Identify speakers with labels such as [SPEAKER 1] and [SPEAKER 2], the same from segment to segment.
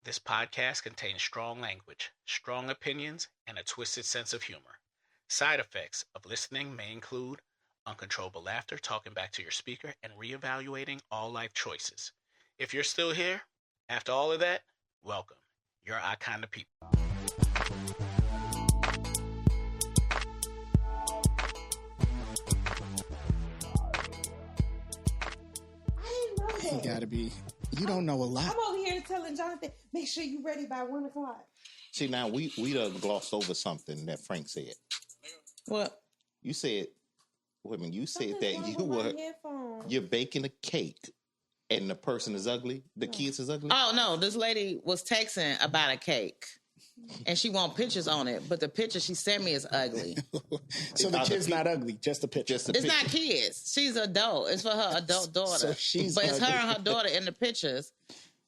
[SPEAKER 1] This podcast contains strong language, strong opinions, and a twisted sense of humor. Side effects of listening may include uncontrollable laughter, talking back to your speaker, and reevaluating all life choices. If you're still here after all of that, welcome. You're our kind of people.
[SPEAKER 2] You gotta be. You don't know a lot.
[SPEAKER 3] I'm over here telling Jonathan, make sure you're ready by 1 o'clock.
[SPEAKER 4] See, now we done glossed over something that Frank said.
[SPEAKER 5] What?
[SPEAKER 4] You said, women, you said
[SPEAKER 3] Something's
[SPEAKER 4] that
[SPEAKER 3] wrong with my headphones.
[SPEAKER 4] you're baking a cake and the person is ugly. The kids is ugly.
[SPEAKER 5] Oh, no. This lady was texting about a cake. And she want pictures on it, but the picture she sent me is ugly.
[SPEAKER 2] So the kid's not ugly, just the picture.
[SPEAKER 5] It's not kids. She's adult. It's for her adult daughter.
[SPEAKER 2] So she's
[SPEAKER 5] but it's
[SPEAKER 2] ugly.
[SPEAKER 5] her and her daughter in the pictures.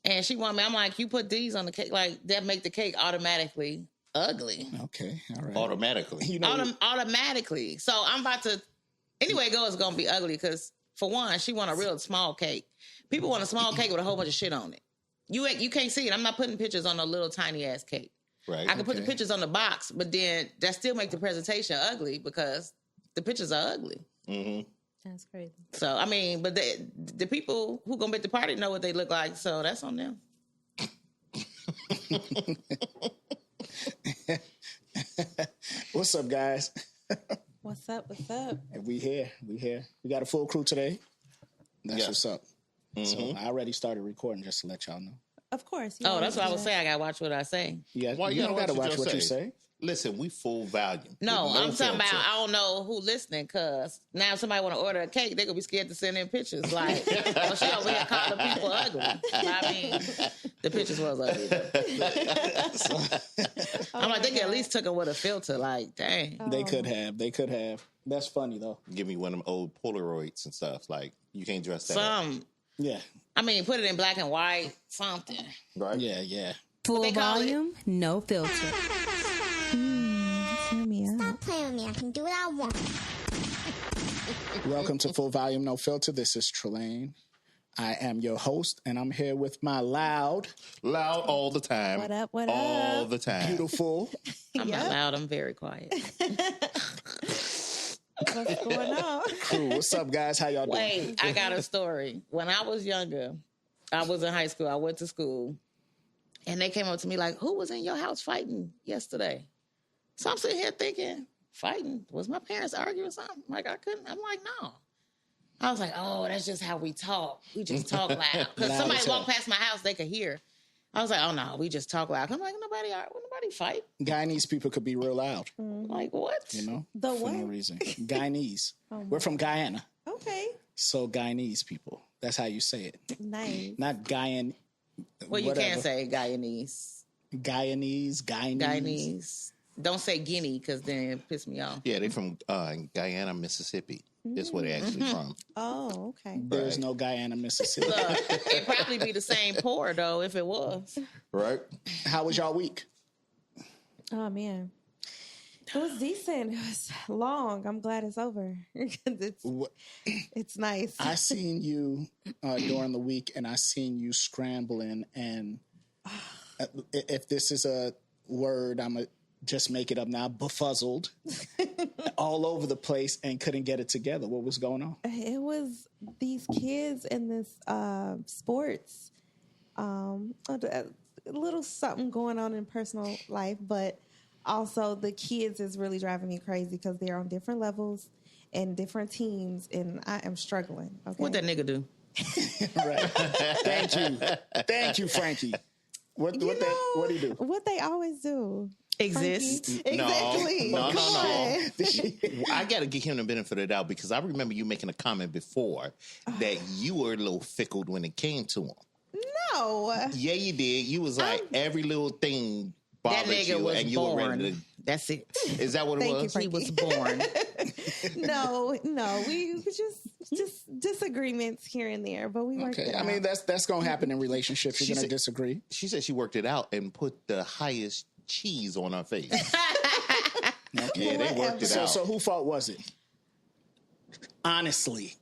[SPEAKER 5] And she want me. I'm like, you put these on the cake, like that make the cake automatically ugly.
[SPEAKER 2] Okay, all right.
[SPEAKER 4] Automatically.
[SPEAKER 2] You know,
[SPEAKER 5] Automatically. So I'm about to. Anyway, it goes gonna be ugly because for one, she want a real small cake. People want a small cake with a whole bunch of shit on it. You can't see it. I'm not putting pictures on a little tiny ass cake.
[SPEAKER 4] Right.
[SPEAKER 5] I can put the pictures on the box, but then that still make the presentation ugly because the pictures are ugly.
[SPEAKER 4] Mm-hmm.
[SPEAKER 3] That's crazy.
[SPEAKER 5] So, I mean, but the people who gonna be at the party know what they look like, so that's on them.
[SPEAKER 2] what's up, guys?
[SPEAKER 3] What's up? What's up?
[SPEAKER 2] We here. We got a full crew today. That's what's up.
[SPEAKER 4] Mm-hmm.
[SPEAKER 2] So I already started recording just to let y'all know.
[SPEAKER 3] Of course.
[SPEAKER 5] Oh, that's what I was saying. I gotta watch what I say.
[SPEAKER 2] Yeah,
[SPEAKER 4] Why
[SPEAKER 2] you don't gotta watch what you say.
[SPEAKER 4] Listen, we full volume.
[SPEAKER 5] No,
[SPEAKER 4] With
[SPEAKER 5] I'm talking about
[SPEAKER 4] filter.
[SPEAKER 5] I don't know who listening, cause now if somebody want to order a cake, they gonna be scared to send in pictures. Like, well, she over here calling people ugly. I mean, the pictures was ugly. I'm like, they could at least took it with a filter. Like, dang.
[SPEAKER 2] They could have. That's funny though.
[SPEAKER 4] Give me one of them old Polaroids and stuff. Like, you can't dress that up.
[SPEAKER 5] Some.
[SPEAKER 2] Yeah.
[SPEAKER 5] I mean, put it in black and white, something.
[SPEAKER 4] Right?
[SPEAKER 2] Yeah.
[SPEAKER 3] Full
[SPEAKER 5] they call
[SPEAKER 3] volume, no filter. Hear me out.
[SPEAKER 6] Stop playing with me. I can do what I want.
[SPEAKER 2] Welcome to Full Volume No Filter. This is Trelane. I am your host, and I'm here with my loud,
[SPEAKER 4] All the time.
[SPEAKER 3] What up, what
[SPEAKER 4] all
[SPEAKER 3] up?
[SPEAKER 4] the time.
[SPEAKER 2] beautiful.
[SPEAKER 5] I'm not loud. I'm very quiet.
[SPEAKER 3] What's going on?
[SPEAKER 2] crew. What's up, guys? How y'all doing?
[SPEAKER 5] Wait, I got a story. When I was younger, I was in high school. I went to school, and they came up to me like, "Who was in your house fighting yesterday?" So I'm sitting here thinking, fighting? Was my parents arguing or something? Like, I couldn't. I'm like, no. I was like, oh, that's just how we talk. We just talk loud. Because
[SPEAKER 2] Loud
[SPEAKER 5] somebody
[SPEAKER 2] as hell.
[SPEAKER 5] walked past my house, they could hear. I was like, oh, no, we just talk loud. I'm like, nobody fight.
[SPEAKER 2] Guyanese people could be real loud,
[SPEAKER 5] Like, what?
[SPEAKER 2] you know,
[SPEAKER 3] The
[SPEAKER 2] for no
[SPEAKER 3] what?
[SPEAKER 2] reason. Guyanese. We're from Guyana,
[SPEAKER 3] Okay.
[SPEAKER 2] so Guyanese people. That's how you say it.
[SPEAKER 3] Nice.
[SPEAKER 2] Not Guyan.
[SPEAKER 5] Well, you
[SPEAKER 2] whatever.
[SPEAKER 5] can't say Guyanese.
[SPEAKER 2] Guyanese.
[SPEAKER 5] Don't say Guinea, because then it piss me off.
[SPEAKER 4] Yeah, they from Guyana, Mississippi. That's where they actually from.
[SPEAKER 3] Oh, okay.
[SPEAKER 2] There's no Guyana, Mississippi.
[SPEAKER 5] Look, it'd probably be the same pour, though, if it was.
[SPEAKER 4] Right?
[SPEAKER 2] How was y'all week?
[SPEAKER 3] Oh, man. It was decent. It was long. I'm glad it's over. It's nice.
[SPEAKER 2] I seen you during the week, and I seen you scrambling. And if this is a word, I'm just make it up now. Befuzzled, all over the place, and couldn't get it together. What was going on?
[SPEAKER 3] It was these kids in this sports, a little something going on in personal life, but also the kids is really driving me crazy because they're on different levels and different teams, and I am struggling. Okay,
[SPEAKER 5] What that nigga do?
[SPEAKER 2] Right. Thank you, Frankie. What do you do?
[SPEAKER 3] What they always do.
[SPEAKER 5] Exist.
[SPEAKER 3] Frankie. Exactly.
[SPEAKER 4] No.
[SPEAKER 3] Come on.
[SPEAKER 4] I got to give him the benefit of the doubt because I remember you making a comment before that you were a little fickle when it came to him.
[SPEAKER 3] No.
[SPEAKER 4] Yeah, you did. You was like, every little thing
[SPEAKER 5] That
[SPEAKER 4] bothered
[SPEAKER 5] nigga
[SPEAKER 4] you,
[SPEAKER 5] was
[SPEAKER 4] and you were
[SPEAKER 5] born.
[SPEAKER 4] ready to...
[SPEAKER 5] That's it.
[SPEAKER 4] Is that what it
[SPEAKER 3] Thank you,
[SPEAKER 4] was?
[SPEAKER 3] Frankie.
[SPEAKER 5] He was born.
[SPEAKER 3] No. We just disagreements here and there, but we worked
[SPEAKER 2] Okay,
[SPEAKER 3] it
[SPEAKER 2] I
[SPEAKER 3] out.
[SPEAKER 2] mean that's gonna happen in relationships. You're
[SPEAKER 4] She
[SPEAKER 2] gonna
[SPEAKER 4] said-
[SPEAKER 2] disagree.
[SPEAKER 4] She said she worked it out and put the highest cheese on her face. Yeah, they worked it
[SPEAKER 2] So,
[SPEAKER 4] out.
[SPEAKER 2] so whose fault was it? Honestly.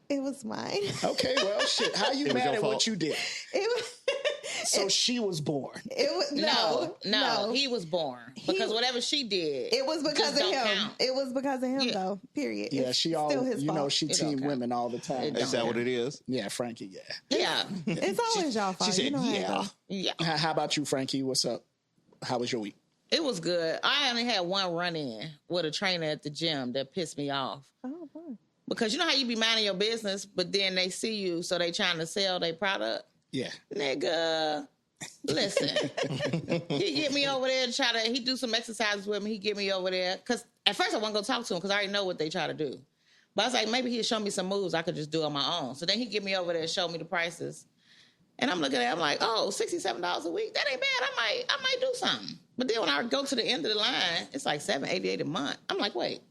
[SPEAKER 3] It was mine.
[SPEAKER 2] Okay, well, shit. How you
[SPEAKER 4] It was
[SPEAKER 2] mad
[SPEAKER 4] your
[SPEAKER 2] at
[SPEAKER 4] fault.
[SPEAKER 2] what you did?
[SPEAKER 3] It was
[SPEAKER 2] So she was born.
[SPEAKER 3] It was
[SPEAKER 5] No, he was born because whatever she did,
[SPEAKER 3] it was because of
[SPEAKER 5] don't
[SPEAKER 3] him.
[SPEAKER 5] count.
[SPEAKER 3] It was because of him,
[SPEAKER 5] Yeah.
[SPEAKER 3] though. Period.
[SPEAKER 2] Yeah,
[SPEAKER 3] It's
[SPEAKER 2] she
[SPEAKER 3] still
[SPEAKER 2] all
[SPEAKER 3] his
[SPEAKER 2] you know
[SPEAKER 3] fault.
[SPEAKER 2] she
[SPEAKER 5] It
[SPEAKER 2] team
[SPEAKER 5] don't count.
[SPEAKER 2] women all the time.
[SPEAKER 4] Is that what it is?
[SPEAKER 2] Yeah, Frankie.
[SPEAKER 3] Yeah, it's always y'all fault.
[SPEAKER 4] She
[SPEAKER 3] You
[SPEAKER 4] said,
[SPEAKER 3] know how it
[SPEAKER 4] "Yeah."
[SPEAKER 3] goes.
[SPEAKER 5] Yeah,
[SPEAKER 2] How about you, Frankie? What's up? How was your week?
[SPEAKER 5] it was good. I only had one run-in with a trainer at the gym that pissed me off.
[SPEAKER 3] Oh, boy.
[SPEAKER 5] Because you know how you be minding your business, but then they see you, so they trying to sell their product?
[SPEAKER 2] Yeah.
[SPEAKER 5] Nigga, listen. He get me over there to he do some exercises with me. He get me over there. Because at first I wasn't going to talk to him because I already know what they try to do. But I was like, maybe he'll show me some moves I could just do on my own. So then he get me over there and show me the prices. And I'm looking at it, I'm like, oh, $67 a week? That ain't bad. I might do something. But then when I go to the end of the line, it's like $788 a month. I'm like, wait.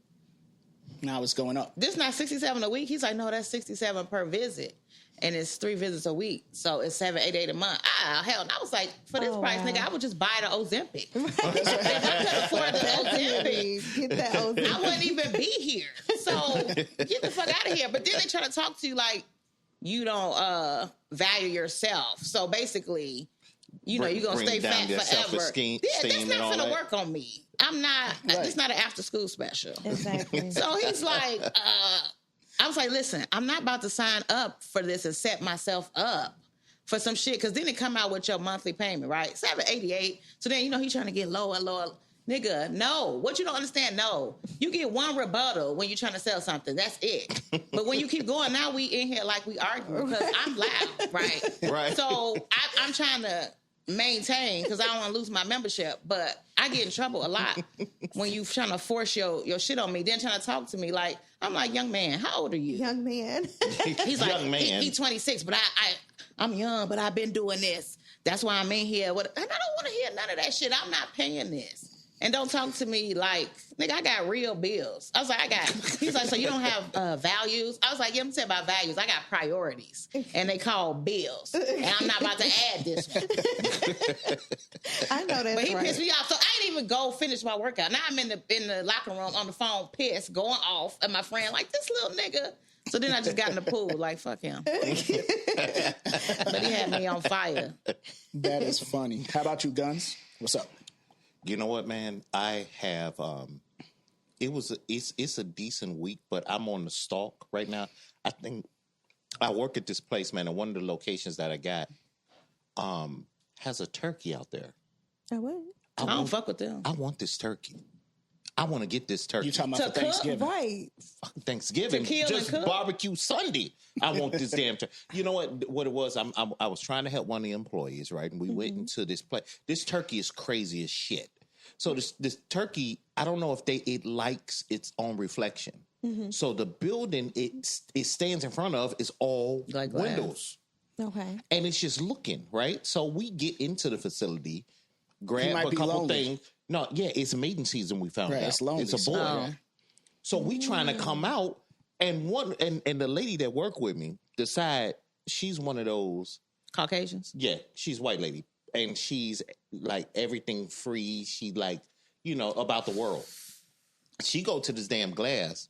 [SPEAKER 2] Now it's going up.
[SPEAKER 5] This not $67 a week. He's like, no, that's $67 per visit. And it's 3 visits a week. So it's $788 a month. Ah, hell. And I was like, for this price, nigga, I would just buy the Ozempic. If I could afford the Ozempic,
[SPEAKER 3] Get that Ozempic.
[SPEAKER 5] I wouldn't even be here. So get the fuck out of here. But then they try to talk to you like you don't value yourself. So basically, you know, you're going to stay
[SPEAKER 4] Bring down
[SPEAKER 5] fat
[SPEAKER 4] your
[SPEAKER 5] forever.
[SPEAKER 4] self-esteem
[SPEAKER 5] Yeah, that's
[SPEAKER 4] and all
[SPEAKER 5] not going to
[SPEAKER 4] that.
[SPEAKER 5] work on me. I'm not, it's not an after school special.
[SPEAKER 3] Exactly.
[SPEAKER 5] So he's like, I was like, listen, I'm not about to sign up for this and set myself up for some shit. Because then it come out with your monthly payment, right? $788. So then, you know, he's trying to get lower and lower. Nigga, no. What you don't understand, no. You get one rebuttal when you're trying to sell something. That's it. But when you keep going, now we in here like we arguing because I'm loud, right?
[SPEAKER 4] Right.
[SPEAKER 5] So I'm trying to maintain because I don't want to lose my membership, but I get in trouble a lot when you trying to force your shit on me, then trying to talk to me like, I'm like, young man, how old are you?
[SPEAKER 3] Young man.
[SPEAKER 5] He's like,
[SPEAKER 4] Young man.
[SPEAKER 5] He's 26, but I'm young, but I've been doing this. That's why I'm in here. And I don't want to hear none of that shit. I'm not paying this. And don't talk to me like, nigga, I got real bills. I was like, he's like, so you don't have values? I was like, yeah, I'm saying about values. I got priorities. And they call bills. And I'm not about to add this one.
[SPEAKER 3] I know that's
[SPEAKER 5] But he
[SPEAKER 3] right.
[SPEAKER 5] pissed me off. So I didn't even go finish my workout. Now I'm in the locker room on the phone, pissed, going off at my friend, like, this little nigga. So then I just got in the pool, like, fuck him. But he had me on fire.
[SPEAKER 2] That is funny. How about you, Guns? What's up?
[SPEAKER 4] You know what, man? I have. It's a decent week, but I'm on the stalk right now. I think I work at this place, man, and one of the locations that I got has a turkey out there.
[SPEAKER 3] I would.
[SPEAKER 5] I don't fuck with them.
[SPEAKER 4] I want this turkey. I want to get this turkey.
[SPEAKER 2] You talking about for
[SPEAKER 5] To cook?
[SPEAKER 2] Thanksgiving?
[SPEAKER 3] Right.
[SPEAKER 4] Thanksgiving,
[SPEAKER 5] To kill and
[SPEAKER 4] just
[SPEAKER 5] cook?
[SPEAKER 4] barbecue Sunday. I want this damn turkey. You know what it was? I was trying to help one of the employees, right? And we went into this place. This turkey is crazy as shit. So this turkey, I don't know if it likes its own reflection. So the building it stands in front of is all
[SPEAKER 5] Like glass.
[SPEAKER 4] windows.
[SPEAKER 3] Okay.
[SPEAKER 4] And it's just looking, right? So we get into the facility, grab
[SPEAKER 2] might
[SPEAKER 4] a
[SPEAKER 2] be
[SPEAKER 4] couple
[SPEAKER 2] lonely.
[SPEAKER 4] things. No, yeah, it's mating season. We found
[SPEAKER 2] Right,
[SPEAKER 4] out
[SPEAKER 2] it's lonely,
[SPEAKER 4] it's a boy.
[SPEAKER 5] so-
[SPEAKER 4] So we trying to come out, and the lady that worked with me decide she's one of those.
[SPEAKER 5] Caucasians?
[SPEAKER 4] Yeah, she's a white lady, and she's like everything free. She like about the world. She go to this damn glass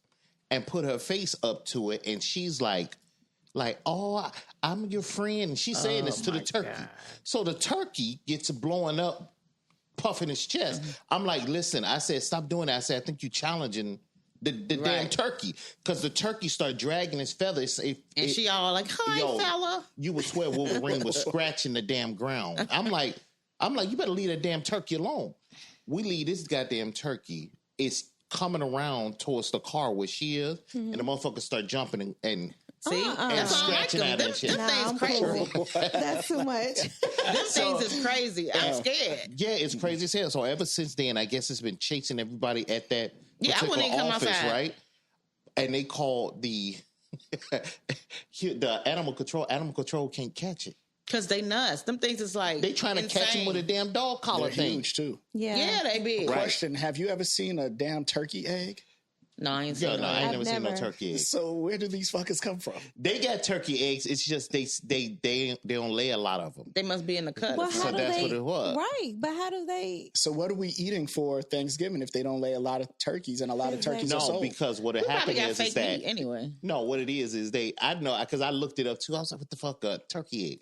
[SPEAKER 4] and put her face up to it, and she's like, oh, I'm your friend. And she's saying this to the turkey.
[SPEAKER 1] God.
[SPEAKER 4] So the turkey gets blowing up, puffing his chest. I'm like, listen, I said, stop doing that. I said, I think you challenging the damn
[SPEAKER 5] Right.
[SPEAKER 4] turkey. Because the turkey started dragging his feathers.
[SPEAKER 5] And she all like, hi,
[SPEAKER 4] Yo,
[SPEAKER 5] fella.
[SPEAKER 4] You would swear Wolverine was scratching the damn ground. I'm like, you better leave that damn turkey alone. We leave this goddamn turkey. It's coming around towards the car where she is, and the motherfuckers start jumping and
[SPEAKER 5] See?
[SPEAKER 3] Uh-uh.
[SPEAKER 5] That's why I like
[SPEAKER 4] Scratching
[SPEAKER 5] them.
[SPEAKER 4] at
[SPEAKER 5] Them,
[SPEAKER 4] and shit.
[SPEAKER 5] them
[SPEAKER 3] Nah,
[SPEAKER 5] things
[SPEAKER 3] I'm
[SPEAKER 5] crazy.
[SPEAKER 3] cool. That's too much.
[SPEAKER 5] Them things is crazy. I'm scared.
[SPEAKER 4] yeah, it's crazy as hell. So ever since then, I guess it's been chasing everybody at that
[SPEAKER 5] Yeah, I wouldn't
[SPEAKER 4] particular
[SPEAKER 5] even come
[SPEAKER 4] office,
[SPEAKER 5] outside.
[SPEAKER 4] right? And they called the animal control. Animal control can't catch it.
[SPEAKER 5] Because they nuts. Them things is like
[SPEAKER 4] They trying to catch him
[SPEAKER 5] insane.
[SPEAKER 4] with a damn dog collar
[SPEAKER 2] They're
[SPEAKER 4] thing.
[SPEAKER 2] huge too.
[SPEAKER 3] Yeah.
[SPEAKER 5] Yeah, they big.
[SPEAKER 2] Question: have you ever seen a damn turkey egg?
[SPEAKER 5] No, I ain't
[SPEAKER 4] Yeah,
[SPEAKER 5] seen
[SPEAKER 4] no, I ain't
[SPEAKER 5] that.
[SPEAKER 4] never seen no
[SPEAKER 3] never.
[SPEAKER 4] turkey eggs.
[SPEAKER 2] So where do these fuckers come from?
[SPEAKER 4] They got turkey eggs. It's just they don't lay a lot of them.
[SPEAKER 5] They must be in the cut.
[SPEAKER 3] Well,
[SPEAKER 5] or
[SPEAKER 3] how
[SPEAKER 4] So
[SPEAKER 5] something.
[SPEAKER 3] do
[SPEAKER 4] that's
[SPEAKER 3] they,
[SPEAKER 4] what it was.
[SPEAKER 3] Right, but how do they?
[SPEAKER 2] So what are we eating for Thanksgiving if they don't lay a lot of turkeys and a lot of turkeys are
[SPEAKER 4] No,
[SPEAKER 2] sold?
[SPEAKER 4] because what
[SPEAKER 5] We
[SPEAKER 4] had
[SPEAKER 5] probably
[SPEAKER 4] happened
[SPEAKER 5] got
[SPEAKER 4] is
[SPEAKER 5] fake
[SPEAKER 4] that
[SPEAKER 5] meat anyway.
[SPEAKER 4] no, what it is I know because I looked it up too. I was like, what the fuck, a turkey egg?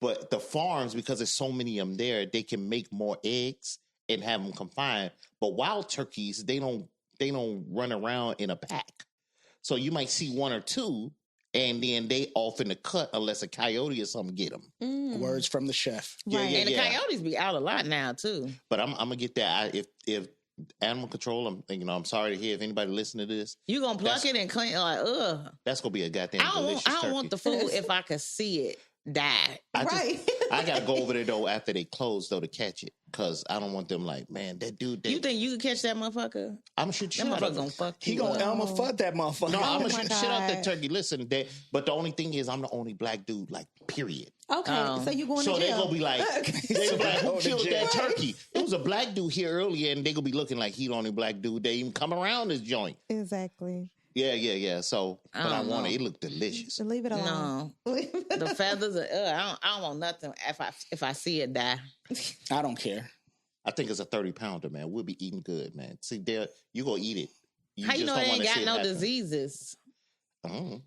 [SPEAKER 4] But the farms, because there's so many of them there, they can make more eggs and have them confined. But wild turkeys, they don't run around in a pack. So you might see one or two, and then they off in the cut unless a coyote or something get them.
[SPEAKER 2] Words from the chef.
[SPEAKER 5] Right. And the coyotes be out a lot now too.
[SPEAKER 4] But I'm gonna get that. If animal control, I'm sorry to hear if anybody listen to this.
[SPEAKER 5] You gonna pluck it and clean like
[SPEAKER 4] That's gonna be a goddamn
[SPEAKER 5] I
[SPEAKER 4] delicious
[SPEAKER 5] don't
[SPEAKER 4] turkey.
[SPEAKER 5] want the food if I could see it die.
[SPEAKER 4] I gotta go over there though after they close though to catch it, because I don't want them like, man, that dude.
[SPEAKER 5] You think you can catch that motherfucker?
[SPEAKER 4] I'm shoot shit
[SPEAKER 5] That
[SPEAKER 4] out
[SPEAKER 5] motherfucker
[SPEAKER 4] of
[SPEAKER 5] gonna fuck
[SPEAKER 2] He
[SPEAKER 5] you
[SPEAKER 2] gonna
[SPEAKER 5] up.
[SPEAKER 2] Elmer Fudd that motherfucker.
[SPEAKER 4] No, I'm gonna
[SPEAKER 3] my
[SPEAKER 4] shoot shit out that
[SPEAKER 3] God.
[SPEAKER 4] turkey. Listen, but the only thing is, I'm the only black dude, like, period.
[SPEAKER 3] Okay, so you going
[SPEAKER 4] So
[SPEAKER 3] to
[SPEAKER 4] they
[SPEAKER 3] jail?
[SPEAKER 4] gonna be like, who killed
[SPEAKER 2] jail.
[SPEAKER 4] that turkey? It was a black dude here earlier, and they gonna be looking like he the only black dude. They even come around this joint.
[SPEAKER 3] Exactly.
[SPEAKER 4] Yeah. So, but I want
[SPEAKER 5] know.
[SPEAKER 4] it. It looked delicious.
[SPEAKER 3] So leave it alone.
[SPEAKER 5] No, the feathers are. I don't want nothing. If I see it die,
[SPEAKER 2] I don't care.
[SPEAKER 4] I think it's a 30-pounder, man. We'll be eating good, man. See, there you gonna eat it.
[SPEAKER 5] how you
[SPEAKER 4] just
[SPEAKER 5] know
[SPEAKER 4] don't
[SPEAKER 5] it ain't
[SPEAKER 4] wanna
[SPEAKER 5] got
[SPEAKER 4] see it
[SPEAKER 5] no
[SPEAKER 4] happen.
[SPEAKER 5] diseases?
[SPEAKER 4] Oh.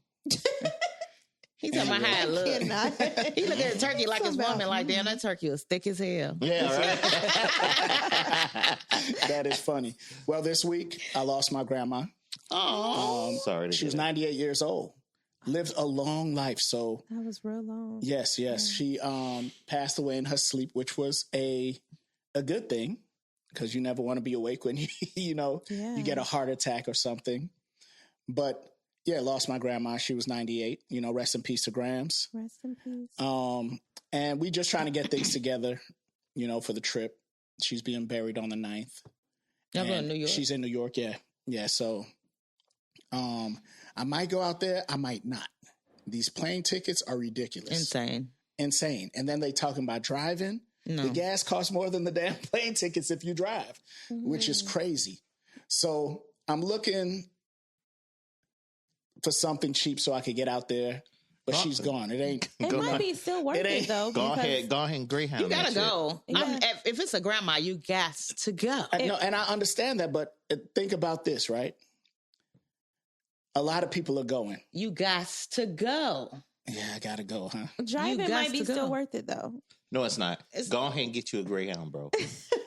[SPEAKER 5] He's talking about how it look.
[SPEAKER 3] Cannot.
[SPEAKER 5] He look at the turkey like his
[SPEAKER 3] Somehow.
[SPEAKER 5] woman. Like, damn, that turkey was thick as hell.
[SPEAKER 4] Yeah, right.
[SPEAKER 2] That is funny. Well, this week I lost my grandma.
[SPEAKER 4] Sorry to
[SPEAKER 2] She
[SPEAKER 4] hear
[SPEAKER 2] was
[SPEAKER 4] that.
[SPEAKER 2] 98 years old. Lived a long life. So
[SPEAKER 3] That was real long.
[SPEAKER 2] yes. She passed away in her sleep, which was a good thing, because you never want to be awake when you get a heart attack or something. But yeah, lost my grandma. She was 98. Rest in peace to Grams.
[SPEAKER 3] Rest in peace.
[SPEAKER 2] And we just trying to get things together, for the trip. She's being buried on the 9th.
[SPEAKER 5] Y'all going
[SPEAKER 2] And
[SPEAKER 5] to New York?
[SPEAKER 2] She's in New York, yeah. Yeah, so I might go out there, I might not. These plane tickets are ridiculous.
[SPEAKER 5] Insane.
[SPEAKER 2] And then they talking about driving.
[SPEAKER 5] No.
[SPEAKER 2] The gas costs more than the damn plane tickets if you drive, which is crazy. So I'm looking for something cheap so I could get out there. But she's gone. It ain't.
[SPEAKER 3] It might be still worth it though.
[SPEAKER 4] Go
[SPEAKER 3] because-
[SPEAKER 4] ahead, and Greyhound.
[SPEAKER 5] You gotta
[SPEAKER 4] that shit.
[SPEAKER 5] go.
[SPEAKER 3] Yeah.
[SPEAKER 5] If it's a grandma, you got to go.
[SPEAKER 2] No, and I understand that, but think about this, right? A lot of people are going.
[SPEAKER 5] You got to go.
[SPEAKER 2] Yeah, I gotta go, huh?
[SPEAKER 3] Driving
[SPEAKER 5] got
[SPEAKER 3] might be
[SPEAKER 5] to
[SPEAKER 3] still
[SPEAKER 5] go.
[SPEAKER 3] worth it though.
[SPEAKER 4] No, it's not. Go ahead and get you a Greyhound, bro.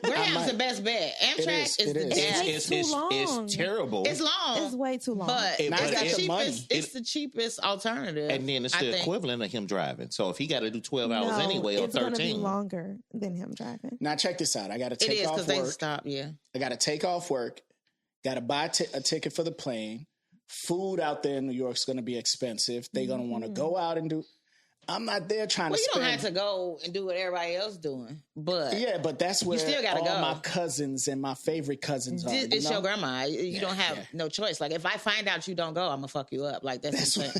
[SPEAKER 5] Greyhound's the best bet. Amtrak
[SPEAKER 2] is,
[SPEAKER 5] is
[SPEAKER 2] it
[SPEAKER 5] the
[SPEAKER 2] is.
[SPEAKER 5] gas.
[SPEAKER 3] It's too long.
[SPEAKER 4] It's terrible.
[SPEAKER 5] It's long.
[SPEAKER 3] It's way too long.
[SPEAKER 5] But
[SPEAKER 4] It-
[SPEAKER 2] Now
[SPEAKER 5] it's
[SPEAKER 2] I got
[SPEAKER 5] the
[SPEAKER 2] the money.
[SPEAKER 5] cheapest. It's the cheapest alternative.
[SPEAKER 4] And then it's
[SPEAKER 5] I
[SPEAKER 4] the
[SPEAKER 5] think.
[SPEAKER 4] equivalent of him driving. So if he got to do 12 hours
[SPEAKER 3] No,
[SPEAKER 4] anyway or
[SPEAKER 3] it's gonna be
[SPEAKER 4] 13.
[SPEAKER 3] longer than him driving.
[SPEAKER 2] Now check this out. I gotta
[SPEAKER 5] It
[SPEAKER 2] take
[SPEAKER 5] is
[SPEAKER 2] off
[SPEAKER 5] because they
[SPEAKER 2] work.
[SPEAKER 5] stop. Yeah.
[SPEAKER 2] I gotta take off work. Gotta buy a ticket for the plane. Food out there in New York is gonna be expensive. They're gonna want to go out and do. I'm not there trying
[SPEAKER 5] Well,
[SPEAKER 2] to
[SPEAKER 5] you
[SPEAKER 2] spend.
[SPEAKER 5] don't have to go and do what everybody else doing, but
[SPEAKER 2] Yeah, but that's where
[SPEAKER 5] still gotta
[SPEAKER 2] all
[SPEAKER 5] go.
[SPEAKER 2] my cousins and my favorite cousins are.
[SPEAKER 5] it's
[SPEAKER 2] you know?
[SPEAKER 5] your grandma. You don't have
[SPEAKER 2] yeah.
[SPEAKER 5] no choice. Like if I find out you don't go, I'm gonna fuck you up. Like that's insane.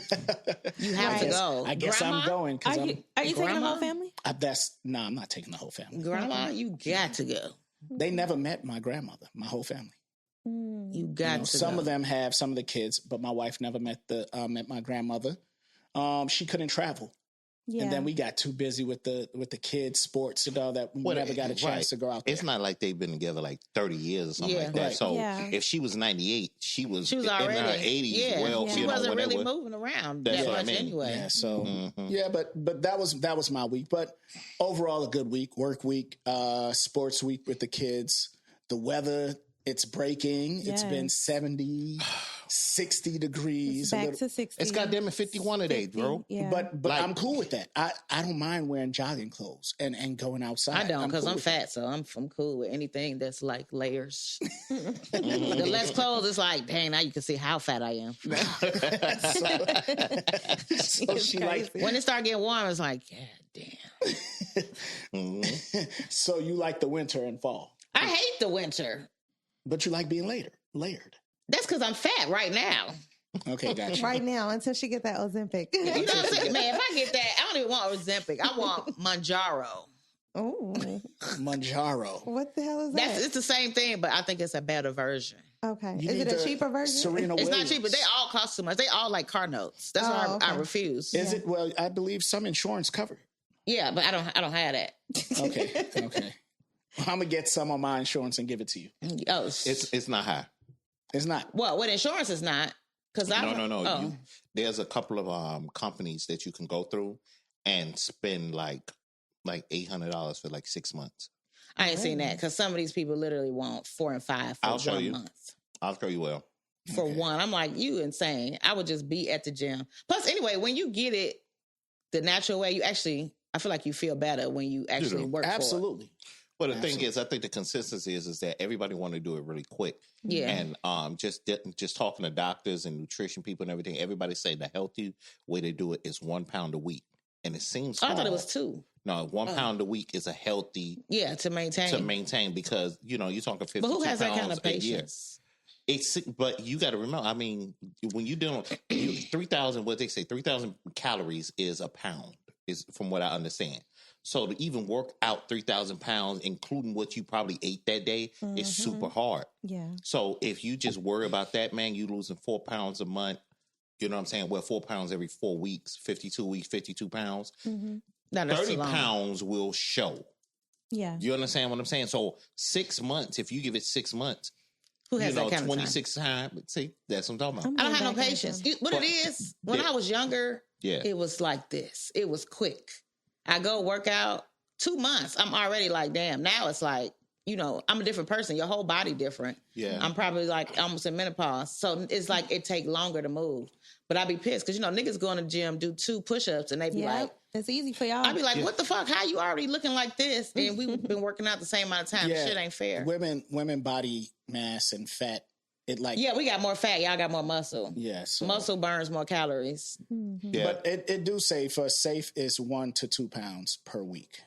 [SPEAKER 5] You have
[SPEAKER 3] Right.
[SPEAKER 5] to go.
[SPEAKER 2] I guess
[SPEAKER 5] grandma,
[SPEAKER 2] I'm going
[SPEAKER 3] Are
[SPEAKER 2] because
[SPEAKER 3] you taking the
[SPEAKER 5] Grandma?
[SPEAKER 3] whole family?
[SPEAKER 2] I'm not taking the whole family.
[SPEAKER 5] Grandma, you got to go.
[SPEAKER 2] They never met my grandmother, my whole family.
[SPEAKER 5] You got to
[SPEAKER 2] Some
[SPEAKER 5] go.
[SPEAKER 2] of them have, some of the kids, but my wife never met my grandmother. She couldn't travel.
[SPEAKER 3] Yeah.
[SPEAKER 2] And then we got too busy with the kids' sports and all that. We never got a chance to go out there.
[SPEAKER 4] It's not like they've been together like 30 years or something
[SPEAKER 5] Yeah.
[SPEAKER 4] like that.
[SPEAKER 2] Right.
[SPEAKER 4] So
[SPEAKER 3] Yeah.
[SPEAKER 4] if she was 98, she was
[SPEAKER 5] She was
[SPEAKER 4] in
[SPEAKER 5] already
[SPEAKER 4] her 80s.
[SPEAKER 5] Yeah,
[SPEAKER 4] Well,
[SPEAKER 5] she
[SPEAKER 4] you know,
[SPEAKER 5] wasn't really
[SPEAKER 4] whatever.
[SPEAKER 5] moving around
[SPEAKER 4] That's
[SPEAKER 5] that
[SPEAKER 4] what I
[SPEAKER 5] much
[SPEAKER 4] mean.
[SPEAKER 5] anyway.
[SPEAKER 2] Yeah, so
[SPEAKER 4] Mhm.
[SPEAKER 2] yeah, but that was my week. But overall, a good week, work week, sports week with the kids. The weather, it's breaking. It's been
[SPEAKER 3] Yes.
[SPEAKER 2] 70, 60 degrees.
[SPEAKER 3] It's
[SPEAKER 2] a
[SPEAKER 3] back
[SPEAKER 2] little-
[SPEAKER 3] to 60.
[SPEAKER 4] It's goddamn it 51 today, bro.
[SPEAKER 3] Yeah.
[SPEAKER 2] But
[SPEAKER 4] Like-
[SPEAKER 2] I'm cool with that. I don't mind wearing jogging clothes and going outside.
[SPEAKER 5] I don't because
[SPEAKER 2] cool
[SPEAKER 5] I'm
[SPEAKER 2] with
[SPEAKER 5] fat, so I'm cool with anything that's like layers. The less clothes, it's like, dang, now you can see how fat I am.
[SPEAKER 2] that. So she like.
[SPEAKER 5] When it start getting warm, it's like, God damn.
[SPEAKER 2] So you like the winter and fall,
[SPEAKER 5] I hate the winter.
[SPEAKER 2] but you like being layered.
[SPEAKER 5] That's because I'm fat right now.
[SPEAKER 2] Okay, gotcha.
[SPEAKER 3] right now until she get that Ozempic.
[SPEAKER 5] You know what I'm saying? Man, if I get that, I don't even want Ozempic. I want Manjaro.
[SPEAKER 3] Oh,
[SPEAKER 2] Manjaro.
[SPEAKER 3] what the hell is that?
[SPEAKER 5] It's the same thing, but I think it's a better version.
[SPEAKER 3] Okay,
[SPEAKER 2] You
[SPEAKER 3] is
[SPEAKER 2] need
[SPEAKER 3] it a
[SPEAKER 2] the
[SPEAKER 3] cheaper version?
[SPEAKER 2] Serena
[SPEAKER 5] It's
[SPEAKER 2] Williams.
[SPEAKER 5] not cheap, but they all cost too much. They all like car notes. That's why I
[SPEAKER 3] okay.
[SPEAKER 5] refuse.
[SPEAKER 2] Is it? Well, I believe some insurance cover it.
[SPEAKER 5] Yeah, but I don't have that.
[SPEAKER 2] Okay. I'm gonna get some on my insurance and give it to you.
[SPEAKER 5] Oh,
[SPEAKER 4] It's not high.
[SPEAKER 2] It's not.
[SPEAKER 5] well, with insurance is not because I
[SPEAKER 4] No.
[SPEAKER 5] Oh.
[SPEAKER 4] There's a couple of companies that you can go through and spend like like $800 for like 6 months.
[SPEAKER 5] I ain't seen that because some of these people literally want 4 and 5 for
[SPEAKER 4] I'll show
[SPEAKER 5] 1
[SPEAKER 4] you.
[SPEAKER 5] month.
[SPEAKER 4] I'll show you well.
[SPEAKER 5] For one, I'm like, you insane. I would just be at the gym. Plus, anyway, when you get it the natural way, I feel like you feel better when you actually work
[SPEAKER 2] Absolutely.
[SPEAKER 5] for it.
[SPEAKER 4] But the thing is, I think the consistency is that everybody want to do it really quick.
[SPEAKER 5] Yeah.
[SPEAKER 4] And just talking to doctors and nutrition people and everything, everybody say the healthy way to do it is 1 pound a week. And it seems
[SPEAKER 5] I thought it was 2.
[SPEAKER 4] No, 1 pound a week is a healthy
[SPEAKER 5] to maintain
[SPEAKER 4] because you're talking 52
[SPEAKER 5] But who has that kind of
[SPEAKER 4] a year.
[SPEAKER 5] patience?
[SPEAKER 4] But you got to remember, I mean, when you're doing 3,000, what they say, 3,000 calories is a pound, is from what I understand. So to even work out 3,000 pounds, including what you probably ate that day, is super hard.
[SPEAKER 3] Yeah.
[SPEAKER 4] So if you just worry about that, man, you losing 4 pounds a month. You know what I'm saying? Well, 4 pounds every 4 weeks, 52 weeks, 52 pounds. 30 pounds will show.
[SPEAKER 3] Yeah.
[SPEAKER 4] You understand what I'm saying? So 6 months, if you give it 6 months,
[SPEAKER 5] who has that kind
[SPEAKER 4] 26
[SPEAKER 5] of time?
[SPEAKER 4] times. See, that's what I'm talking about.
[SPEAKER 5] I don't have no patience. What it is, when I was younger, it was like this. It was quick. I go work out 2 months. I'm already like, damn. Now it's like, I'm a different person. Your whole body different.
[SPEAKER 4] Yeah.
[SPEAKER 5] I'm probably like almost in menopause. So it's like it take longer to move. But I be pissed because, niggas go in the gym, do 2 push-ups, and they be like,
[SPEAKER 3] it's easy for y'all.
[SPEAKER 5] I be like, what the fuck? How you already looking like this? And we've been working out the same amount of time. Shit ain't fair.
[SPEAKER 2] Women body mass and fat.
[SPEAKER 5] We got more fat. Y'all got more muscle.
[SPEAKER 2] Yeah. So,
[SPEAKER 5] muscle burns more calories.
[SPEAKER 4] Yeah.
[SPEAKER 2] But it do say for safe is 1 to 2 pounds per week.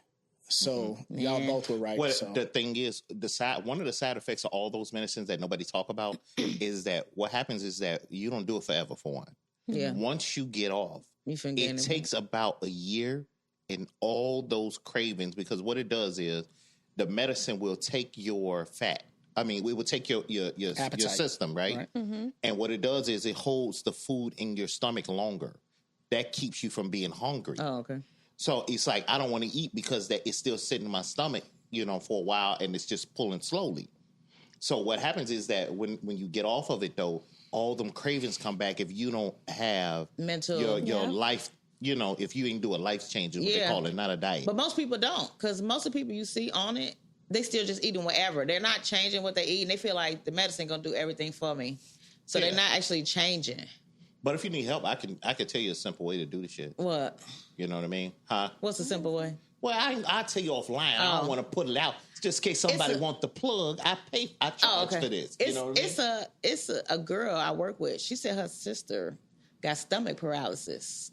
[SPEAKER 2] So y'all both were right.
[SPEAKER 4] Well,
[SPEAKER 2] so.
[SPEAKER 4] the thing is, one of the side effects of all those medicines that nobody talk about is that what happens is that you don't do it forever, for one.
[SPEAKER 5] Yeah.
[SPEAKER 4] Once you get off, it takes about a year and all those cravings, because what it does is the medicine will take your fat. I mean, it will take your system, right? And what it does is it holds the food in your stomach longer. That keeps you from being hungry.
[SPEAKER 5] Oh, okay.
[SPEAKER 4] So it's like, I don't want to eat because that it's still sitting in my stomach, for a while, and it's just pulling slowly. So what happens is that when you get off of it, though, all them cravings come back if you don't have your life, if you ain't do a life change, is what they call it, not a diet.
[SPEAKER 5] But most people don't, because most of the people you see on it, they still just eating whatever. They're not changing what they eat, and they feel like the medicine going to do everything for me. So they're not actually changing.
[SPEAKER 4] But if you need help, I can tell you a simple way to do the shit.
[SPEAKER 5] What?
[SPEAKER 4] You know what I mean? Huh?
[SPEAKER 5] What's a simple way?
[SPEAKER 4] Well, I'll tell you offline. I don't want to put it out. Just in case somebody want the plug, I charge for this. You know what I mean?
[SPEAKER 5] It's a girl I work with. She said her sister got stomach paralysis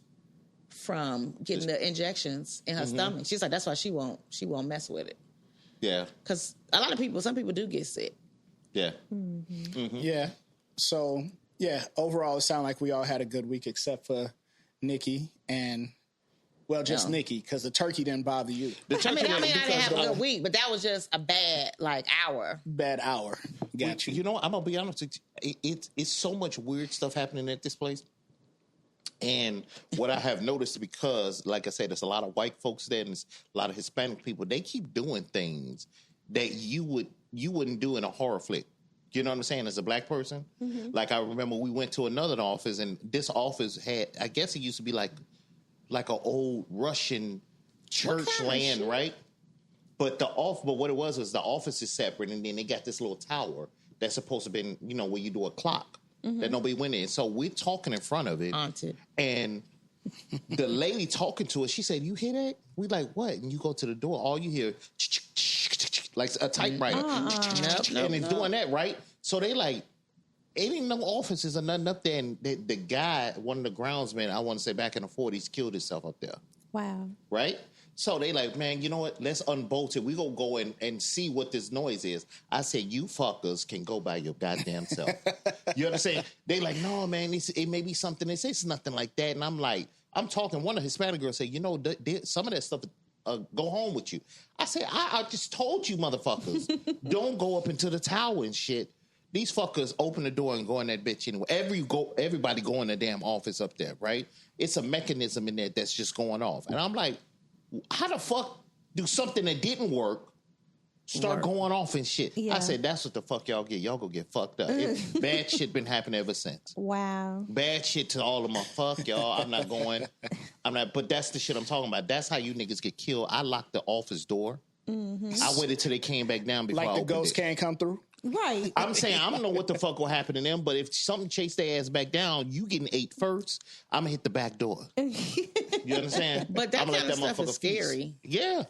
[SPEAKER 5] from getting the injections in her stomach. She's like, that's why she won't mess with it.
[SPEAKER 4] Yeah.
[SPEAKER 5] Because some people do get sick.
[SPEAKER 4] Yeah.
[SPEAKER 2] Yeah. So, overall, it sounded like we all had a good week except for Nikki and... Well, just Nikki, because the turkey didn't bother you.
[SPEAKER 5] I didn't have a good week, but that was just a bad, hour.
[SPEAKER 2] Bad hour. Got you.
[SPEAKER 4] You know what? I'm going to be honest with you. It's so much weird stuff happening at this place. And what I have noticed, because, like I said, there's a lot of white folks there and there's a lot of Hispanic people. They keep doing things that you wouldn't do in a horror flick. You know what I'm saying? As a black person. Like, I remember we went to another office, and this office had, I guess it used to be like an old Russian church land, right? But what it was the office is separate, and then they got this little tower that's supposed to be, where you do a clock that nobody went in. So we're talking in front of it, and the lady talking to us, she said, "You hear that?" We like, "What?" And you go to the door, all you hear like a typewriter, and it's doing that, right? So they like. Ain't no offices or nothing up there. And the guy, one of the groundsmen, I want to say back in the 40s, killed himself up there. Wow. Right? So they like, man, you know what? Let's unbolt it. We gonna go and see what this noise is. I said, you fuckers can go by your goddamn self. You understand? They like, no, man, it may be something. They say it's nothing like that. And I'm like, I'm talking. One of the Hispanic girls say, some of that stuff go home with you. I said, I just told you, motherfuckers, don't go up into the tower and shit. These fuckers open the door and go in that bitch anyway. Everybody go in the damn office up there, right? It's a mechanism in there that's just going off. And I'm like, how the fuck do something that didn't work Start going off and shit.
[SPEAKER 3] Yeah.
[SPEAKER 4] I said, that's what the fuck y'all get. Y'all go get fucked up. Bad shit been happening ever since.
[SPEAKER 3] Wow.
[SPEAKER 4] Bad shit to all of my fuck y'all. I'm not going. But that's the shit I'm talking about. That's how you niggas get killed. I locked the office door. Mm-hmm. I waited till they came back down before I
[SPEAKER 2] Like the
[SPEAKER 4] opened
[SPEAKER 2] ghost can't come through?
[SPEAKER 3] Right.
[SPEAKER 4] I'm saying I don't know what the fuck will happen to them, but if something chase their ass back down, you getting ate first, I'm gonna hit the back door. You understand?
[SPEAKER 5] But that
[SPEAKER 4] I'ma
[SPEAKER 5] kind of stuff is scary.
[SPEAKER 4] Yeah.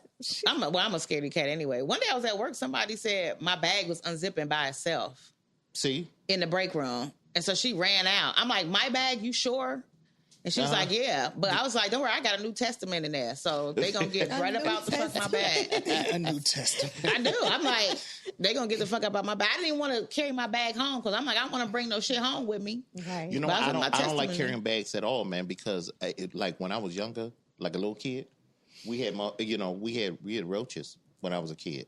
[SPEAKER 5] I'm a scaredy cat anyway. One day I was at work, somebody said my bag was unzipping by itself
[SPEAKER 4] See?
[SPEAKER 5] in the break room. And so she ran out. I'm like, my bag, you sure? And she was like, yeah. But I was like, don't worry, I got a New Testament in there. So they going to get right up out the fuck my bag.
[SPEAKER 2] A New Testament.
[SPEAKER 5] I do. I'm like, they going to get the fuck up out my bag. I didn't even want to carry my bag home because I'm like, I don't want to bring no shit home with me.
[SPEAKER 3] Right.
[SPEAKER 4] You know,
[SPEAKER 5] But
[SPEAKER 4] I don't like
[SPEAKER 5] testament.
[SPEAKER 4] carrying bags at all, man, because like when I was younger, like a little kid, we had roaches when I was a kid.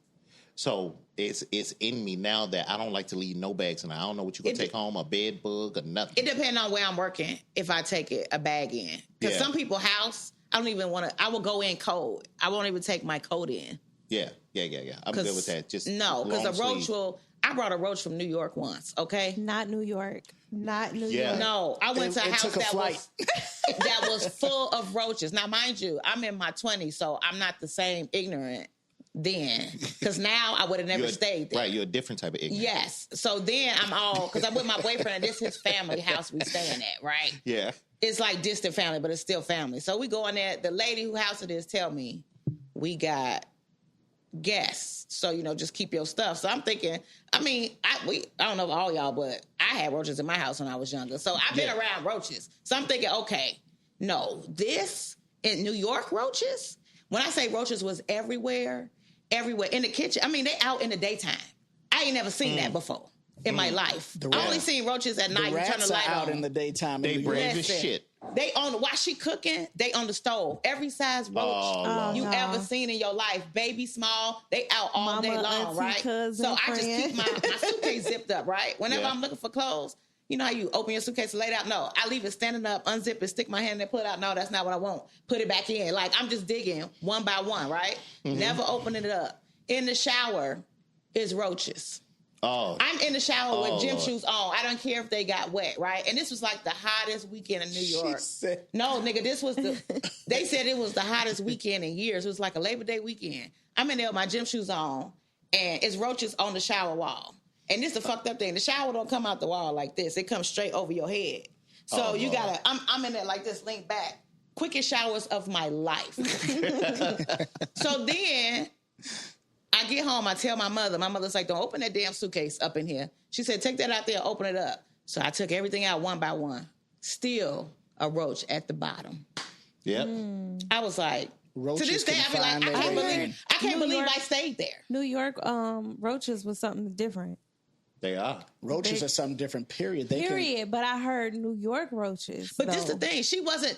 [SPEAKER 4] So it's in me now that I don't like to leave no bags, and I don't know what you're gonna take home, a bed bug or nothing.
[SPEAKER 5] It depends on where I'm working if I take a bag in. Because some people house, I don't even want to. I will go in cold. I won't even take my coat in.
[SPEAKER 4] Yeah. I'm good with that. Just
[SPEAKER 5] no, because a roach
[SPEAKER 4] sleeve.
[SPEAKER 5] will. I brought a roach from New York once. Okay.
[SPEAKER 3] Not New York.
[SPEAKER 4] Yeah.
[SPEAKER 3] York.
[SPEAKER 5] No, I went to a house
[SPEAKER 2] took a flight.
[SPEAKER 5] that was full of roaches. Now, mind you, I'm in my 20s, so I'm not the same ignorant then. Because now I would have never stayed there.
[SPEAKER 4] Right, you're a different type of ignorant.
[SPEAKER 5] Yes. So then I'm all, because I'm with my boyfriend, and this is his family house we staying at, right?
[SPEAKER 4] Yeah.
[SPEAKER 5] It's like distant family, but it's still family. So we go in there. The lady who house it is tell me, we got guests. So, just keep your stuff. So I'm thinking, I don't know about all y'all, but I had roaches in my house when I was younger. So I've been around roaches. So I'm thinking, okay, no, this in New York roaches, when I say roaches was everywhere in the kitchen. I mean, they out in the daytime. I ain't never seen that before in my life. I only seen roaches at night.
[SPEAKER 2] The
[SPEAKER 5] You turn
[SPEAKER 2] rats
[SPEAKER 5] the
[SPEAKER 2] are
[SPEAKER 5] light
[SPEAKER 2] out
[SPEAKER 5] on.
[SPEAKER 2] in the daytime.
[SPEAKER 4] They brave as
[SPEAKER 5] Listen,
[SPEAKER 4] shit.
[SPEAKER 5] They while she cooking, they on the stove. Every size roach you ever seen in your life, baby, small, they out all
[SPEAKER 3] Mama,
[SPEAKER 5] day long,
[SPEAKER 3] auntie,
[SPEAKER 5] right?
[SPEAKER 3] cousin,
[SPEAKER 5] So I just
[SPEAKER 3] friend.
[SPEAKER 5] keep my suitcase zipped up, right? Whenever I'm looking for clothes, you know how you open your suitcase and lay it out? No, I leave it standing up, unzip it, stick my hand in there, pull it out. No, that's not what I want. Put it back in. Like, I'm just digging one by one, right? Never opening it up. In the shower is roaches.
[SPEAKER 4] Oh.
[SPEAKER 5] I'm in the shower with gym shoes on. I don't care if they got wet, right? And this was like the hottest weekend in New York. No, nigga, they said it was the hottest weekend in years. It was like a Labor Day weekend. I'm in there with my gym shoes on, and it's roaches on the shower wall. And this is the fucked up thing. The shower don't come out the wall like this. It comes straight over your head. So you gotta, I'm in there like this, lean back. Quickest showers of my life. So then I get home, I tell my mother's like, don't open that damn suitcase up in here. She said, take that out there, open it up. So I took everything out one by one. Still a roach at the bottom.
[SPEAKER 4] Yep.
[SPEAKER 5] I was like,
[SPEAKER 2] Roaches
[SPEAKER 5] to this day,
[SPEAKER 2] can
[SPEAKER 5] I be like,
[SPEAKER 2] find
[SPEAKER 5] I
[SPEAKER 2] their way in.
[SPEAKER 5] can't believe I stayed there.
[SPEAKER 3] New York roaches was something different.
[SPEAKER 4] They are.
[SPEAKER 2] Roaches are something different, period.
[SPEAKER 3] But I heard New York roaches.
[SPEAKER 5] But this the thing,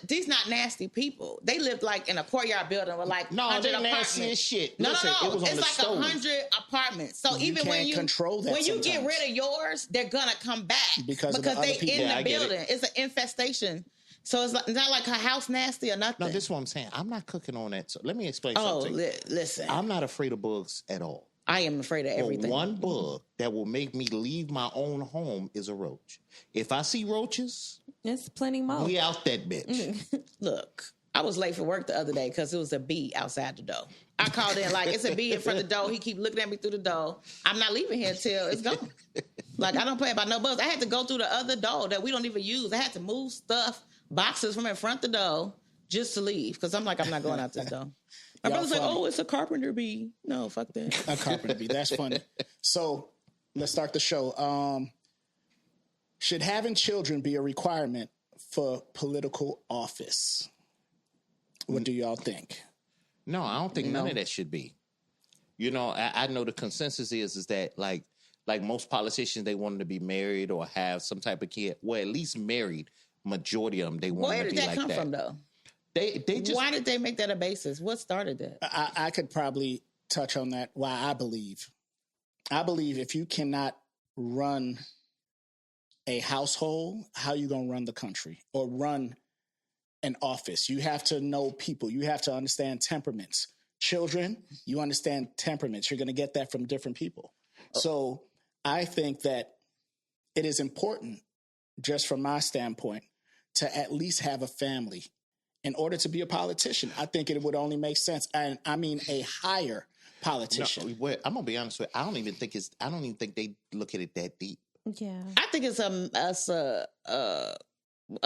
[SPEAKER 5] these not nasty people. They lived like in a courtyard building with like 100
[SPEAKER 4] they
[SPEAKER 5] apartments.
[SPEAKER 4] nasty as shit.
[SPEAKER 5] No,
[SPEAKER 4] Listen,
[SPEAKER 5] no.
[SPEAKER 4] it was on
[SPEAKER 5] It's
[SPEAKER 4] the
[SPEAKER 5] like
[SPEAKER 4] stove.
[SPEAKER 5] 100 apartments. So even when
[SPEAKER 2] can't
[SPEAKER 5] you
[SPEAKER 2] control that
[SPEAKER 5] when you get
[SPEAKER 2] sometimes.
[SPEAKER 5] rid of yours, they're gonna come back
[SPEAKER 2] Because of the other
[SPEAKER 5] they
[SPEAKER 2] people.
[SPEAKER 5] in
[SPEAKER 4] Yeah, I
[SPEAKER 5] the
[SPEAKER 4] get it.
[SPEAKER 5] building. It's an infestation. So it's not like her house nasty or nothing.
[SPEAKER 4] No, this is what I'm saying. I'm not cooking on that. So let me explain
[SPEAKER 5] Oh,
[SPEAKER 4] something.
[SPEAKER 5] listen.
[SPEAKER 4] I'm not afraid of bugs at all.
[SPEAKER 5] I am afraid of
[SPEAKER 4] But
[SPEAKER 5] everything.
[SPEAKER 4] one bug that will make me leave my own home is a roach. If I see roaches,
[SPEAKER 3] There's plenty more.
[SPEAKER 4] we out that bitch.
[SPEAKER 5] Look, I was late for work the other day because it was a bee outside the door. I called in like, it's a bee in front of the door. He keep looking at me through the door. I'm not leaving here till it's gone. Like, I don't play about no bugs. I had to go through the other door that we don't even use. I had to move stuff, boxes from in front of the door just to leave because I'm like, I'm not going out this door. My brother's like,
[SPEAKER 2] funny.
[SPEAKER 5] oh, it's a carpenter bee. No, fuck that.
[SPEAKER 2] A carpenter bee. That's funny. So let's start the show. Should having children be a requirement for political office? What do y'all think?
[SPEAKER 4] No, I don't think none of that should be. You know, I know the consensus is that like most politicians, they want them to be married or have some type of kid. Well, at least married. Majority of them, they want
[SPEAKER 5] Where
[SPEAKER 4] them to
[SPEAKER 5] did
[SPEAKER 4] be
[SPEAKER 5] that
[SPEAKER 4] like
[SPEAKER 5] come
[SPEAKER 4] that.
[SPEAKER 5] from, though?
[SPEAKER 4] They just
[SPEAKER 5] Why did they make that a basis? What started that?
[SPEAKER 2] I could probably touch on that. Why I believe if you cannot run a household, how you gonna run the country or run an office? You have to know people. You have to understand temperaments. children, you understand temperaments. You're going to get that from different people. So I think that it is important, just from my standpoint, to at least have a family in order to be a politician. I think it would only make sense. And I mean a higher politician.
[SPEAKER 4] No, I'm gonna be honest with you. I don't even think they look at it that deep.
[SPEAKER 3] Yeah.
[SPEAKER 5] I think it's a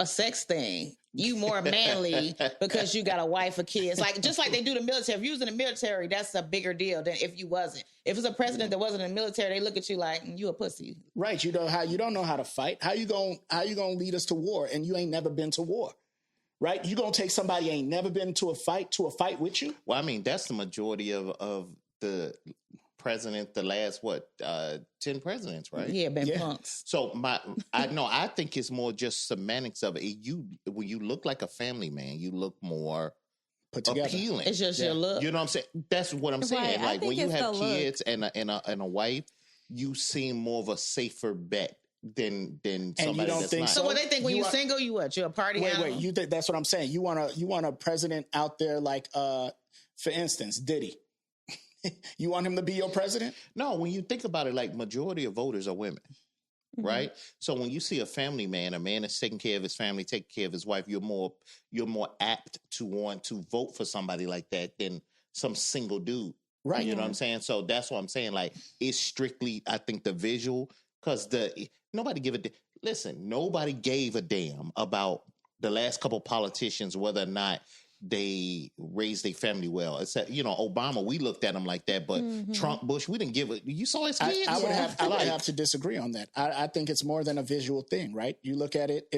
[SPEAKER 5] sex thing. You more manly because you got a wife or kids. Like just like they do the military. If you was in the military, that's a bigger deal than if you wasn't. If it's a president that wasn't in the military, they look at you like you a pussy.
[SPEAKER 2] Right. You don't know how to fight. How you gonna lead us to war and you ain't never been to war? Right? You gonna take somebody ain't never been to a fight with you?
[SPEAKER 4] Well, I mean, that's the majority of the president, the last 10 presidents, right?
[SPEAKER 5] Yeah, been punks.
[SPEAKER 4] So I think it's more just semantics of it. When you look like a family man, you look more
[SPEAKER 2] put together.
[SPEAKER 4] Appealing.
[SPEAKER 5] It's just your look.
[SPEAKER 4] You know what I'm saying? That's what I'm saying.
[SPEAKER 3] Right.
[SPEAKER 4] Like when you have kids and a wife, you seem more of a safer bet than somebody that's not.
[SPEAKER 5] So what they think when you're single, you what? You're a party animal?
[SPEAKER 2] Wait. You think that's what I'm saying? You want a president out there like, for instance, Diddy. You want him to be your president?
[SPEAKER 4] No, when you think about it, like majority of voters are women, right? So when you see a family man, a man that's taking care of his family, taking care of his wife, you're more apt to want to vote for somebody like that than some single dude.
[SPEAKER 2] Right.
[SPEAKER 4] You know what I'm saying? So that's what I'm saying. Like it's strictly, I think, the visual, because nobody gave a damn about the last couple politicians, whether or not they raised their family well. Except, Obama, we looked at him like that, but Trump, Bush, we didn't give it. You saw his kids.
[SPEAKER 2] I would have to disagree on that. I think it's more than a visual thing, right? You look at it,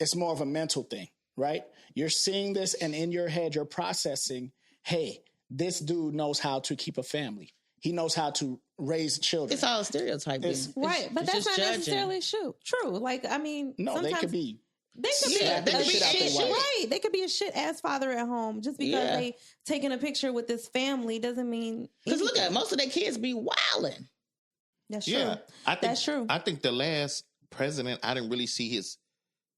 [SPEAKER 2] it's more of a mental thing, right? You're seeing this and in your head, you're processing, hey, this dude knows how to keep a family. He knows how to raise children.
[SPEAKER 5] It's all stereotyping.
[SPEAKER 3] Right, but that's not necessarily true. Like, I mean,
[SPEAKER 2] no, they could be.
[SPEAKER 3] They could be right. They could be a shit ass father at home just because they taking a picture with this family doesn't mean.
[SPEAKER 5] Because look at most of their kids be wilding.
[SPEAKER 3] That's true.
[SPEAKER 4] Yeah,
[SPEAKER 3] that's true.
[SPEAKER 4] I think the last president I didn't really see his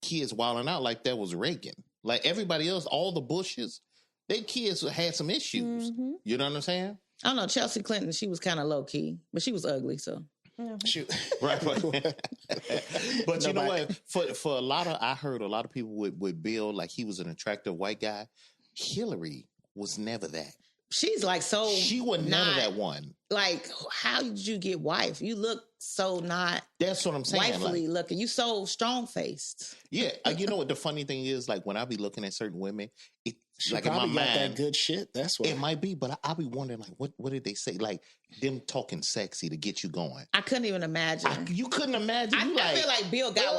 [SPEAKER 4] kids wilding out like that was Reagan. Like everybody else, all the Bushes, their kids had some issues. You know what I'm saying?
[SPEAKER 5] I don't know. Chelsea Clinton, she was kind of low key, but she was ugly. So.
[SPEAKER 4] Right. But you know what? For a lot of, I heard a lot of people would Bill like he was an attractive white guy. Hillary was never that.
[SPEAKER 5] She's like so.
[SPEAKER 4] She was never that one.
[SPEAKER 5] Like, how did you get wife? You look so not.
[SPEAKER 4] That's what I'm saying.
[SPEAKER 5] Wifely looking. You so strong faced.
[SPEAKER 4] Yeah. You know what the funny thing is? Like when I be looking at certain women,
[SPEAKER 2] she
[SPEAKER 4] like
[SPEAKER 2] probably
[SPEAKER 4] in my
[SPEAKER 2] got
[SPEAKER 4] mind,
[SPEAKER 2] that good shit. That's what
[SPEAKER 4] it might be. But I be wondering, like, what did they say? Like them talking sexy to get you going.
[SPEAKER 5] I couldn't even imagine.
[SPEAKER 4] You couldn't imagine.
[SPEAKER 5] I feel like Bill got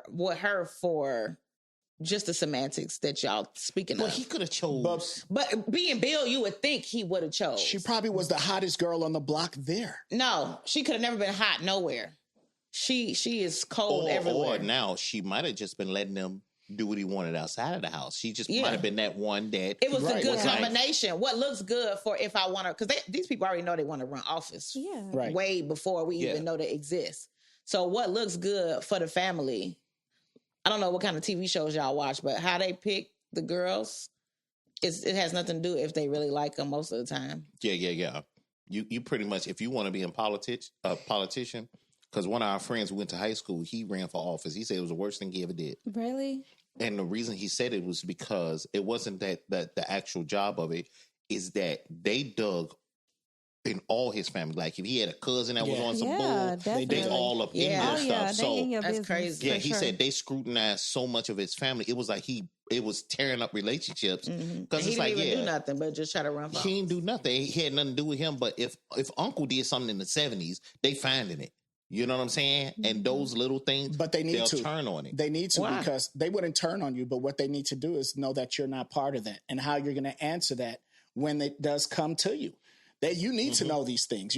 [SPEAKER 5] with her for just the semantics that y'all speaking of.
[SPEAKER 4] But he could have chose.
[SPEAKER 5] But being Bill, you would think he would have chose.
[SPEAKER 2] She probably was the hottest girl on the block there.
[SPEAKER 5] No, she could have never been hot nowhere. She is cold everywhere.
[SPEAKER 4] Or now she might have just been letting him do what he wanted outside of the house. She just might have been that one that
[SPEAKER 5] it was a good combination. What looks good for if I want to, because these people already know they want to run office way before we even know they exist. So what looks good for the family? I don't know what kind of TV shows y'all watch, but how they pick the girls, it has nothing to do if they really like them most of the time.
[SPEAKER 4] Yeah. You pretty much, if you want to be a politician, because one of our friends who went to high school, he ran for office. He said it was the worst thing he ever did.
[SPEAKER 3] Really?
[SPEAKER 4] And the reason he said it was because it wasn't that the actual job of it is that they dug in all his family. Like if he had a cousin that was on some bull, they all up in their stuff. So
[SPEAKER 5] that's crazy.
[SPEAKER 4] Yeah, he said they scrutinized so much of his family. It was like it was tearing up relationships because
[SPEAKER 5] he didn't even do nothing but just try to run.
[SPEAKER 4] He didn't do nothing. He had nothing to do with him. But if Uncle did something in the 70s, they finding it. You know what I'm saying? And those little things,
[SPEAKER 2] but they'll
[SPEAKER 4] turn on it.
[SPEAKER 2] They need to because they wouldn't turn on you. But what they need to do is know that you're not part of that and how you're going to answer that when it does come to you. That you need to know these things,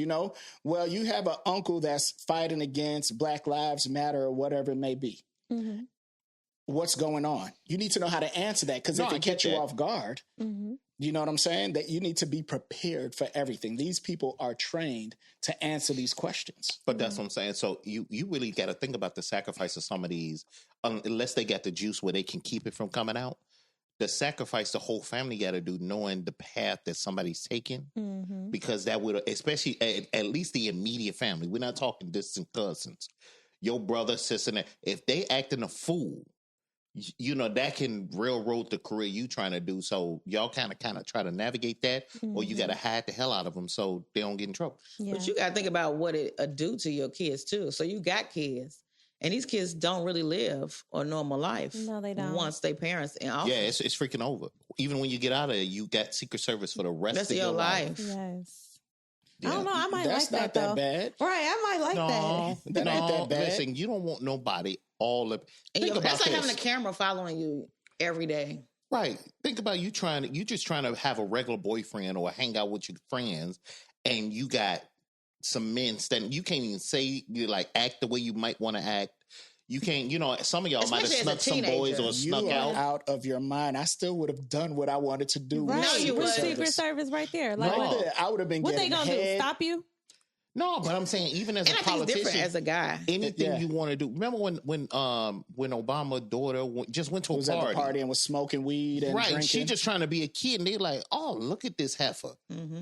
[SPEAKER 2] Well, you have an uncle that's fighting against Black Lives Matter or whatever it may be. What's going on? You need to know how to answer that because if it catch you off guard, you know what I'm saying? That you need to be prepared for everything. These people are trained to answer these questions.
[SPEAKER 4] But that's what I'm saying. So you really got to think about the sacrifice of some of these, unless they got the juice where they can keep it from coming out. the sacrifice the whole family got to do, knowing the path that somebody's taking, because that would, especially at least the immediate family. We're not talking distant cousins, your brother, sister. If they acting a fool, you know, that can railroad the career you trying to do. So y'all kind of try to navigate that, or you got to hide the hell out of them so they don't get in trouble.
[SPEAKER 3] Yeah.
[SPEAKER 5] But you got to think about what it do to your kids too. So you got kids, and these kids don't really live a normal life.
[SPEAKER 3] No, they don't.
[SPEAKER 5] Once they parents in office.
[SPEAKER 4] Yeah, it's freaking over. Even when you get out of it, you got Secret Service for the rest of your life.
[SPEAKER 3] Yes.
[SPEAKER 2] Yeah.
[SPEAKER 3] I don't know. I might
[SPEAKER 2] That's
[SPEAKER 3] like
[SPEAKER 2] not
[SPEAKER 3] that though.
[SPEAKER 2] bad.
[SPEAKER 3] Right. I might like that.
[SPEAKER 2] That ain't that bad.
[SPEAKER 4] Listen, you don't want nobody all up. Think about
[SPEAKER 5] that's like
[SPEAKER 4] this.
[SPEAKER 5] having a camera following you every day.
[SPEAKER 4] Right. Think about you just trying to have a regular boyfriend or hang out with your friends, and you got some men standing. You can't even say, you like act the way you might want to act. You can't, you know, some of y'all might have
[SPEAKER 5] Especially as a
[SPEAKER 4] snuck some boys or
[SPEAKER 2] You
[SPEAKER 4] snuck
[SPEAKER 2] are
[SPEAKER 4] out.
[SPEAKER 2] out of your mind. I still would have done what I wanted to do.
[SPEAKER 3] Right.
[SPEAKER 5] No, you
[SPEAKER 3] with
[SPEAKER 5] would.
[SPEAKER 3] Secret Service right there. Like,
[SPEAKER 4] No.
[SPEAKER 2] I would have been
[SPEAKER 3] what they
[SPEAKER 2] getting
[SPEAKER 3] gonna do?
[SPEAKER 2] head.
[SPEAKER 3] Stop you?
[SPEAKER 4] No, but I'm saying even as
[SPEAKER 5] And
[SPEAKER 4] a
[SPEAKER 5] I think it's different
[SPEAKER 4] politician,
[SPEAKER 5] as a guy.
[SPEAKER 4] anything
[SPEAKER 2] Yeah.
[SPEAKER 4] you want to do. Remember when Obama's daughter just went to a
[SPEAKER 2] Was at
[SPEAKER 4] party.
[SPEAKER 2] the party and was smoking weed and
[SPEAKER 4] Right,
[SPEAKER 2] drinking.
[SPEAKER 4] she just trying to be a kid, and they like, oh, look at this heifer.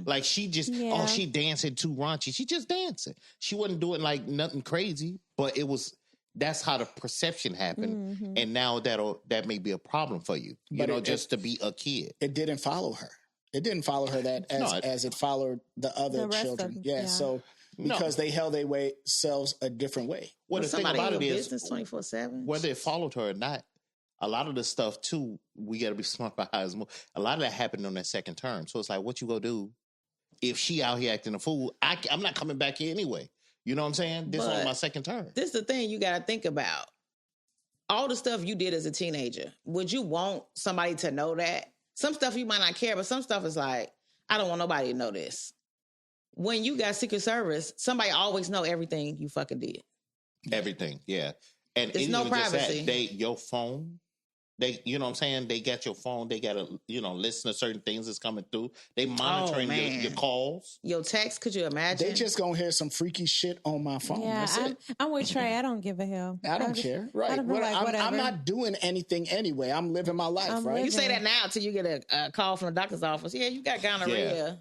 [SPEAKER 4] Like she just,
[SPEAKER 3] Yeah.
[SPEAKER 4] she dancing too raunchy. She just dancing. She wasn't doing like nothing crazy, but it was. That's how the perception happened, and now that may be a problem for you.
[SPEAKER 2] But
[SPEAKER 4] Just to be a kid.
[SPEAKER 2] It didn't follow her. It didn't follow her that as it followed the other
[SPEAKER 3] The rest of
[SPEAKER 2] children.
[SPEAKER 3] them,
[SPEAKER 2] Yeah,
[SPEAKER 3] yeah.
[SPEAKER 2] so because they held their selves a different way.
[SPEAKER 4] Well, the thing
[SPEAKER 5] Somebody
[SPEAKER 4] about
[SPEAKER 5] in
[SPEAKER 4] it
[SPEAKER 5] your
[SPEAKER 4] is,
[SPEAKER 5] business 24/7.
[SPEAKER 4] whether it followed her or not, a lot of the stuff too, we got to be smart about how it's moved. A lot of that happened on that second term. So it's like, what you gonna do if she out here acting a fool? I'm not coming back here anyway. You know what I'm saying? This
[SPEAKER 5] But
[SPEAKER 4] on my second term.
[SPEAKER 5] This is the thing you got to think about. All the stuff you did as a teenager, would you want somebody to know that? Some stuff you might not care, but some stuff is like, I don't want nobody to know this. When you got Secret Service, somebody always know everything you fucking did.
[SPEAKER 4] Everything, yeah. And
[SPEAKER 5] It's no
[SPEAKER 4] even just that,
[SPEAKER 5] privacy.
[SPEAKER 4] your phone, you know what I'm saying? They got your phone. They got to, listen to certain things that's coming through. They monitoring
[SPEAKER 5] man.
[SPEAKER 4] your calls.
[SPEAKER 5] Your text, could you imagine?
[SPEAKER 2] They just gonna hear some freaky shit on my phone.
[SPEAKER 3] Yeah,
[SPEAKER 2] That's it.
[SPEAKER 3] I'm with Trey. I don't give a hell.
[SPEAKER 2] I don't care. Right.
[SPEAKER 3] I'd have been like,
[SPEAKER 2] I'm
[SPEAKER 3] whatever.
[SPEAKER 2] not doing anything anyway. I'm living my life,
[SPEAKER 3] I'm
[SPEAKER 2] right?
[SPEAKER 3] living.
[SPEAKER 5] You say that now till you get a call from the doctor's office. Yeah, you got gonorrhea.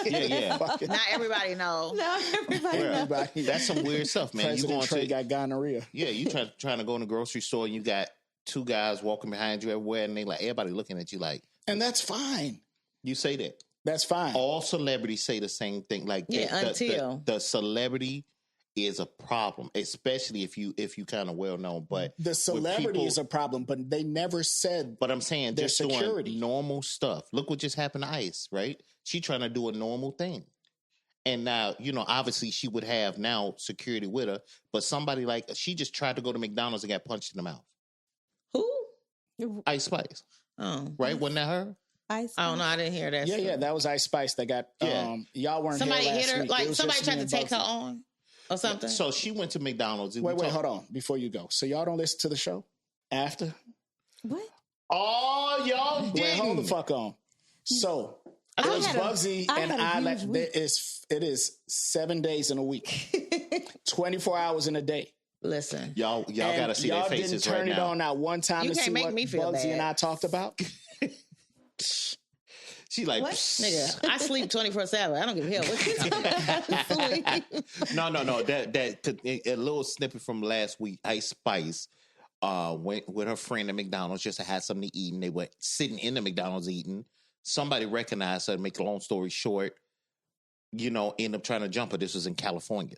[SPEAKER 4] Yeah.
[SPEAKER 5] Not everybody know.
[SPEAKER 3] No, everybody
[SPEAKER 4] Yeah.
[SPEAKER 3] knows.
[SPEAKER 2] Everybody-
[SPEAKER 4] That's some weird stuff, man. You
[SPEAKER 2] President
[SPEAKER 4] going
[SPEAKER 2] Trey
[SPEAKER 4] to
[SPEAKER 2] got gonorrhea.
[SPEAKER 4] Yeah, you trying to go in the grocery store and you got two guys walking behind you everywhere, and they like everybody looking at you like,
[SPEAKER 2] And that's fine.
[SPEAKER 4] you say that.
[SPEAKER 2] That's fine.
[SPEAKER 4] All celebrities say the same thing. Like
[SPEAKER 5] Yeah,
[SPEAKER 4] the celebrity is a problem, especially if you kind of well known. But
[SPEAKER 2] The celebrity
[SPEAKER 4] people-
[SPEAKER 2] is a problem, but they never said
[SPEAKER 4] But I'm saying
[SPEAKER 2] their
[SPEAKER 4] just
[SPEAKER 2] security.
[SPEAKER 4] doing normal stuff. Look what just happened to Ice, right? She trying to do a normal thing. And now, obviously she would have now security with her, but somebody like she just tried to go to McDonald's and got punched in the mouth.
[SPEAKER 5] Who?
[SPEAKER 4] Ice Spice,
[SPEAKER 5] Oh.
[SPEAKER 4] right? Wasn't that her?
[SPEAKER 3] Ice.
[SPEAKER 5] I don't know. I didn't hear that.
[SPEAKER 2] Yeah,
[SPEAKER 5] story.
[SPEAKER 2] yeah, that was Ice Spice that got.
[SPEAKER 4] Yeah.
[SPEAKER 2] Y'all weren't
[SPEAKER 5] Somebody
[SPEAKER 2] here last
[SPEAKER 5] hit her.
[SPEAKER 2] week. It
[SPEAKER 5] Like
[SPEAKER 2] was
[SPEAKER 5] somebody
[SPEAKER 2] just
[SPEAKER 5] tried
[SPEAKER 2] me
[SPEAKER 5] to
[SPEAKER 2] and
[SPEAKER 5] take her
[SPEAKER 2] Bugsy.
[SPEAKER 5] on or something.
[SPEAKER 4] So she went to McDonald's.
[SPEAKER 2] Wait, hold on. Before you go, so y'all don't listen to the show after?
[SPEAKER 3] What?
[SPEAKER 4] Oh, y'all didn't.
[SPEAKER 2] Wait, hold the fuck on. So it was
[SPEAKER 3] had a-
[SPEAKER 2] Bugsy
[SPEAKER 3] I
[SPEAKER 2] and
[SPEAKER 3] had a
[SPEAKER 2] I.
[SPEAKER 3] huge week.
[SPEAKER 2] It is 7 days in a week, 24 hours in a day.
[SPEAKER 5] Listen,
[SPEAKER 4] Y'all
[SPEAKER 2] And
[SPEAKER 4] got to see their
[SPEAKER 2] y'all
[SPEAKER 4] faces
[SPEAKER 2] didn't turn
[SPEAKER 4] right
[SPEAKER 2] it
[SPEAKER 4] now.
[SPEAKER 2] on not one time
[SPEAKER 5] You
[SPEAKER 2] to
[SPEAKER 5] can't
[SPEAKER 2] see
[SPEAKER 5] make
[SPEAKER 2] what
[SPEAKER 5] me feel
[SPEAKER 2] Bugsy and
[SPEAKER 5] bad.
[SPEAKER 2] I talked about.
[SPEAKER 4] She like,
[SPEAKER 3] What?
[SPEAKER 5] nigga, I sleep 24/7. I don't give a hell what you talking about.
[SPEAKER 4] no. That a little snippet from last week. Ice Spice went with her friend at McDonald's just to have something to eat, and they were sitting in the McDonald's eating. Somebody recognized her. To make a long story short, end up trying to jump her. This was in California.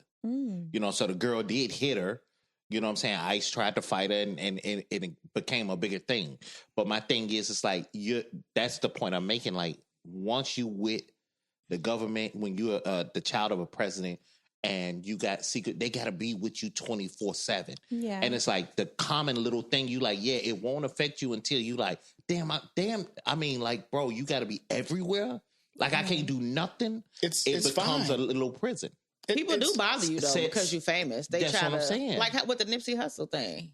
[SPEAKER 4] So the girl did hit her. You know what I'm saying? Ice tried to fight her, and it became a bigger thing. But my thing is, it's like that's the point I'm making. Like once you with the government, when you're the child of a president, and you got secret, they got to be with you 24/7.
[SPEAKER 3] Yeah.
[SPEAKER 4] And it's like the common little thing. You like, yeah, it won't affect you until you like, damn. I mean, like, bro, you got to be everywhere. Like I can't do nothing. It
[SPEAKER 2] it's
[SPEAKER 4] becomes
[SPEAKER 2] fine.
[SPEAKER 4] a little prison.
[SPEAKER 5] People do bother you though
[SPEAKER 4] Sets.
[SPEAKER 5] because you're famous. They
[SPEAKER 4] That's
[SPEAKER 5] try
[SPEAKER 4] what I'm
[SPEAKER 5] to
[SPEAKER 4] saying.
[SPEAKER 5] like with the Nipsey Hussle thing.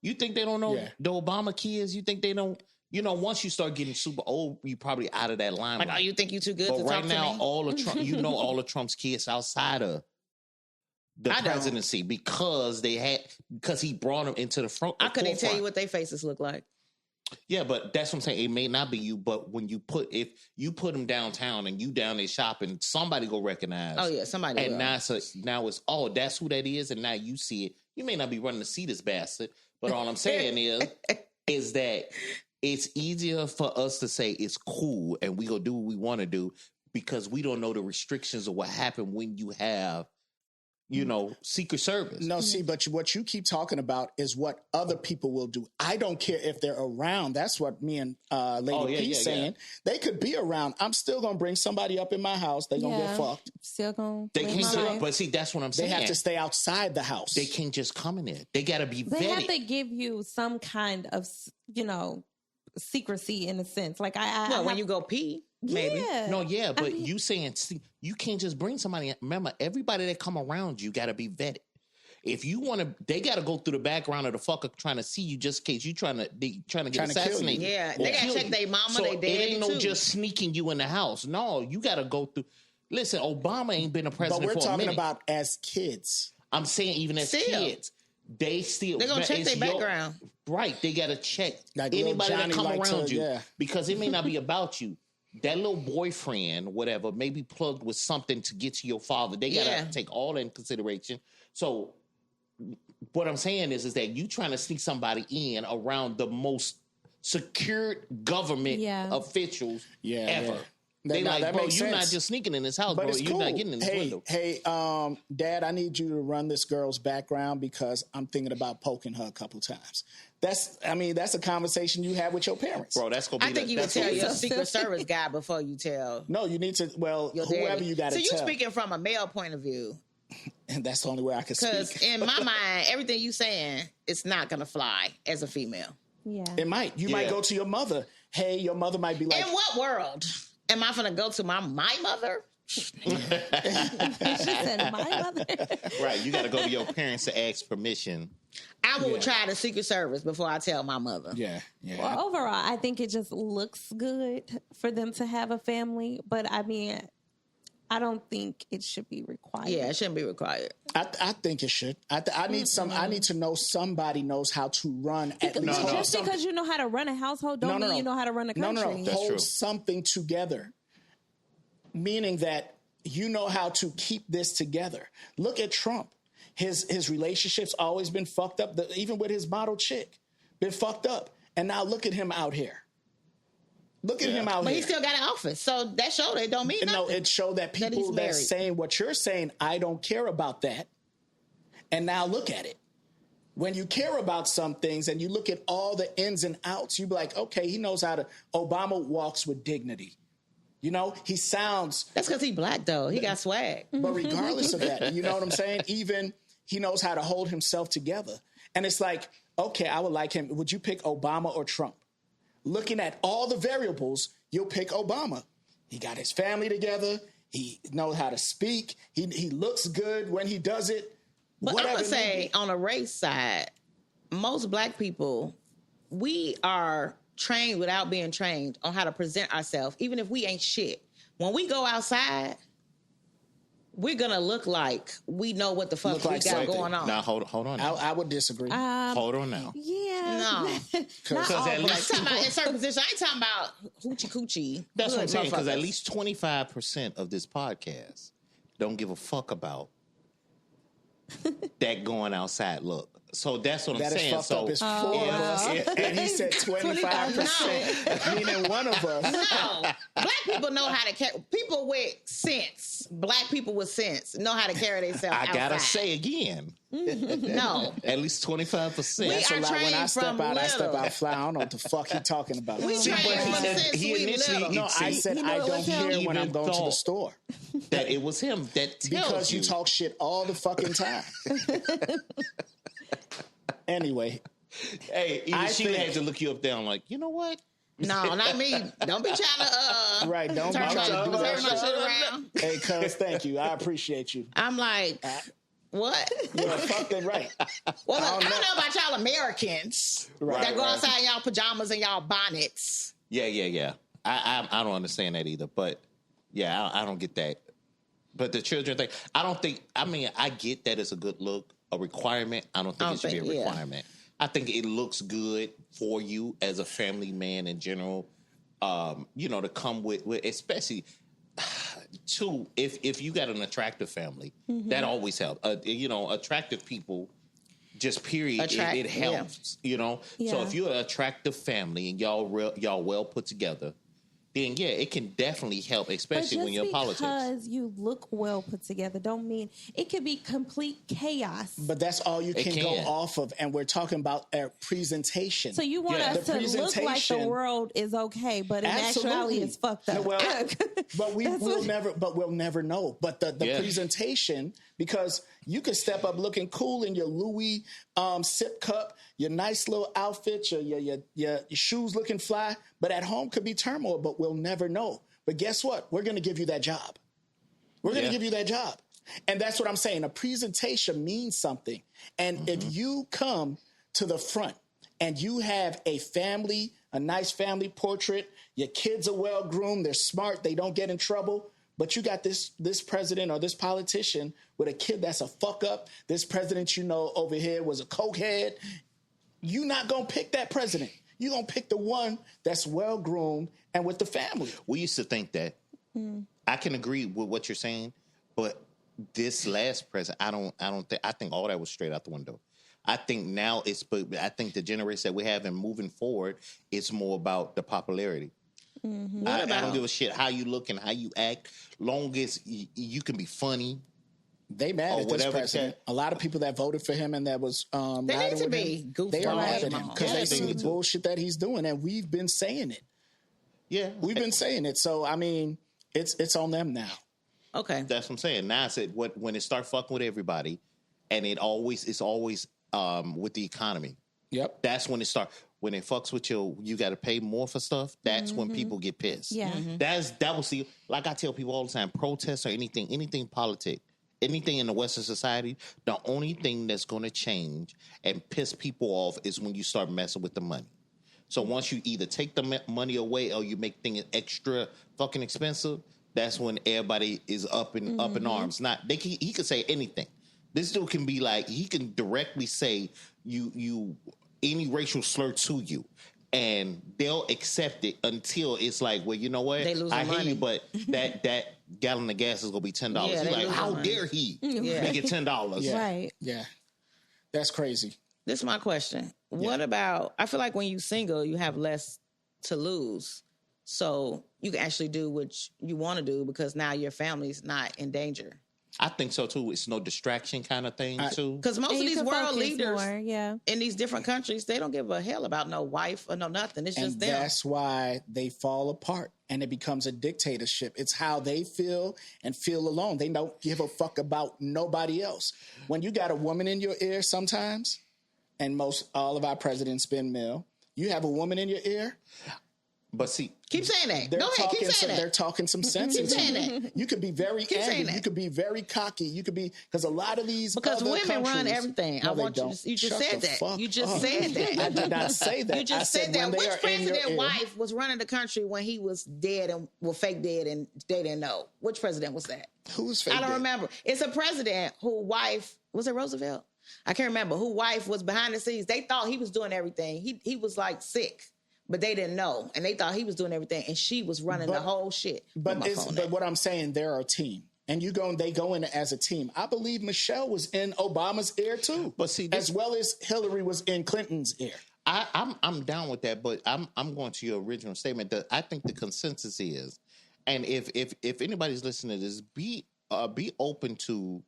[SPEAKER 4] You think they don't know
[SPEAKER 2] Yeah.
[SPEAKER 4] the Obama kids? You think they don't? Once you start getting super old, you probably out of that line.
[SPEAKER 5] Like, oh, you think you too good
[SPEAKER 4] but
[SPEAKER 5] to
[SPEAKER 4] right
[SPEAKER 5] talk
[SPEAKER 4] now,
[SPEAKER 5] to me?
[SPEAKER 4] all of Trump, all of Trump's kids outside of the
[SPEAKER 5] I don't.
[SPEAKER 4] presidency because he brought them into the front.
[SPEAKER 5] I couldn't tell
[SPEAKER 4] forefront.
[SPEAKER 5] you what their faces look like.
[SPEAKER 4] Yeah, but that's what I'm saying. It may not be you, but if you put them downtown and you down there shopping, somebody go recognize.
[SPEAKER 5] Oh yeah, somebody.
[SPEAKER 4] And
[SPEAKER 5] will.
[SPEAKER 4] now it's that's who that is, and now you see it. You may not be running to see this bastard, but all I'm saying is that it's easier for us to say it's cool and we go do what we want to do because we don't know the restrictions of what happened when you have, Secret Service.
[SPEAKER 2] No, see, but what you keep talking about is what other people will do. I don't care if they're around. That's what me and Lady P's saying. They could be around. I'm still going to bring somebody up in my house. They're going to get fucked.
[SPEAKER 3] Still going
[SPEAKER 4] to. They can't, but see, that's what I'm saying.
[SPEAKER 2] They have to stay outside the house.
[SPEAKER 4] They can't just come in there. They got to be vetted.
[SPEAKER 3] They have to give you some kind of, secrecy in a sense. Like
[SPEAKER 5] when you go pee. Maybe.
[SPEAKER 3] Yeah.
[SPEAKER 4] No, yeah, but you saying you can't just bring somebody in. Remember, everybody that come around you got to be vetted. If you want to, they got to go through the background of the fucker trying to see you just in case you trying to get assassinated.
[SPEAKER 5] Yeah, they got to check their mama, they daddy.
[SPEAKER 4] It ain't no just sneaking you in the house. No, you got to go through. Listen, Obama ain't been a president for a minute.
[SPEAKER 2] But we're talking about as kids.
[SPEAKER 4] I'm saying even as kids. They're going
[SPEAKER 5] to check their background.
[SPEAKER 4] Right. They got to check
[SPEAKER 2] like
[SPEAKER 4] anybody that come around you because it may not be about you. That little boyfriend, whatever, may be plugged with something to get to your father. They got to take all that in consideration. So what I'm saying is that you trying to sneak somebody in around the most secured government officials ever.
[SPEAKER 2] Yeah.
[SPEAKER 4] They bro, you're not just sneaking in this house,
[SPEAKER 2] but
[SPEAKER 4] bro. You're not getting in this window.
[SPEAKER 2] Hey, Dad, I need you to run this girl's background because I'm thinking about poking her a couple times. That's a conversation you have with your parents.
[SPEAKER 4] Bro, that's going to be
[SPEAKER 5] I think you would tell your Secret Service guy before you tell.
[SPEAKER 2] No, you need to, whoever you got to tell.
[SPEAKER 5] So you're speaking from a male point of view.
[SPEAKER 2] And that's the only way I can speak.
[SPEAKER 5] Because in my mind, everything you saying, it's not going to fly as a female.
[SPEAKER 3] Yeah.
[SPEAKER 2] It might. You might go to your mother. Hey, your mother might be like.
[SPEAKER 5] In what world? Am I going to go to my mother?
[SPEAKER 3] She said, my mother.
[SPEAKER 4] Right. You got to go to your parents to ask permission.
[SPEAKER 5] I will try the Secret Service before I tell my mother.
[SPEAKER 2] Yeah.
[SPEAKER 3] Well, overall, I think it just looks good for them to have a family. But I mean, I don't think it should be required.
[SPEAKER 5] Yeah, it shouldn't be required.
[SPEAKER 2] I think it should. I need I need to know somebody knows how to run.
[SPEAKER 3] Just because you know how to run a household, don't mean you know how to run a country.
[SPEAKER 2] No. Hold something together, meaning that you know how to keep this together. Look at Trump. His relationship's always been fucked up. Even with his model chick, been fucked up. And now look at him out here. Look at him out here.
[SPEAKER 5] But he still got an office. So that showed it don't mean nothing.
[SPEAKER 2] No, it showed that people that's saying what you're saying, I don't care about that. And now look at it. When you care about some things and you look at all the ins and outs, you be like, okay, he knows how to. Obama walks with dignity. He sounds.
[SPEAKER 5] That's because he's black, though. He got swag.
[SPEAKER 2] But regardless of that, you know what I'm saying? Even he knows how to hold himself together. And it's like, okay, I would like him. Would you pick Obama or Trump? Looking at all the variables, you'll pick Obama. He got his family together. He knows how to speak. He looks good when he does it.
[SPEAKER 5] But I'm going to say, on a race side, most black people, we are trained without being trained on how to present ourselves, even if we ain't shit. When we go outside, we're going to look like we know what the fuck we got going on.
[SPEAKER 4] Now, hold on.
[SPEAKER 2] I would disagree.
[SPEAKER 4] Hold on now.
[SPEAKER 3] Yeah.
[SPEAKER 5] No.
[SPEAKER 4] Because at least
[SPEAKER 5] I'm talking about in certain positions. I ain't talking about hoochie coochie.
[SPEAKER 4] That's what I'm saying, because at least 25% of this podcast don't give a fuck about that going outside look. So that's what I'm saying.
[SPEAKER 2] That is fucked up. It's 4 of us, and he said 25%, meaning one of us.
[SPEAKER 5] No, black people know how to carry. People with sense, black people with sense, know how to carry themselves.
[SPEAKER 4] I gotta say again,
[SPEAKER 5] no,
[SPEAKER 4] at least 25%.
[SPEAKER 5] We
[SPEAKER 2] That's
[SPEAKER 5] are
[SPEAKER 2] a lot. When I step out, I step
[SPEAKER 5] little.
[SPEAKER 2] out fly. I don't know what the fuck he talking about.
[SPEAKER 5] We trained from since we little.
[SPEAKER 2] No, I said I don't hear when I'm going to the store.
[SPEAKER 4] That it was him that tells
[SPEAKER 2] because you talk shit all the fucking time. Anyway,
[SPEAKER 4] hey, even she had to look you up down like, you know what?
[SPEAKER 5] No, not me. Don't be trying to
[SPEAKER 2] right. Don't be trying to do
[SPEAKER 5] turn
[SPEAKER 2] that
[SPEAKER 5] my
[SPEAKER 2] shit.
[SPEAKER 5] shit around.
[SPEAKER 2] Hey, cuz, thank you. I appreciate you.
[SPEAKER 5] I'm like, what?
[SPEAKER 2] You're fucking right.
[SPEAKER 5] Well, I don't know about y'all Americans that go outside in y'all pajamas and y'all bonnets.
[SPEAKER 4] Yeah. I don't understand that either. But yeah, I don't get that. But the children thing, I don't think. I mean, I get that it's a good look, a requirement. I don't think it should be a requirement. I think it looks good for you as a family man in general. To come with especially too, if you got an attractive family, that always helps. Attractive people, just period, it helps. So if you're an attractive family and y'all well put together, then it can definitely help, especially when you're in politics.
[SPEAKER 3] Because you look well put together don't mean it could be complete chaos.
[SPEAKER 2] But that's all you can go off of, and we're talking about a presentation.
[SPEAKER 3] So you want us to look like the world is okay, but in actuality it's fucked up.
[SPEAKER 2] Well, but we'll never know. But the presentation, because you could step up looking cool in your Louis sip cup, your nice little outfit, your shoes looking fly, but at home could be turmoil, but we'll never know. But guess what? We're going to give you that job. We're going to give you that job. And that's what I'm saying. A presentation means something. And if you come to the front and you have a nice family portrait, your kids are well groomed, they're smart, they don't get in trouble, but you got this president or this politician with a kid that's a fuck up, this president over here was a cokehead, you're not going to pick that president. You're going to pick the one that's well groomed and with the family.
[SPEAKER 4] We used to think that. I can agree with what you're saying, but this last president, I think all that was straight out the window. I think now I think the generation that we have and moving forward, it's more about the popularity. I don't give a shit how you look and how you act, long as you can be funny.
[SPEAKER 2] They mad at this president. A lot of people that voted for him and that was
[SPEAKER 5] they need to be goofy.
[SPEAKER 2] They are mad at him because they see the bullshit that he's doing, and we've been saying it.
[SPEAKER 4] Yeah,
[SPEAKER 2] we've been saying it. So I mean, it's on them now.
[SPEAKER 5] Okay,
[SPEAKER 4] that's what I'm saying. Now I said when it start fucking with everybody, and it's always with the economy.
[SPEAKER 2] Yep,
[SPEAKER 4] that's when it start. When it fucks with you got to pay more for stuff. That's when people get pissed.
[SPEAKER 3] Yeah,
[SPEAKER 4] that was like I tell people all the time. Protests or anything politic. Anything in the Western society, the only thing that's going to change and piss people off is when you start messing with the money. So once you either take the money away or you make things extra fucking expensive, that's when everybody is up in arms. He could say anything. This dude can be like, he can directly say you any racial slur to you, and they'll accept it until it's like, well, you know what? I hear you, but that gallon of gas is gonna be $10. He's like, how dare he make it $10?
[SPEAKER 2] Yeah.
[SPEAKER 3] Right.
[SPEAKER 2] Yeah. That's crazy.
[SPEAKER 5] This is my question. What about, I feel like when you single, you have less to lose. So you can actually do what you want to do because now your family's not in danger.
[SPEAKER 4] I think so too. It's no distraction kind of thing too.
[SPEAKER 5] Because most of these world leaders
[SPEAKER 3] in
[SPEAKER 5] these different countries, they don't give a hell about no wife or no nothing. It's just them.
[SPEAKER 2] That's why they fall apart and it becomes a dictatorship. It's how they feel and feel alone. They don't give a fuck about nobody else. When you got a woman in your ear sometimes, and all of our presidents been male, you have a woman in your ear.
[SPEAKER 4] But see,
[SPEAKER 5] keep saying that. Go ahead, keep saying that.
[SPEAKER 2] They're talking some sense into you. You could be very angry. You could be very cocky. You could be, because a lot of these
[SPEAKER 5] women run everything.
[SPEAKER 2] No,
[SPEAKER 5] I want you just said that. You just said that.
[SPEAKER 2] I did not say that.
[SPEAKER 5] You just said that. Which president wife was running the country when he was dead and fake dead and they didn't know? Which president was that?
[SPEAKER 2] Who was fake dead?
[SPEAKER 5] I don't remember. It's a president whose wife, was it Roosevelt? I can't remember. Whose wife was behind the scenes. They thought he was doing everything. He was like sick. But they didn't know, and they thought he was doing everything, and she was running the whole shit.
[SPEAKER 2] But what I'm saying, they're a team, and they go in as a team. I believe Michelle was in Obama's ear too,
[SPEAKER 4] but see,
[SPEAKER 2] as well as Hillary was in Clinton's ear.
[SPEAKER 4] I'm down with that, but I'm going to your original statement that I think the consensus is, and if anybody's listening to this, be open to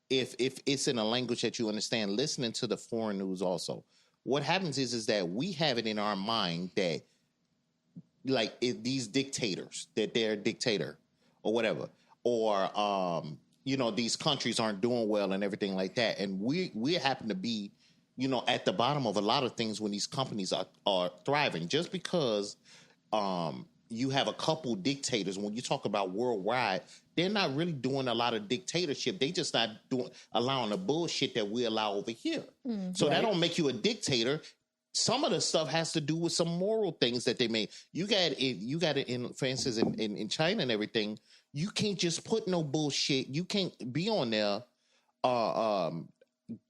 [SPEAKER 4] if it's in a language that you understand, listening to the foreign news also. What happens is that we have it in our mind that, like, these dictators, that they're a dictator or whatever, or these countries aren't doing well and everything like that, and we happen to be, at the bottom of a lot of things when these companies are thriving. Just because you have a couple dictators, when you talk about worldwide, they're not really doing a lot of dictatorship. They just not allowing the bullshit that we allow over here. So that don't make you a dictator. Some of the stuff has to do with some moral things that they made. You got it in, for instance, in China and everything. You can't just put no bullshit. You can't be on there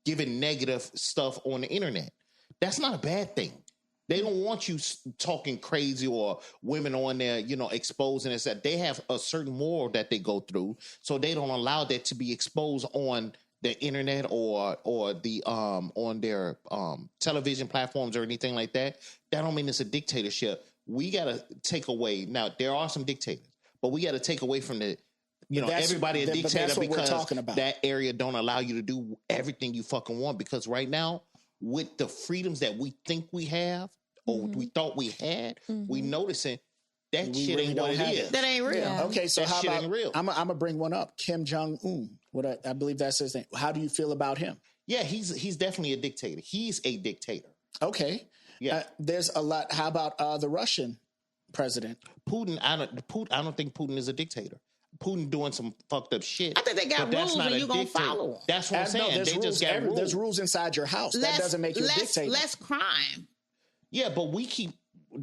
[SPEAKER 4] giving negative stuff on the internet. That's not a bad thing. They don't want you talking crazy or women on there, exposing us. That they have a certain moral that they go through, so they don't allow that to be exposed on the internet or the on their television platforms or anything like that. That don't mean it's a dictatorship. We got to take away. Now there are some dictators, but we got to take away from the. Everybody a dictator because that area don't allow you to do everything you fucking want. Because right now, with the freedoms that we think we have, or we thought we had, we noticing that shit
[SPEAKER 2] really
[SPEAKER 4] ain't what it is.
[SPEAKER 5] That ain't real.
[SPEAKER 2] Yeah. Okay, so
[SPEAKER 4] that
[SPEAKER 2] how
[SPEAKER 4] shit
[SPEAKER 2] about
[SPEAKER 4] ain't real.
[SPEAKER 2] I'm gonna bring one up. Kim Jong-un. I believe that's his name. How do you feel about him?
[SPEAKER 4] Yeah, he's definitely a dictator. He's a dictator.
[SPEAKER 2] Okay.
[SPEAKER 4] Yeah.
[SPEAKER 2] There's a lot. How about the Russian president?
[SPEAKER 4] Putin. I don't think Putin is a dictator. Putin doing some fucked up shit.
[SPEAKER 5] I think they got rules and you're going to follow them.
[SPEAKER 4] That's what I'm saying. They just got rules.
[SPEAKER 2] There's rules inside your house. That doesn't make you a dictator.
[SPEAKER 5] Less crime.
[SPEAKER 4] Yeah, but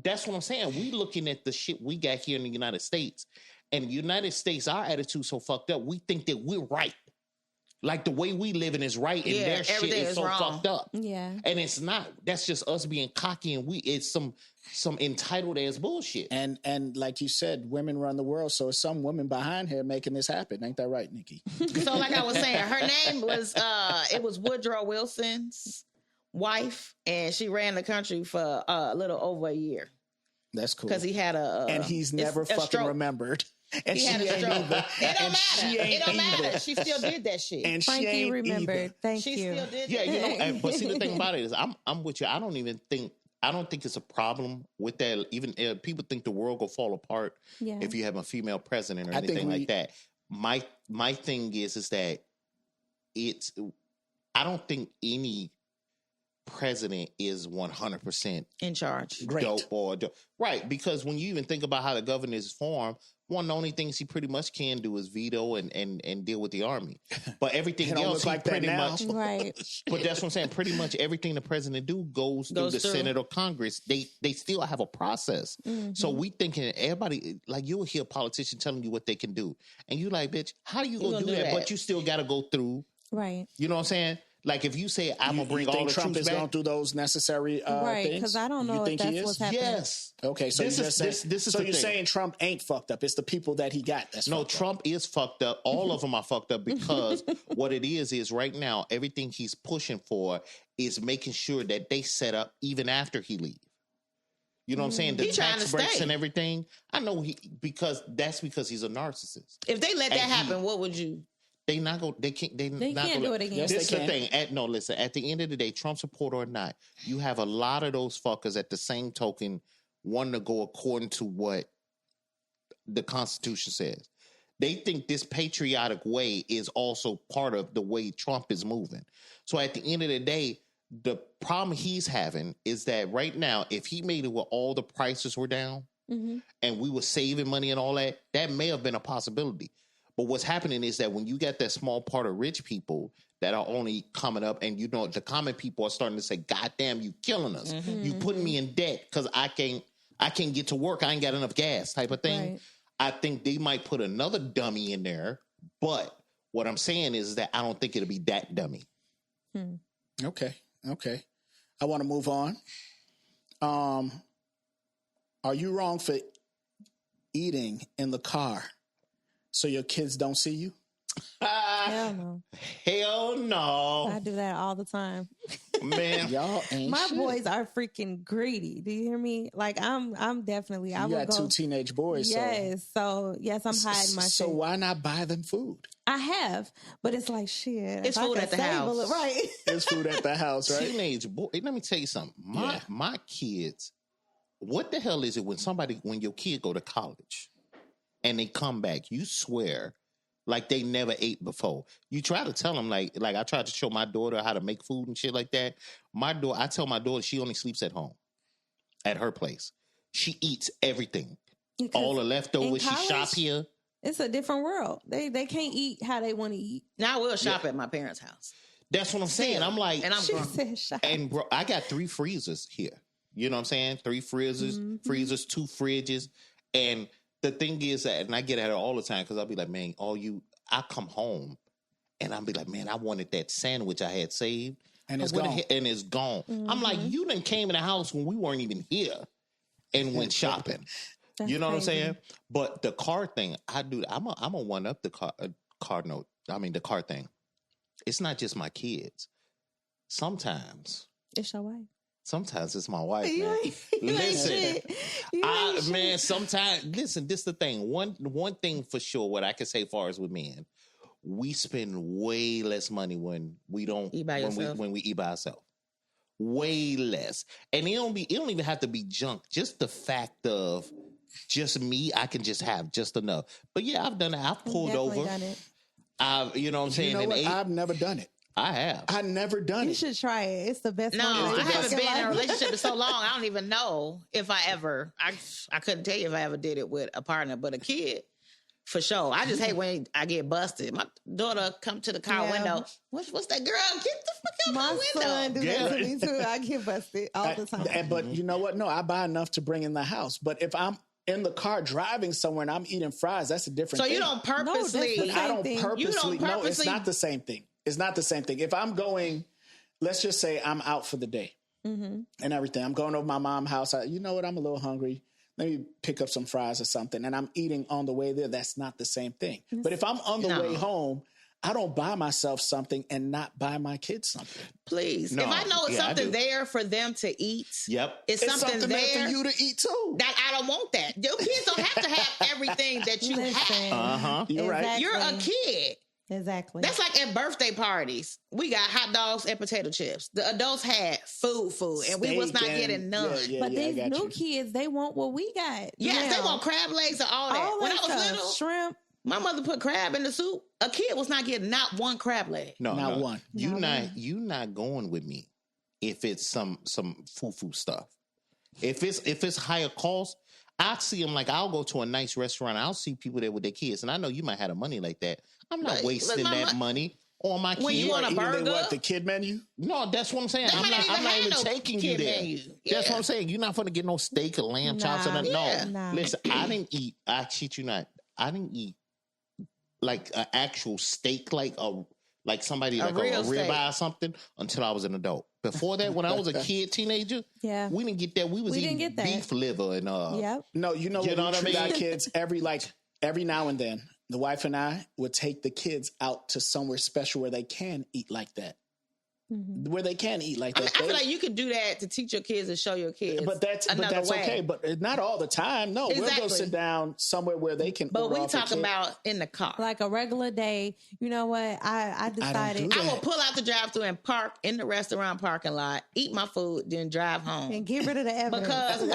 [SPEAKER 4] that's what I'm saying. We looking at the shit we got here in the United States. And the United States, our attitude so fucked up. We think that we're right. Like the way we living is right, and their shit is so
[SPEAKER 5] wrong.
[SPEAKER 4] fucked up.
[SPEAKER 3] Yeah,
[SPEAKER 4] and it's not. That's just us being cocky, and it's some entitled ass bullshit.
[SPEAKER 2] And like you said, women run the world, so some women behind her making this happen. Ain't that right, Nikki?
[SPEAKER 5] So, like I was saying, her name was it was Woodrow Wilson's wife, and she ran the country for a little over a year.
[SPEAKER 2] That's cool
[SPEAKER 5] because he had
[SPEAKER 2] and he's never fucking
[SPEAKER 5] stroke.
[SPEAKER 2] Remembered. And
[SPEAKER 5] he
[SPEAKER 2] she
[SPEAKER 5] had
[SPEAKER 2] ain't
[SPEAKER 5] a stroke.
[SPEAKER 2] either.
[SPEAKER 5] It don't matter.
[SPEAKER 2] It
[SPEAKER 5] don't matter. She still did that shit.
[SPEAKER 2] And
[SPEAKER 3] Frankie
[SPEAKER 2] she ain't
[SPEAKER 3] remembered.
[SPEAKER 2] Either.
[SPEAKER 3] Thank
[SPEAKER 5] she
[SPEAKER 3] you.
[SPEAKER 5] Still did
[SPEAKER 4] Yeah,
[SPEAKER 5] that.
[SPEAKER 4] but see the thing about it is, I'm with you. I don't think it's a problem with that. Even people think the world will fall apart if you have a female president or anything like that. My thing is that I don't think any president is 100%
[SPEAKER 5] in charge.
[SPEAKER 4] Dope. Right, because when you even think about how the government is formed, one of the only things he pretty much can do is veto and deal with the army. But everything else, he pretty much
[SPEAKER 3] right.
[SPEAKER 4] But that's what I'm saying. Pretty much everything the president do goes through the Senate or Congress. They still have a process.
[SPEAKER 3] Mm-hmm.
[SPEAKER 4] So we thinking everybody, like, you'll hear a politician telling you what they can do, and you like, bitch, how you gonna do that? But you still got to go through.
[SPEAKER 3] Right.
[SPEAKER 4] You know what I'm saying? Like, if you say, I'm going to bring all the
[SPEAKER 2] Trump
[SPEAKER 4] troops
[SPEAKER 2] is
[SPEAKER 4] back.
[SPEAKER 2] going through those necessary
[SPEAKER 3] right,
[SPEAKER 2] things?
[SPEAKER 3] because I don't know if that's what's happening.
[SPEAKER 4] Yes.
[SPEAKER 2] Okay, so
[SPEAKER 4] this is
[SPEAKER 2] so
[SPEAKER 4] the
[SPEAKER 2] you're
[SPEAKER 4] thing.
[SPEAKER 2] saying Trump ain't fucked up. It's the people that he got that's
[SPEAKER 4] No,
[SPEAKER 2] fucked
[SPEAKER 4] Trump is fucked up. All of them are fucked up because what it is right now, everything he's pushing for is making sure that they set up even after he leaves. You know what I'm saying? The tax breaks and everything. I know because he's a narcissist.
[SPEAKER 5] If they let that happen, what would you?
[SPEAKER 4] They not go. They can't. They
[SPEAKER 3] can't do it again.
[SPEAKER 2] Yes,
[SPEAKER 4] This is
[SPEAKER 2] they
[SPEAKER 4] the
[SPEAKER 2] can.
[SPEAKER 4] thing. Listen. At the end of the day, Trump supporter or not, you have a lot of those fuckers. At the same token, wanting to go according to what the Constitution says. They think this patriotic way is also part of the way Trump is moving. So at the end of the day, the problem he's having is that right now, if he made it where all the prices were down and we were saving money and all that, that may have been a possibility. But what's happening is that when you get that small part of rich people that are only coming up, and the common people are starting to say, "God damn, you killing us! You putting me in debt because I can't get to work. I ain't got enough gas," type of thing.
[SPEAKER 3] Right.
[SPEAKER 4] I think they might put another dummy in there. But what I'm saying is that I don't think it'll be that dummy.
[SPEAKER 2] Okay. I want to move on. Are you wrong for eating in the car so your kids don't see you?
[SPEAKER 3] Hell no.
[SPEAKER 4] Hell no.
[SPEAKER 3] I do that all the time.
[SPEAKER 4] Man.
[SPEAKER 2] Y'all ain't
[SPEAKER 3] My
[SPEAKER 2] shit.
[SPEAKER 3] boys are freaking greedy. Do you hear me? Like I'm definitely. I
[SPEAKER 2] You
[SPEAKER 3] would
[SPEAKER 2] got
[SPEAKER 3] go.
[SPEAKER 2] two teenage boys.
[SPEAKER 3] Yes. So yes, I'm hiding my
[SPEAKER 2] So
[SPEAKER 3] shit.
[SPEAKER 2] why not buy them food?
[SPEAKER 3] I have, but it's like shit.
[SPEAKER 5] It's
[SPEAKER 3] if I
[SPEAKER 5] food
[SPEAKER 3] could
[SPEAKER 5] at the
[SPEAKER 3] save a
[SPEAKER 5] house.
[SPEAKER 3] little- right?
[SPEAKER 2] There's food at the house, right?
[SPEAKER 4] Teenage boy. Let me tell you something. My kids, what the hell is it when your kid go to college and they come back, you swear like they never ate before. You try to tell them like I tried to show my daughter how to make food and shit like that. I tell my daughter she only sleeps at home, at her place. She eats everything.
[SPEAKER 3] Because
[SPEAKER 4] All the leftovers.
[SPEAKER 3] in
[SPEAKER 4] She shop
[SPEAKER 3] college,
[SPEAKER 4] here.
[SPEAKER 3] It's a different world. They can't eat how they want to eat.
[SPEAKER 5] Now I will shop at my parents' house.
[SPEAKER 4] That's what I'm saying. I'm like,
[SPEAKER 5] and I'm
[SPEAKER 3] She
[SPEAKER 5] grown.
[SPEAKER 3] said, "Shut."
[SPEAKER 4] and bro, I got 3 freezers here. You know what I'm saying? 3 freezers, 2 fridges. And the thing is that, and I get at it all the time because I'll be like, man, I come home and I'll be like, man, I wanted that sandwich I had saved.
[SPEAKER 2] And it's
[SPEAKER 4] I went
[SPEAKER 2] gone.
[SPEAKER 4] ahead and it's gone. I'm like, you done came in the house when we weren't even here and went shopping.
[SPEAKER 3] That's
[SPEAKER 4] you know what I'm
[SPEAKER 3] crazy.
[SPEAKER 4] saying? But the car thing, I do. I'm a one up the car note. I mean the car thing. It's not just my kids. Sometimes
[SPEAKER 3] It's your wife.
[SPEAKER 4] Sometimes it's my wife,
[SPEAKER 3] You
[SPEAKER 4] man.
[SPEAKER 3] ain't- you ain't
[SPEAKER 4] Listen,
[SPEAKER 3] shit. You ain't shit.
[SPEAKER 4] man, sometimes, listen, this is the thing. One thing for sure, what I can say far as with men, we spend way less money when we don't
[SPEAKER 5] Eat by yourself.
[SPEAKER 4] when we eat by ourselves. Way less. And it don't even have to be junk. Just the fact of just me, I can just have just enough. But yeah, I've done it. I've pulled
[SPEAKER 3] Definitely
[SPEAKER 4] over.
[SPEAKER 3] done it.
[SPEAKER 4] You know what I'm saying?
[SPEAKER 2] You know
[SPEAKER 4] And
[SPEAKER 2] what?
[SPEAKER 4] ate.
[SPEAKER 2] I've never done it.
[SPEAKER 4] I have.
[SPEAKER 2] I never done
[SPEAKER 3] You
[SPEAKER 2] it.
[SPEAKER 3] should try it. It's the best.
[SPEAKER 5] No,
[SPEAKER 3] motivation
[SPEAKER 5] I haven't
[SPEAKER 3] in
[SPEAKER 5] been in a
[SPEAKER 3] life.
[SPEAKER 5] relationship in so long. I don't even know if I ever. I couldn't tell you if I ever did it with a partner, but a kid, for sure. I just hate when I get busted. My daughter come to the car
[SPEAKER 3] Yeah.
[SPEAKER 5] window. What's that girl? Get the fuck out my
[SPEAKER 3] My son
[SPEAKER 5] window.
[SPEAKER 3] do that to
[SPEAKER 4] Yeah.
[SPEAKER 3] me too. I get busted all the time.
[SPEAKER 2] But you know what? No, I buy enough to bring in the house. But if I'm in the car driving somewhere and I'm eating fries, that's a different
[SPEAKER 5] So
[SPEAKER 2] thing.
[SPEAKER 5] you don't
[SPEAKER 3] that's
[SPEAKER 5] purposely.
[SPEAKER 3] the
[SPEAKER 2] I don't
[SPEAKER 3] thing.
[SPEAKER 2] purposely.
[SPEAKER 5] You don't
[SPEAKER 2] No, it's
[SPEAKER 5] purposely-
[SPEAKER 2] not the same thing. It's not the same thing. If I'm going, let's just say I'm out for the day and everything. I'm going over my mom's house. You know what? I'm a little hungry. Let me pick up some fries or something. And I'm eating on the way there. That's not the same thing. But if I'm on the
[SPEAKER 5] No.
[SPEAKER 2] way home, I don't buy myself something and not buy my kids something.
[SPEAKER 5] Please,
[SPEAKER 4] No,
[SPEAKER 5] if I know it's
[SPEAKER 4] yeah, I
[SPEAKER 5] something
[SPEAKER 4] do.
[SPEAKER 5] there for them to eat,
[SPEAKER 4] Yep.
[SPEAKER 5] it's
[SPEAKER 2] It's
[SPEAKER 5] something
[SPEAKER 2] something
[SPEAKER 5] there
[SPEAKER 2] there for you to eat too.
[SPEAKER 5] that I don't want that. Your kids don't have to have everything that you have.
[SPEAKER 3] Listen,
[SPEAKER 4] Uh-huh.
[SPEAKER 2] You're right.
[SPEAKER 3] exactly.
[SPEAKER 5] You're a kid.
[SPEAKER 3] Exactly.
[SPEAKER 5] That's like at birthday parties. We got hot dogs and potato chips. The adults had food, and we was not
[SPEAKER 2] Steak and-
[SPEAKER 5] getting none.
[SPEAKER 3] but
[SPEAKER 2] I
[SPEAKER 3] these
[SPEAKER 2] got
[SPEAKER 3] new
[SPEAKER 2] you.
[SPEAKER 3] kids, they want what we got.
[SPEAKER 5] Yes, they
[SPEAKER 3] now.
[SPEAKER 5] want crab legs and all that.
[SPEAKER 3] all
[SPEAKER 5] When I
[SPEAKER 3] that
[SPEAKER 5] was
[SPEAKER 3] stuff.
[SPEAKER 5] little,
[SPEAKER 3] Shrimp.
[SPEAKER 5] my mother put crab in the soup. A kid was not getting not one crab leg.
[SPEAKER 4] No,
[SPEAKER 2] Not
[SPEAKER 4] no.
[SPEAKER 2] one.
[SPEAKER 4] You not going with me if it's some foo stuff. If it's higher cost, I see them like I'll go to a nice restaurant. I'll see people there with their kids, and I know you might have the money like that. I'm not
[SPEAKER 5] But
[SPEAKER 4] wasting
[SPEAKER 5] my
[SPEAKER 4] that money on my kids.
[SPEAKER 5] When you want a
[SPEAKER 2] Eating
[SPEAKER 5] burger?
[SPEAKER 2] the kid menu?
[SPEAKER 4] No, that's what I'm saying.
[SPEAKER 5] They
[SPEAKER 4] I'm
[SPEAKER 5] might
[SPEAKER 4] not
[SPEAKER 5] not even have no
[SPEAKER 4] taking you
[SPEAKER 5] kid
[SPEAKER 4] there.
[SPEAKER 5] menu.
[SPEAKER 4] That's
[SPEAKER 5] Yeah.
[SPEAKER 4] what I'm saying. You're not going to get no steak or lamb chops.
[SPEAKER 3] Nah.
[SPEAKER 4] And no,
[SPEAKER 5] Yeah.
[SPEAKER 3] Nah.
[SPEAKER 4] listen, I didn't eat. I cheat you not. I didn't eat like an actual steak, like somebody
[SPEAKER 5] A
[SPEAKER 4] like a
[SPEAKER 5] real steak.
[SPEAKER 4] ribeye or something until I was an adult. Before that, when I was a kid, teenager,
[SPEAKER 3] Yeah.
[SPEAKER 4] we didn't get that. We was
[SPEAKER 3] We
[SPEAKER 4] eating
[SPEAKER 3] didn't get that.
[SPEAKER 4] beef liver and
[SPEAKER 3] Yep.
[SPEAKER 2] No, you know what
[SPEAKER 4] what I
[SPEAKER 2] treat our
[SPEAKER 4] mean?
[SPEAKER 2] kids every now and then. The wife and I would take the kids out to somewhere special where they can eat like that. Where they can eat like
[SPEAKER 5] I
[SPEAKER 2] that.
[SPEAKER 5] feel like you could do that to teach your kids and show your kids.
[SPEAKER 2] but that's
[SPEAKER 5] another way.
[SPEAKER 2] okay. But not all the time. No, we'll go
[SPEAKER 5] Exactly.
[SPEAKER 2] sit down somewhere where they can.
[SPEAKER 5] But
[SPEAKER 2] order
[SPEAKER 5] we
[SPEAKER 2] off a
[SPEAKER 5] talking
[SPEAKER 2] kid.
[SPEAKER 5] about in the car.
[SPEAKER 3] Like a regular day. You know what? I decided
[SPEAKER 2] do
[SPEAKER 5] I
[SPEAKER 2] that.
[SPEAKER 5] will pull out the drive-thru and park in the restaurant parking lot, eat my food, then drive home.
[SPEAKER 3] and get rid of the evidence.
[SPEAKER 5] Because I'm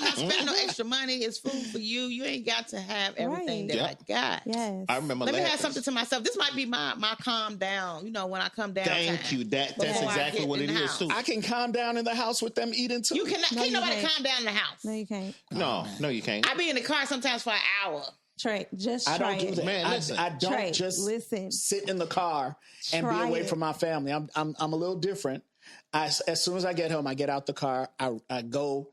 [SPEAKER 5] not spending no extra money. It's food for you. You ain't got to have everything
[SPEAKER 3] Right.
[SPEAKER 5] that I got.
[SPEAKER 3] yes.
[SPEAKER 4] I remember.
[SPEAKER 5] Let me
[SPEAKER 4] last-
[SPEAKER 5] have something to myself. This might be my calm down. You know, when I come down.
[SPEAKER 4] Thank you. That's
[SPEAKER 5] Before I
[SPEAKER 4] exactly
[SPEAKER 5] get
[SPEAKER 4] what
[SPEAKER 5] in
[SPEAKER 4] it
[SPEAKER 5] the
[SPEAKER 4] is
[SPEAKER 5] house.
[SPEAKER 4] too.
[SPEAKER 2] I can calm down in the house with them eating too.
[SPEAKER 5] You cannot.
[SPEAKER 3] No,
[SPEAKER 5] Can't
[SPEAKER 3] you
[SPEAKER 5] nobody
[SPEAKER 3] can't.
[SPEAKER 5] calm down in the house.
[SPEAKER 3] No, you can't.
[SPEAKER 4] No, you can't.
[SPEAKER 5] I be in the car sometimes for an hour.
[SPEAKER 3] Trey, just
[SPEAKER 2] I
[SPEAKER 3] try
[SPEAKER 2] don't do
[SPEAKER 3] it.
[SPEAKER 2] that.
[SPEAKER 4] Man, listen.
[SPEAKER 2] I don't
[SPEAKER 3] Trey,
[SPEAKER 2] just
[SPEAKER 3] listen.
[SPEAKER 2] sit in the car and be
[SPEAKER 3] Try
[SPEAKER 2] away
[SPEAKER 3] it.
[SPEAKER 2] from my family. I'm a little different. As soon as I get home, I get out the car. I go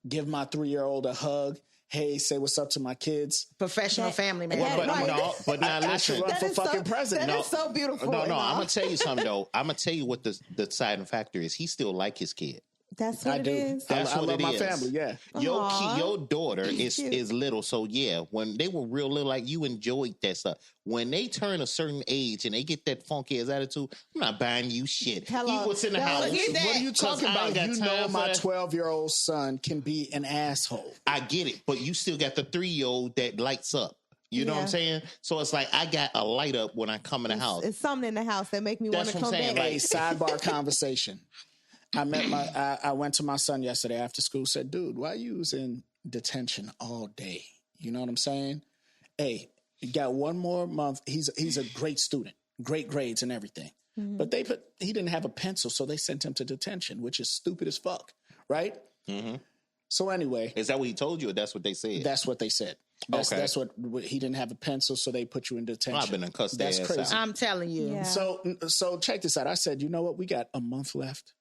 [SPEAKER 2] give my 3-year-old a hug. Hey, say what's up to my kids.
[SPEAKER 5] Professional
[SPEAKER 3] That-
[SPEAKER 5] family man.
[SPEAKER 3] that-
[SPEAKER 4] But
[SPEAKER 3] right.
[SPEAKER 4] no, but now
[SPEAKER 2] I should
[SPEAKER 4] listen.
[SPEAKER 2] run for
[SPEAKER 3] is so-
[SPEAKER 2] fucking president.
[SPEAKER 3] That
[SPEAKER 2] No.
[SPEAKER 3] is so beautiful.
[SPEAKER 4] No,
[SPEAKER 3] and all.
[SPEAKER 4] I'm gonna tell you something though. I'm gonna tell you what the deciding factor is. He still like his kid.
[SPEAKER 3] That's what
[SPEAKER 2] I
[SPEAKER 3] it
[SPEAKER 2] do.
[SPEAKER 3] is.
[SPEAKER 4] That's
[SPEAKER 2] I
[SPEAKER 4] what
[SPEAKER 2] love
[SPEAKER 4] it
[SPEAKER 2] my
[SPEAKER 4] is.
[SPEAKER 2] family. Yeah.
[SPEAKER 3] Aw.
[SPEAKER 4] Your daughter
[SPEAKER 3] Cute.
[SPEAKER 4] is little, so yeah. When they were real little, like you enjoyed that stuff. When they turn a certain age and they get that funky ass attitude, I'm not buying you shit.
[SPEAKER 3] Hello.
[SPEAKER 4] Eat what's in the
[SPEAKER 3] No,
[SPEAKER 4] house.
[SPEAKER 5] get that.
[SPEAKER 2] What are you
[SPEAKER 4] 'Cause
[SPEAKER 2] talking
[SPEAKER 4] I
[SPEAKER 2] about?
[SPEAKER 4] ain't got
[SPEAKER 2] You
[SPEAKER 4] time
[SPEAKER 2] know
[SPEAKER 4] for
[SPEAKER 2] my
[SPEAKER 4] that.
[SPEAKER 2] 12-year-old son can be an asshole.
[SPEAKER 4] I get it, but you still got the 3-year-old that lights up. You know what I'm
[SPEAKER 3] Yeah.
[SPEAKER 4] saying? So it's like I got a light up when I come in the house.
[SPEAKER 3] It's something in the house that make me want
[SPEAKER 4] That's
[SPEAKER 3] to
[SPEAKER 4] what I'm
[SPEAKER 3] come
[SPEAKER 4] saying,
[SPEAKER 3] back.
[SPEAKER 2] A sidebar conversation. I went to my son yesterday after school. Said, "Dude, why you was in detention all day?" You know what I'm saying? Hey, you got one more month. He's a great student, great grades and everything. But he didn't have a pencil, so they sent him to detention, which is stupid as fuck, right? So anyway,
[SPEAKER 4] Is that what he told you, or that's what they said?
[SPEAKER 2] that's what they said.
[SPEAKER 4] Okay.
[SPEAKER 2] That's what he didn't have a pencil, so they put you in detention.
[SPEAKER 4] I've been in cussed their
[SPEAKER 2] That's
[SPEAKER 4] ass
[SPEAKER 2] crazy.
[SPEAKER 4] out.
[SPEAKER 5] I'm telling you.
[SPEAKER 3] Yeah.
[SPEAKER 2] So check this out. I said, you know what? We got a month left.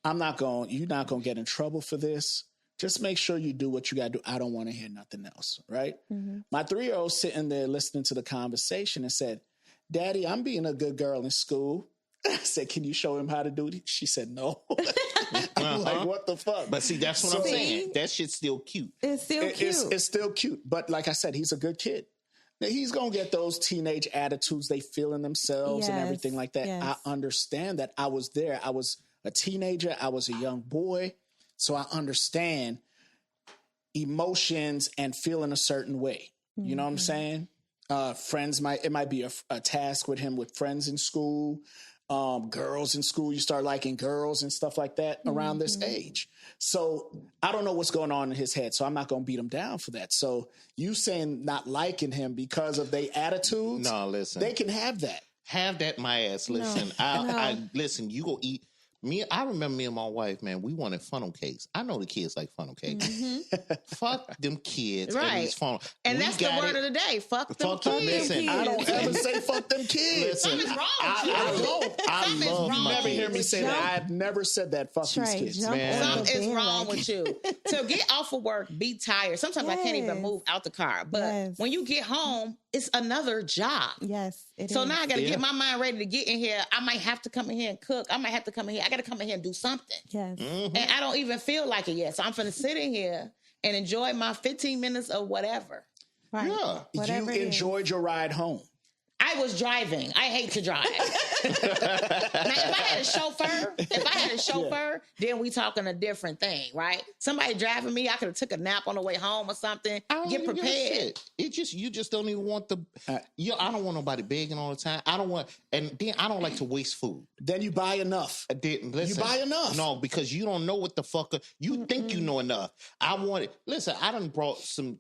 [SPEAKER 2] You're not going to get in trouble for this. Just make sure you do what you got to do. I don't want to hear nothing else. Right. My 3-year-old sitting there listening to the conversation and said, "Daddy, I'm being a good girl in school. I said, can you show him how to do it? She said, no. I'm like, what the fuck?
[SPEAKER 4] But see, that's what I'm saying. That shit's still cute.
[SPEAKER 3] It's still cute.
[SPEAKER 2] It's still cute. But like I said, he's a good kid. Now, he's going to get those teenage attitudes. They feel in themselves and everything like that.
[SPEAKER 3] Yes.
[SPEAKER 2] I understand that. I was there. I was a teenager. I was a young boy. So I understand emotions and feeling a certain way. You know what I'm saying? Friends it might be a task with him with friends in school. Girls in school, you start liking girls and stuff like that around this age. So I don't know what's going on in his head, so I'm not going to beat him down for that. So you saying not liking him because of their attitudes?
[SPEAKER 4] No, listen.
[SPEAKER 2] They can have that.
[SPEAKER 4] Have that, my ass. Listen, I listen, you go eat. I remember me and my wife, man, we wanted funnel cakes. I know the kids like funnel cakes. Fuck them kids and these funnel.
[SPEAKER 5] And that's the word of the day. Fuck them kids.
[SPEAKER 4] Listen,
[SPEAKER 2] I don't ever say fuck them kids.
[SPEAKER 5] Something's wrong
[SPEAKER 4] I love
[SPEAKER 2] You never hear me say that. I've never said that. Fuck these kids.
[SPEAKER 4] Man.
[SPEAKER 5] Something is wrong with you. So get off of work, be tired. Sometimes I can't even move out the car. But when you get home, it's another job.
[SPEAKER 3] Yes, it
[SPEAKER 5] so
[SPEAKER 3] is.
[SPEAKER 5] now I got to get my mind ready to get in here. I might have to come in here and cook. I might have to come in here. I got to come in here and do something.
[SPEAKER 3] Yes.
[SPEAKER 5] And I don't even feel like it yet. So I'm going to sit in here and enjoy my 15 minutes of whatever.
[SPEAKER 3] Right.
[SPEAKER 4] Yeah.
[SPEAKER 3] Whatever
[SPEAKER 2] You enjoyed your ride home.
[SPEAKER 5] I was driving. I hate to drive. Now, if I had a chauffeur, then we talking a different thing, right? Somebody driving me, I could have took a nap on the way home or something. Get prepared.
[SPEAKER 4] You just don't even want I don't want nobody begging all the time. And then I don't like to waste food.
[SPEAKER 2] Then you buy enough.
[SPEAKER 4] Listen,
[SPEAKER 2] you buy enough.
[SPEAKER 4] No, because you don't know what the fuck you think you know enough. Listen, I done brought some.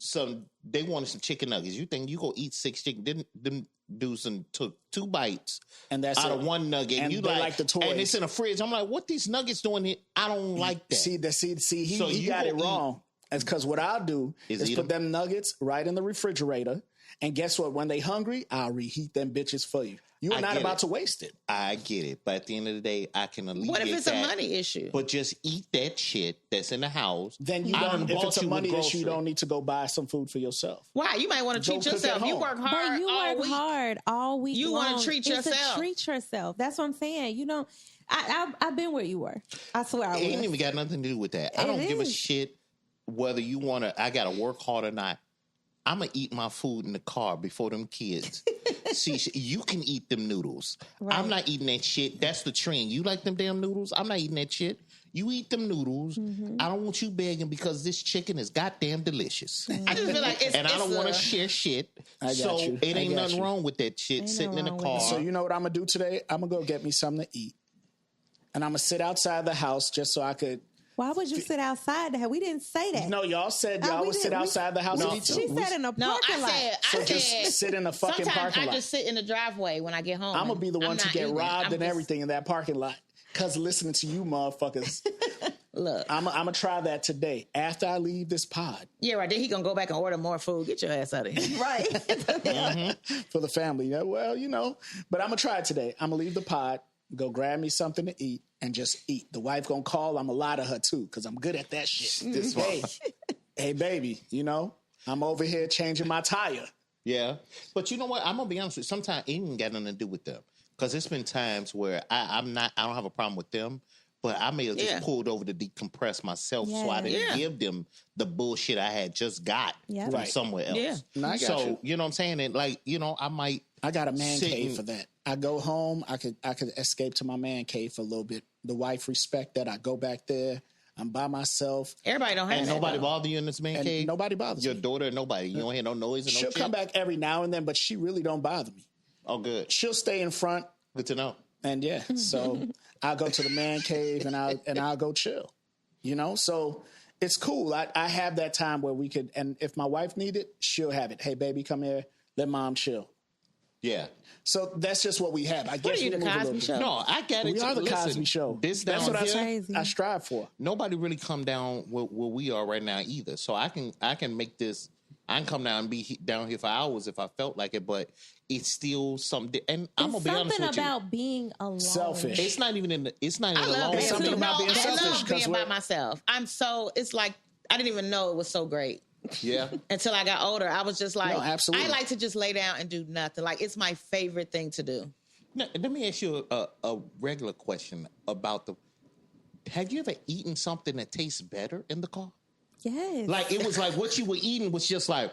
[SPEAKER 4] They wanted some chicken nuggets. You think you go eat 6 chicken? Them dudes took 2 bites
[SPEAKER 2] and that's
[SPEAKER 4] out of 1 nugget.
[SPEAKER 2] And
[SPEAKER 4] you
[SPEAKER 2] like the toys.
[SPEAKER 4] And it's in the fridge. I'm like, what these nuggets doing here? I don't like that.
[SPEAKER 2] See, he got it wrong. It's because what I'll do is put them nuggets right in the refrigerator. And guess what? When they hungry, I'll reheat them bitches for you. You're not about to waste it.
[SPEAKER 4] I get it. But at the end of the day, I can alleviate
[SPEAKER 5] What if it's
[SPEAKER 4] that,
[SPEAKER 5] a money issue?
[SPEAKER 4] But just eat that shit that's in the house.
[SPEAKER 2] Then you don't. If it's a money issue, you don't need to go buy some food for yourself.
[SPEAKER 5] Why? You might want to treat yourself. You work hard.
[SPEAKER 3] But you work hard all week.
[SPEAKER 5] You want to treat yourself.
[SPEAKER 3] It's a treat yourself. That's what I'm saying. You know, I've been where you were. I swear I was.
[SPEAKER 4] It ain't even got nothing to do with that. I don't give a shit whether you want to. I got to work hard or not. I'm going to eat my food in the car before them kids. See, you can eat them noodles. Right. I'm not eating that shit. That's the trend. You like them damn noodles? I'm not eating that shit. You eat them noodles. I don't want you begging because this chicken is goddamn delicious.
[SPEAKER 5] I just feel like
[SPEAKER 4] I don't want to share shit. So it ain't nothing wrong with that shit sitting in the car.
[SPEAKER 2] So you know what I'm going to do today? I'm going to go get me something to eat. And I'm going to sit outside the house just so I could...
[SPEAKER 3] Why would you sit outside? We didn't say that.
[SPEAKER 2] No, y'all said y'all would sit outside the house.
[SPEAKER 3] She said in a parking lot.
[SPEAKER 5] I said,
[SPEAKER 2] just sit in a fucking parking lot.
[SPEAKER 5] Sometimes I just sit in the driveway when I get home.
[SPEAKER 2] I'm going to be the one to get robbed and everything in that parking lot. Because listening to you motherfuckers.
[SPEAKER 5] Look.
[SPEAKER 2] I'm going to try that today after I leave this pod.
[SPEAKER 5] Yeah, right. Then he going to go back and order more food. Get your ass out of here.
[SPEAKER 3] Right.
[SPEAKER 2] For the family. Yeah, well, you know. But I'm going to try it today. I'm going to leave the pod, go grab me something to eat, and just eat. The wife gonna call. I'm gonna lie to her too, because I'm good at that shit. Hey, baby, you know, I'm over here changing my tire.
[SPEAKER 4] Yeah, but you know what? I'm gonna be honest with you. Sometimes it ain't got nothing to do with them, because it's been times where I don't have a problem with them, but I may have just pulled over to decompress myself, so I didn't give them the bullshit I had just got from somewhere else.
[SPEAKER 2] Yeah, no,
[SPEAKER 4] you know what I'm saying? And like, you know, I got
[SPEAKER 2] a man cave for that. I go home. I could escape to my man cave for a little bit. The wife respect that. I go back there. I'm by myself.
[SPEAKER 5] Everybody don't have
[SPEAKER 4] that. And nobody bother you in this man cave?
[SPEAKER 2] Nobody bothers
[SPEAKER 4] Your
[SPEAKER 2] me.
[SPEAKER 4] daughter, nobody. You don't hear no noise and
[SPEAKER 2] She'll come back every now and then, but she really don't bother me.
[SPEAKER 4] Oh, good.
[SPEAKER 2] She'll stay in front.
[SPEAKER 4] Good to know.
[SPEAKER 2] And so I'll go to the man cave and I'll go chill. You know, so it's cool. I have that time where we could, and if my wife need it, she'll have it. Hey, baby, come here. Let mom chill.
[SPEAKER 4] Yeah.
[SPEAKER 2] So that's just what we have. I guess
[SPEAKER 5] you, the Cosby Show?
[SPEAKER 4] No, I get it.
[SPEAKER 2] We are the Cosby Show.
[SPEAKER 4] That's
[SPEAKER 2] what I strive for.
[SPEAKER 4] Nobody really come down where we are right now either. So I can make this. I can come down and be down here for hours if I felt like it, but it's still something. And I'm gonna be honest with you.
[SPEAKER 3] Something about being alone.
[SPEAKER 2] Selfish.
[SPEAKER 4] It's not even in the. It's not even alone.
[SPEAKER 2] It's something about being selfish.
[SPEAKER 5] I love being by myself. It's like I didn't even know it was so great.
[SPEAKER 4] Yeah.
[SPEAKER 5] Until I got older, I was just like,
[SPEAKER 2] no, absolutely.
[SPEAKER 5] I like to just lay down and do nothing. Like, it's my favorite thing to do.
[SPEAKER 4] Now, let me ask you a regular question about the. Have you ever eaten something that tastes better in the car?
[SPEAKER 3] Yes.
[SPEAKER 4] Like it was like what you were eating was just like,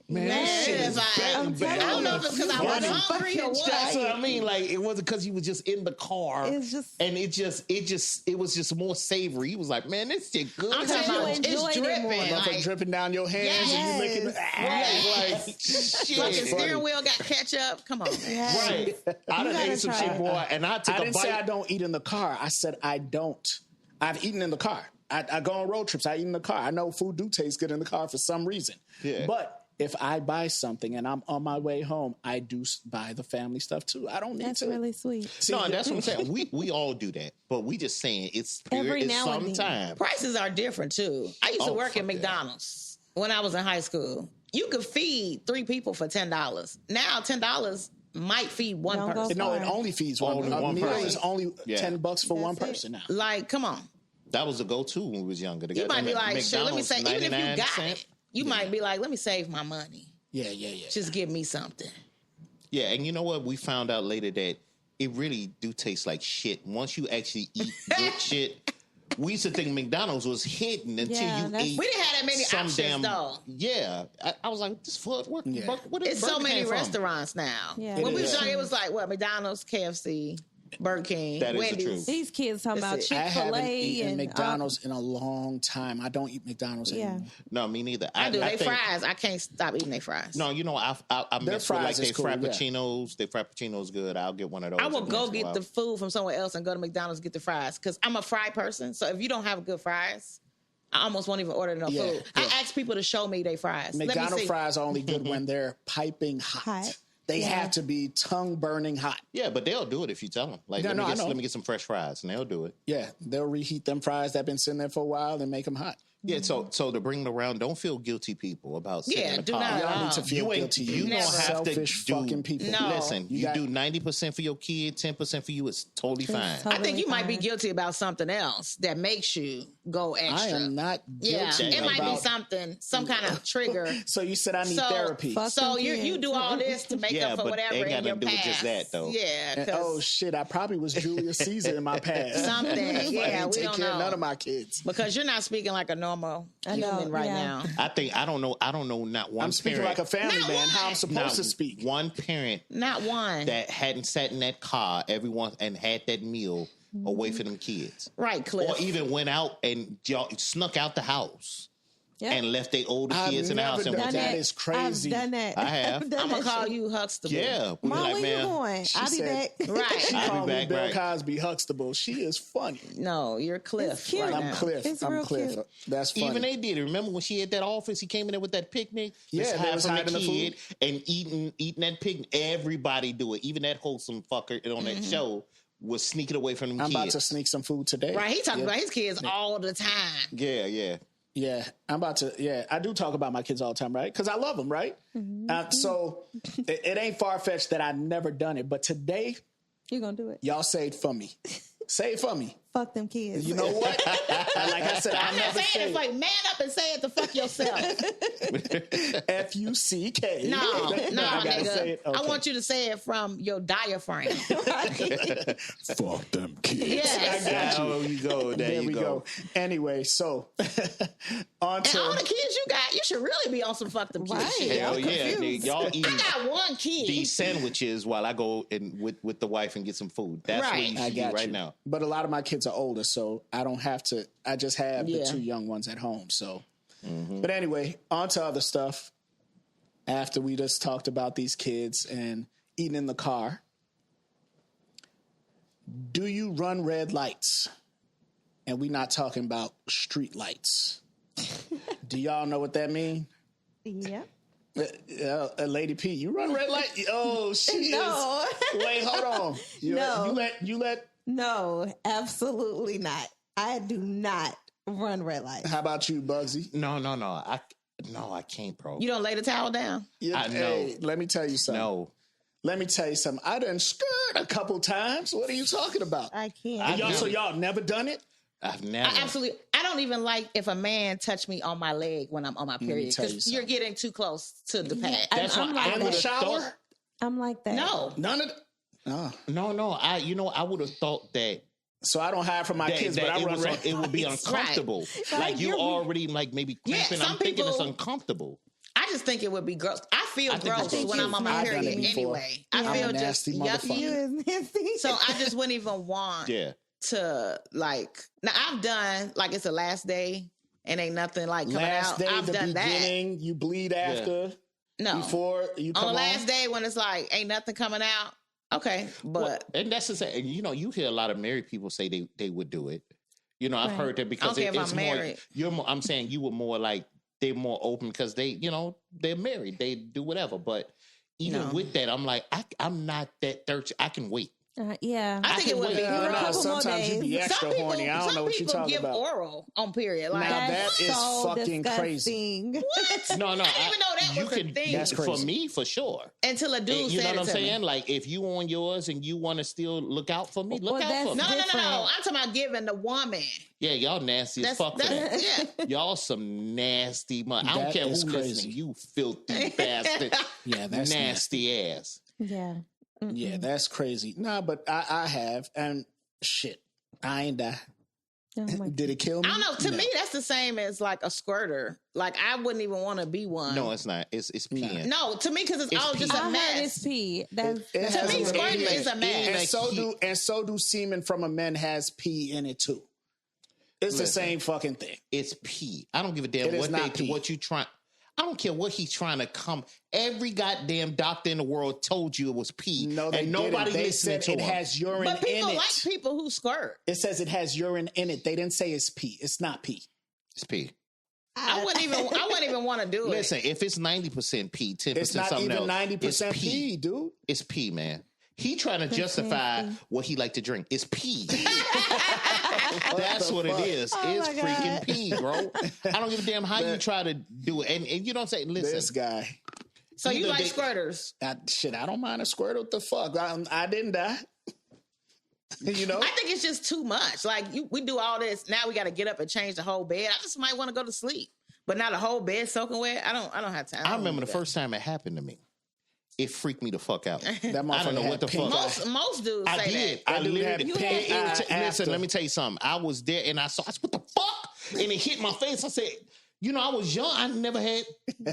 [SPEAKER 4] man,
[SPEAKER 5] Yeah,
[SPEAKER 4] this shit is
[SPEAKER 5] it's
[SPEAKER 4] better.
[SPEAKER 3] I'm telling
[SPEAKER 5] I don't know if it's because I
[SPEAKER 3] You
[SPEAKER 5] was
[SPEAKER 3] gotta
[SPEAKER 5] hungry or
[SPEAKER 3] fucking
[SPEAKER 5] what.
[SPEAKER 4] That's what I mean. Like it wasn't because you was just in the car.
[SPEAKER 3] It's just-
[SPEAKER 4] and it was just more savory. He was like, man, this shit good.
[SPEAKER 5] I'm
[SPEAKER 4] as
[SPEAKER 5] talking
[SPEAKER 4] hell.
[SPEAKER 5] about
[SPEAKER 3] enjoyed
[SPEAKER 5] it's
[SPEAKER 3] it more.
[SPEAKER 5] dripping.
[SPEAKER 2] Motherfucker
[SPEAKER 5] Like,
[SPEAKER 2] dripping down your hands and you licking.
[SPEAKER 3] Yes.
[SPEAKER 4] Like
[SPEAKER 5] fucking
[SPEAKER 4] shit.
[SPEAKER 5] steering wheel got ketchup. Come on, man.
[SPEAKER 3] Yes.
[SPEAKER 4] Right. I done
[SPEAKER 3] gotta
[SPEAKER 4] ate some
[SPEAKER 3] try
[SPEAKER 4] shit,
[SPEAKER 3] it.
[SPEAKER 4] boy, and I took
[SPEAKER 2] I
[SPEAKER 4] a
[SPEAKER 2] didn't
[SPEAKER 4] bite.
[SPEAKER 2] say I don't eat in the car. I said I don't. I've eaten in the car. I go on road trips. I eat in the car. I know food do taste good in the car for some reason.
[SPEAKER 4] Yeah.
[SPEAKER 2] But if I buy something and I'm on my way home, I do buy the family stuff too. I don't need
[SPEAKER 3] That's
[SPEAKER 2] to.
[SPEAKER 3] really sweet.
[SPEAKER 2] See,
[SPEAKER 4] No, that's what I'm saying. We all do that, but we just saying it's
[SPEAKER 3] Every
[SPEAKER 4] it's
[SPEAKER 3] now and then.
[SPEAKER 4] sometime.
[SPEAKER 5] Prices are different too. I used to
[SPEAKER 4] Oh,
[SPEAKER 5] work
[SPEAKER 4] fuck
[SPEAKER 5] at
[SPEAKER 4] that.
[SPEAKER 5] McDonald's when I was in high school. You could feed 3 people for $10. Now $10 might feed one
[SPEAKER 3] Don't go
[SPEAKER 5] person.
[SPEAKER 2] no, it
[SPEAKER 3] Fine.
[SPEAKER 2] only feeds
[SPEAKER 4] Only
[SPEAKER 2] one. A
[SPEAKER 4] one
[SPEAKER 2] meal
[SPEAKER 4] person.
[SPEAKER 2] is only
[SPEAKER 4] Yeah.
[SPEAKER 2] $10 for one
[SPEAKER 3] That's it.
[SPEAKER 2] person now.
[SPEAKER 5] Like, come on.
[SPEAKER 4] That was the go-to when we was younger. The
[SPEAKER 5] You might be
[SPEAKER 4] goddamn
[SPEAKER 5] like, shit, let me
[SPEAKER 4] McDonald's,
[SPEAKER 5] say, even if you
[SPEAKER 4] 99
[SPEAKER 5] got
[SPEAKER 4] cent.
[SPEAKER 5] it, you might be like, let me save my money.
[SPEAKER 2] Yeah.
[SPEAKER 5] Just give me something.
[SPEAKER 4] Yeah, and you know what? We found out later that it really do taste like shit. Once you actually eat good shit, we used to think McDonald's was hidden until
[SPEAKER 3] Yeah,
[SPEAKER 4] you
[SPEAKER 3] that's-
[SPEAKER 4] ate.
[SPEAKER 5] We didn't have that many
[SPEAKER 4] some
[SPEAKER 5] options,
[SPEAKER 4] damn,
[SPEAKER 5] though.
[SPEAKER 4] Yeah, I was like, this food. What is
[SPEAKER 5] It's so
[SPEAKER 4] Burger
[SPEAKER 5] many
[SPEAKER 4] King from?
[SPEAKER 5] restaurants now.
[SPEAKER 3] Yeah.
[SPEAKER 5] When we
[SPEAKER 2] It
[SPEAKER 5] was
[SPEAKER 2] is.
[SPEAKER 5] young, it was like, what, McDonald's, KFC, Burger King,
[SPEAKER 4] That is the
[SPEAKER 5] Wendy's.
[SPEAKER 4] truth.
[SPEAKER 3] These kids talking about
[SPEAKER 5] That's it.
[SPEAKER 2] I haven't
[SPEAKER 3] Chick-fil-A
[SPEAKER 2] eaten
[SPEAKER 3] and
[SPEAKER 2] McDonald's in a long time. I don't eat McDonald's
[SPEAKER 3] Yeah.
[SPEAKER 2] anymore.
[SPEAKER 4] No, me neither.
[SPEAKER 5] I do. They
[SPEAKER 4] think-
[SPEAKER 5] fries. I can't stop eating their fries.
[SPEAKER 4] No, you know, I
[SPEAKER 2] Their
[SPEAKER 4] mess with like
[SPEAKER 2] fries
[SPEAKER 4] they
[SPEAKER 2] is cool, yeah.
[SPEAKER 4] frappuccinos. Their frappuccinos good. I'll get one of those.
[SPEAKER 5] I will
[SPEAKER 4] every
[SPEAKER 5] go
[SPEAKER 4] once in a
[SPEAKER 5] get
[SPEAKER 4] while.
[SPEAKER 5] the food from somewhere else and go to McDonald's and get the fries because I'm a fry person. So if you don't have good fries, I almost won't even order no
[SPEAKER 2] Yeah,
[SPEAKER 5] food.
[SPEAKER 2] yeah.
[SPEAKER 5] I ask people to show me their fries. Let me
[SPEAKER 2] McDonald's
[SPEAKER 5] see.
[SPEAKER 2] fries are only good when they're piping hot.
[SPEAKER 3] Hot.
[SPEAKER 2] They
[SPEAKER 3] Yeah.
[SPEAKER 2] have to be tongue burning hot.
[SPEAKER 4] Yeah, but they'll do it if you tell them. Like,
[SPEAKER 2] Yeah, no, I know.
[SPEAKER 4] let me get some fresh fries, and they'll do it.
[SPEAKER 2] Yeah, they'll reheat them fries that been sitting there for a while and make them hot.
[SPEAKER 4] Yeah, so to bring it around, don't feel guilty, people, about sitting
[SPEAKER 5] Yeah,
[SPEAKER 4] in the
[SPEAKER 5] do
[SPEAKER 4] car.
[SPEAKER 5] not.
[SPEAKER 2] Y'all need to feel
[SPEAKER 4] You ain't-
[SPEAKER 2] guilty.
[SPEAKER 4] you
[SPEAKER 5] don't have
[SPEAKER 4] to
[SPEAKER 2] selfish
[SPEAKER 4] do-
[SPEAKER 2] fucking people.
[SPEAKER 5] No.
[SPEAKER 4] Listen,
[SPEAKER 2] You
[SPEAKER 4] you
[SPEAKER 2] got-
[SPEAKER 4] do 90% for your kid, 10% for you. It's totally fine.
[SPEAKER 3] totally
[SPEAKER 5] I think you might be
[SPEAKER 3] fine.
[SPEAKER 5] guilty about something else that makes you go
[SPEAKER 2] I
[SPEAKER 5] extra.
[SPEAKER 2] am not
[SPEAKER 5] Yeah,
[SPEAKER 2] guilty
[SPEAKER 5] it might be
[SPEAKER 2] about-
[SPEAKER 5] something, some kind of trigger.
[SPEAKER 2] So you said I need
[SPEAKER 5] So-
[SPEAKER 2] therapy.
[SPEAKER 3] Fuck
[SPEAKER 5] So
[SPEAKER 3] them
[SPEAKER 5] you
[SPEAKER 3] kids.
[SPEAKER 5] do all this to make
[SPEAKER 4] Yeah,
[SPEAKER 5] up for
[SPEAKER 4] but
[SPEAKER 5] whatever
[SPEAKER 4] ain't got
[SPEAKER 5] in your
[SPEAKER 4] nothing to do with
[SPEAKER 5] past.
[SPEAKER 4] just that, though.
[SPEAKER 5] Yeah,
[SPEAKER 2] And,
[SPEAKER 5] 'cause
[SPEAKER 2] oh shit, I probably was Julius Caesar in my past.
[SPEAKER 5] something.
[SPEAKER 2] I
[SPEAKER 5] Yeah,
[SPEAKER 2] didn't
[SPEAKER 5] we
[SPEAKER 2] take
[SPEAKER 5] don't
[SPEAKER 2] care of
[SPEAKER 5] know.
[SPEAKER 2] none of my kids.
[SPEAKER 5] Because you're not speaking like a normal
[SPEAKER 3] I know,
[SPEAKER 5] human right
[SPEAKER 3] yeah.
[SPEAKER 5] now.
[SPEAKER 4] I don't know not one
[SPEAKER 2] I'm speaking
[SPEAKER 4] parent,
[SPEAKER 2] like a family
[SPEAKER 5] Not
[SPEAKER 2] man. How I'm
[SPEAKER 5] one.
[SPEAKER 2] supposed
[SPEAKER 4] not
[SPEAKER 2] to speak.
[SPEAKER 4] one parent
[SPEAKER 5] Not one.
[SPEAKER 4] that hadn't sat in that car everyone and had that meal away from them kids.
[SPEAKER 5] Right, Cliff.
[SPEAKER 4] Or even went out and y'all snuck out the house
[SPEAKER 3] Yeah.
[SPEAKER 4] and left their older
[SPEAKER 2] I've
[SPEAKER 4] kids in the
[SPEAKER 2] never
[SPEAKER 4] house and
[SPEAKER 2] done
[SPEAKER 4] went
[SPEAKER 2] that.
[SPEAKER 4] to
[SPEAKER 2] Is crazy.
[SPEAKER 3] I've done that.
[SPEAKER 4] I have.
[SPEAKER 3] I've done
[SPEAKER 5] I'm going
[SPEAKER 3] that
[SPEAKER 5] to call
[SPEAKER 3] shit.
[SPEAKER 5] you Huxtable.
[SPEAKER 4] Yeah. We
[SPEAKER 3] Mom,
[SPEAKER 4] like,
[SPEAKER 3] where
[SPEAKER 4] man,
[SPEAKER 3] you going? I'll be
[SPEAKER 2] said-
[SPEAKER 3] back.
[SPEAKER 5] Right.
[SPEAKER 2] She
[SPEAKER 4] I'll be
[SPEAKER 2] called me
[SPEAKER 4] back,
[SPEAKER 2] Bill
[SPEAKER 4] right.
[SPEAKER 2] Cosby Huxtable. She is funny.
[SPEAKER 5] No, you're Cliff.
[SPEAKER 3] It's cute.
[SPEAKER 5] Right
[SPEAKER 2] I'm
[SPEAKER 5] now.
[SPEAKER 2] Cliff.
[SPEAKER 3] It's
[SPEAKER 2] I'm
[SPEAKER 3] real
[SPEAKER 2] Cliff.
[SPEAKER 3] cute.
[SPEAKER 2] That's funny.
[SPEAKER 4] even they did it. Remember when she had that office? He came in there with that picnic.
[SPEAKER 2] Yeah,
[SPEAKER 4] just
[SPEAKER 2] they
[SPEAKER 4] half
[SPEAKER 2] was
[SPEAKER 4] from
[SPEAKER 2] hiding the
[SPEAKER 4] kid and eating that picnic. Everybody do it. Even that wholesome fucker on that show was sneaking away from them
[SPEAKER 2] I'm
[SPEAKER 4] kids.
[SPEAKER 2] about to sneak some food today.
[SPEAKER 5] Right, he talking
[SPEAKER 2] Yeah.
[SPEAKER 5] about his kids all the time.
[SPEAKER 4] Yeah.
[SPEAKER 2] Yeah, I'm about to. Yeah, I do talk about my kids all the time, right? Because I love them, right? So it ain't far fetched that I never done it, but today
[SPEAKER 3] You're going to do it.
[SPEAKER 2] y'all say it for me. Say it for me.
[SPEAKER 3] Fuck them kids.
[SPEAKER 2] You know what? Like I said, I
[SPEAKER 5] I'm not
[SPEAKER 2] never
[SPEAKER 5] saying
[SPEAKER 2] say
[SPEAKER 5] it's like man up and say it to fuck yourself.
[SPEAKER 2] F-U-C-K.
[SPEAKER 5] No,
[SPEAKER 2] I gotta say
[SPEAKER 5] nigga.
[SPEAKER 2] it.
[SPEAKER 5] I
[SPEAKER 2] Okay.
[SPEAKER 5] want you to say it from your diaphragm.
[SPEAKER 2] Fuck them kids.
[SPEAKER 5] Yes.
[SPEAKER 2] I got you.
[SPEAKER 4] There you go. There
[SPEAKER 2] There
[SPEAKER 4] you
[SPEAKER 2] we go. Anyway, so on
[SPEAKER 5] And
[SPEAKER 2] to
[SPEAKER 5] all the kids you got, you should really be on some fuck them kids
[SPEAKER 3] Right.
[SPEAKER 5] shit.
[SPEAKER 4] Hell
[SPEAKER 3] I'm
[SPEAKER 4] yeah,
[SPEAKER 3] confused.
[SPEAKER 4] nigga. Y'all
[SPEAKER 5] I
[SPEAKER 4] eating
[SPEAKER 5] got one kid.
[SPEAKER 4] these sandwiches while I go in with the wife and get some food. That's what
[SPEAKER 5] Right.
[SPEAKER 4] you
[SPEAKER 2] I
[SPEAKER 4] should do
[SPEAKER 2] got
[SPEAKER 4] right
[SPEAKER 2] you.
[SPEAKER 4] now.
[SPEAKER 2] But a lot of my kids are older, so I don't have to. I just have the
[SPEAKER 5] Yeah.
[SPEAKER 2] 2 young ones at home. So, but anyway, on to other stuff. After we just talked about these kids and eating in the car, do you run red lights? And we're not talking about street lights. Do y'all know what that means?
[SPEAKER 3] Yeah.
[SPEAKER 2] Lady P, you run red light? Oh, she
[SPEAKER 3] No.
[SPEAKER 2] is. Wait, hold on.
[SPEAKER 3] No.
[SPEAKER 2] You let.
[SPEAKER 3] No, absolutely not. I do not run red lights.
[SPEAKER 2] How about you, Bugsy?
[SPEAKER 4] No. I can't, bro.
[SPEAKER 5] You don't lay the towel down.
[SPEAKER 2] Yeah,
[SPEAKER 4] I know.
[SPEAKER 2] hey, let me tell you something.
[SPEAKER 4] No.
[SPEAKER 2] Let me tell you something. I done skirt a couple times. What are you talking about?
[SPEAKER 3] I can't.
[SPEAKER 2] So y'all never done it?
[SPEAKER 4] I've never.
[SPEAKER 5] I don't even like if a man touch me on my leg when I'm on my period
[SPEAKER 2] tell you
[SPEAKER 5] because you're getting too close to the pad.
[SPEAKER 4] That's
[SPEAKER 3] I'm
[SPEAKER 4] why
[SPEAKER 3] like
[SPEAKER 4] I
[SPEAKER 2] In the
[SPEAKER 4] would have
[SPEAKER 2] shower?
[SPEAKER 4] thought.
[SPEAKER 3] I'm like that.
[SPEAKER 5] No,
[SPEAKER 2] None of. Oh.
[SPEAKER 4] No. I would have thought that.
[SPEAKER 2] So I don't hide from my kids, but I run red
[SPEAKER 4] it would be
[SPEAKER 2] lights.
[SPEAKER 4] uncomfortable.
[SPEAKER 3] Right.
[SPEAKER 4] Like you already like maybe cramping.
[SPEAKER 5] some
[SPEAKER 4] I'm thinking it's
[SPEAKER 5] people-
[SPEAKER 4] uncomfortable.
[SPEAKER 5] I just think it would be gross. I feel
[SPEAKER 4] think
[SPEAKER 5] gross
[SPEAKER 4] it's
[SPEAKER 5] when I'm on my
[SPEAKER 2] I've done it
[SPEAKER 5] period
[SPEAKER 2] before.
[SPEAKER 5] anyway.
[SPEAKER 3] Yeah.
[SPEAKER 5] I
[SPEAKER 2] I'm
[SPEAKER 5] feel
[SPEAKER 2] a
[SPEAKER 5] just
[SPEAKER 2] nasty motherfucker.
[SPEAKER 3] You
[SPEAKER 5] yucky.
[SPEAKER 3] is nasty.
[SPEAKER 5] So I just wouldn't even want
[SPEAKER 4] Yeah.
[SPEAKER 5] to like. Now I've done like it's the last day and ain't nothing like coming
[SPEAKER 2] Last
[SPEAKER 5] out.
[SPEAKER 2] day,
[SPEAKER 5] I've
[SPEAKER 2] the
[SPEAKER 5] done
[SPEAKER 2] beginning, you bleed after.
[SPEAKER 5] No.
[SPEAKER 2] Before you come
[SPEAKER 5] On the last day when it's like ain't nothing coming out. Okay, but
[SPEAKER 4] And that's the same. You hear a lot of married people say they would do it. I've
[SPEAKER 3] Right.
[SPEAKER 4] heard that because
[SPEAKER 5] I don't care if
[SPEAKER 4] it's
[SPEAKER 5] I'm
[SPEAKER 4] more.
[SPEAKER 5] married.
[SPEAKER 4] You're more. I'm saying you were more like they're more open because they're married. They do whatever. But even
[SPEAKER 5] No.
[SPEAKER 4] with that, I'm like I'm not that thirsty. I can wait.
[SPEAKER 3] Yeah.
[SPEAKER 5] I think
[SPEAKER 4] can
[SPEAKER 5] it would
[SPEAKER 4] wait.
[SPEAKER 5] be
[SPEAKER 2] Yeah,
[SPEAKER 5] gross.
[SPEAKER 2] no,
[SPEAKER 3] couple more
[SPEAKER 2] sometimes you be
[SPEAKER 3] days.
[SPEAKER 2] extra horny. I don't know what you're
[SPEAKER 5] Some
[SPEAKER 2] talking
[SPEAKER 5] people give
[SPEAKER 2] about.
[SPEAKER 5] oral on period. Like
[SPEAKER 2] Now
[SPEAKER 3] That's
[SPEAKER 2] that is
[SPEAKER 3] so
[SPEAKER 2] fucking crazy.
[SPEAKER 3] disgusting.
[SPEAKER 5] what?
[SPEAKER 4] No,
[SPEAKER 5] I didn't even know that
[SPEAKER 4] you
[SPEAKER 5] was a
[SPEAKER 4] can-
[SPEAKER 5] thing.
[SPEAKER 2] That's
[SPEAKER 4] For
[SPEAKER 2] crazy.
[SPEAKER 4] me, for sure.
[SPEAKER 5] Until a dude
[SPEAKER 4] And you
[SPEAKER 5] said
[SPEAKER 4] know what I'm
[SPEAKER 5] it to
[SPEAKER 4] saying?
[SPEAKER 5] me.
[SPEAKER 4] Like if you on yours and you want to still look out for me, look
[SPEAKER 3] Well,
[SPEAKER 4] out
[SPEAKER 3] that's
[SPEAKER 4] for me.
[SPEAKER 5] No.
[SPEAKER 3] different.
[SPEAKER 5] I'm talking about giving the woman.
[SPEAKER 4] Yeah, y'all nasty as fuck for that.
[SPEAKER 5] yeah.
[SPEAKER 4] Y'all some nasty I don't
[SPEAKER 2] That
[SPEAKER 4] care who
[SPEAKER 2] is
[SPEAKER 4] listening.
[SPEAKER 2] crazy.
[SPEAKER 4] You filthy bastard.
[SPEAKER 2] Yeah, that's
[SPEAKER 4] nasty ass.
[SPEAKER 3] Yeah.
[SPEAKER 2] Yeah, that's crazy. Nah, but I have, and shit, I ain't die.
[SPEAKER 3] Oh my
[SPEAKER 2] Did it kill me?
[SPEAKER 5] I don't know. To
[SPEAKER 2] No.
[SPEAKER 5] me, that's the same as like a squirter. Like I wouldn't even want to be one.
[SPEAKER 4] No, it's not. It's peeing.
[SPEAKER 5] No, to me, because it's
[SPEAKER 4] It's
[SPEAKER 5] all just
[SPEAKER 4] pee.
[SPEAKER 5] a
[SPEAKER 3] I heard it's
[SPEAKER 5] mess.
[SPEAKER 3] pee. That's
[SPEAKER 2] It
[SPEAKER 3] that's
[SPEAKER 5] To
[SPEAKER 2] has
[SPEAKER 5] me,
[SPEAKER 2] a-
[SPEAKER 5] squirting
[SPEAKER 2] it-
[SPEAKER 5] is a mess.
[SPEAKER 2] And
[SPEAKER 4] like
[SPEAKER 2] so do semen from a man has pee in it too. It's the
[SPEAKER 4] Listen.
[SPEAKER 2] same fucking thing.
[SPEAKER 4] It's pee. I don't give a damn
[SPEAKER 2] It is
[SPEAKER 4] what
[SPEAKER 2] not pee.
[SPEAKER 4] what you trying. I don't care what he's trying to come. Every goddamn doctor in the world told you it was pee,
[SPEAKER 2] No, they
[SPEAKER 4] and nobody
[SPEAKER 2] didn't. They
[SPEAKER 4] listening
[SPEAKER 2] said
[SPEAKER 4] to
[SPEAKER 2] it
[SPEAKER 4] him.
[SPEAKER 2] has urine
[SPEAKER 5] But people
[SPEAKER 2] in it.
[SPEAKER 5] like people who squirt.
[SPEAKER 2] It says it has urine in it. They didn't say it's pee. It's not pee.
[SPEAKER 4] It's pee.
[SPEAKER 5] I wouldn't even want to do it.
[SPEAKER 4] Listen, if it's 90% pee, 10%
[SPEAKER 2] It's not
[SPEAKER 4] something
[SPEAKER 2] even
[SPEAKER 4] else,
[SPEAKER 2] 90%
[SPEAKER 4] it's
[SPEAKER 2] pee, dude.
[SPEAKER 4] It's pee, man. He trying to justify
[SPEAKER 3] nasty.
[SPEAKER 4] what he like to drink. It's pee. That's
[SPEAKER 2] the
[SPEAKER 4] what
[SPEAKER 2] fuck?
[SPEAKER 4] it is.
[SPEAKER 3] Oh
[SPEAKER 4] It's
[SPEAKER 3] my
[SPEAKER 4] freaking
[SPEAKER 3] God.
[SPEAKER 4] pee, bro. I don't give a damn how you try to do it. And you don't say, listen,
[SPEAKER 2] This guy.
[SPEAKER 5] So you
[SPEAKER 4] either
[SPEAKER 5] like
[SPEAKER 4] they-
[SPEAKER 5] squirters?
[SPEAKER 2] I don't mind a squirt. What the fuck? I didn't die. You know?
[SPEAKER 5] I think it's just too much. Like we do all this. Now we got to get up and change the whole bed. I just might want to go to sleep, but not the whole bed soaking wet. I don't have time.
[SPEAKER 4] I remember the first time it happened to me. It freaked me the fuck out.
[SPEAKER 2] That
[SPEAKER 4] I don't know
[SPEAKER 2] motherfucker
[SPEAKER 4] what
[SPEAKER 2] had
[SPEAKER 4] the
[SPEAKER 2] pink
[SPEAKER 4] fuck.
[SPEAKER 2] eye.
[SPEAKER 5] Most dudes
[SPEAKER 4] I
[SPEAKER 5] say
[SPEAKER 4] did.
[SPEAKER 5] that.
[SPEAKER 4] I
[SPEAKER 2] That dude had
[SPEAKER 4] literally.
[SPEAKER 2] pink eye
[SPEAKER 4] Listen,
[SPEAKER 2] after.
[SPEAKER 4] let me tell you something. I was there and I said, "What the fuck?" And it hit my face. I said, I was young. I never had.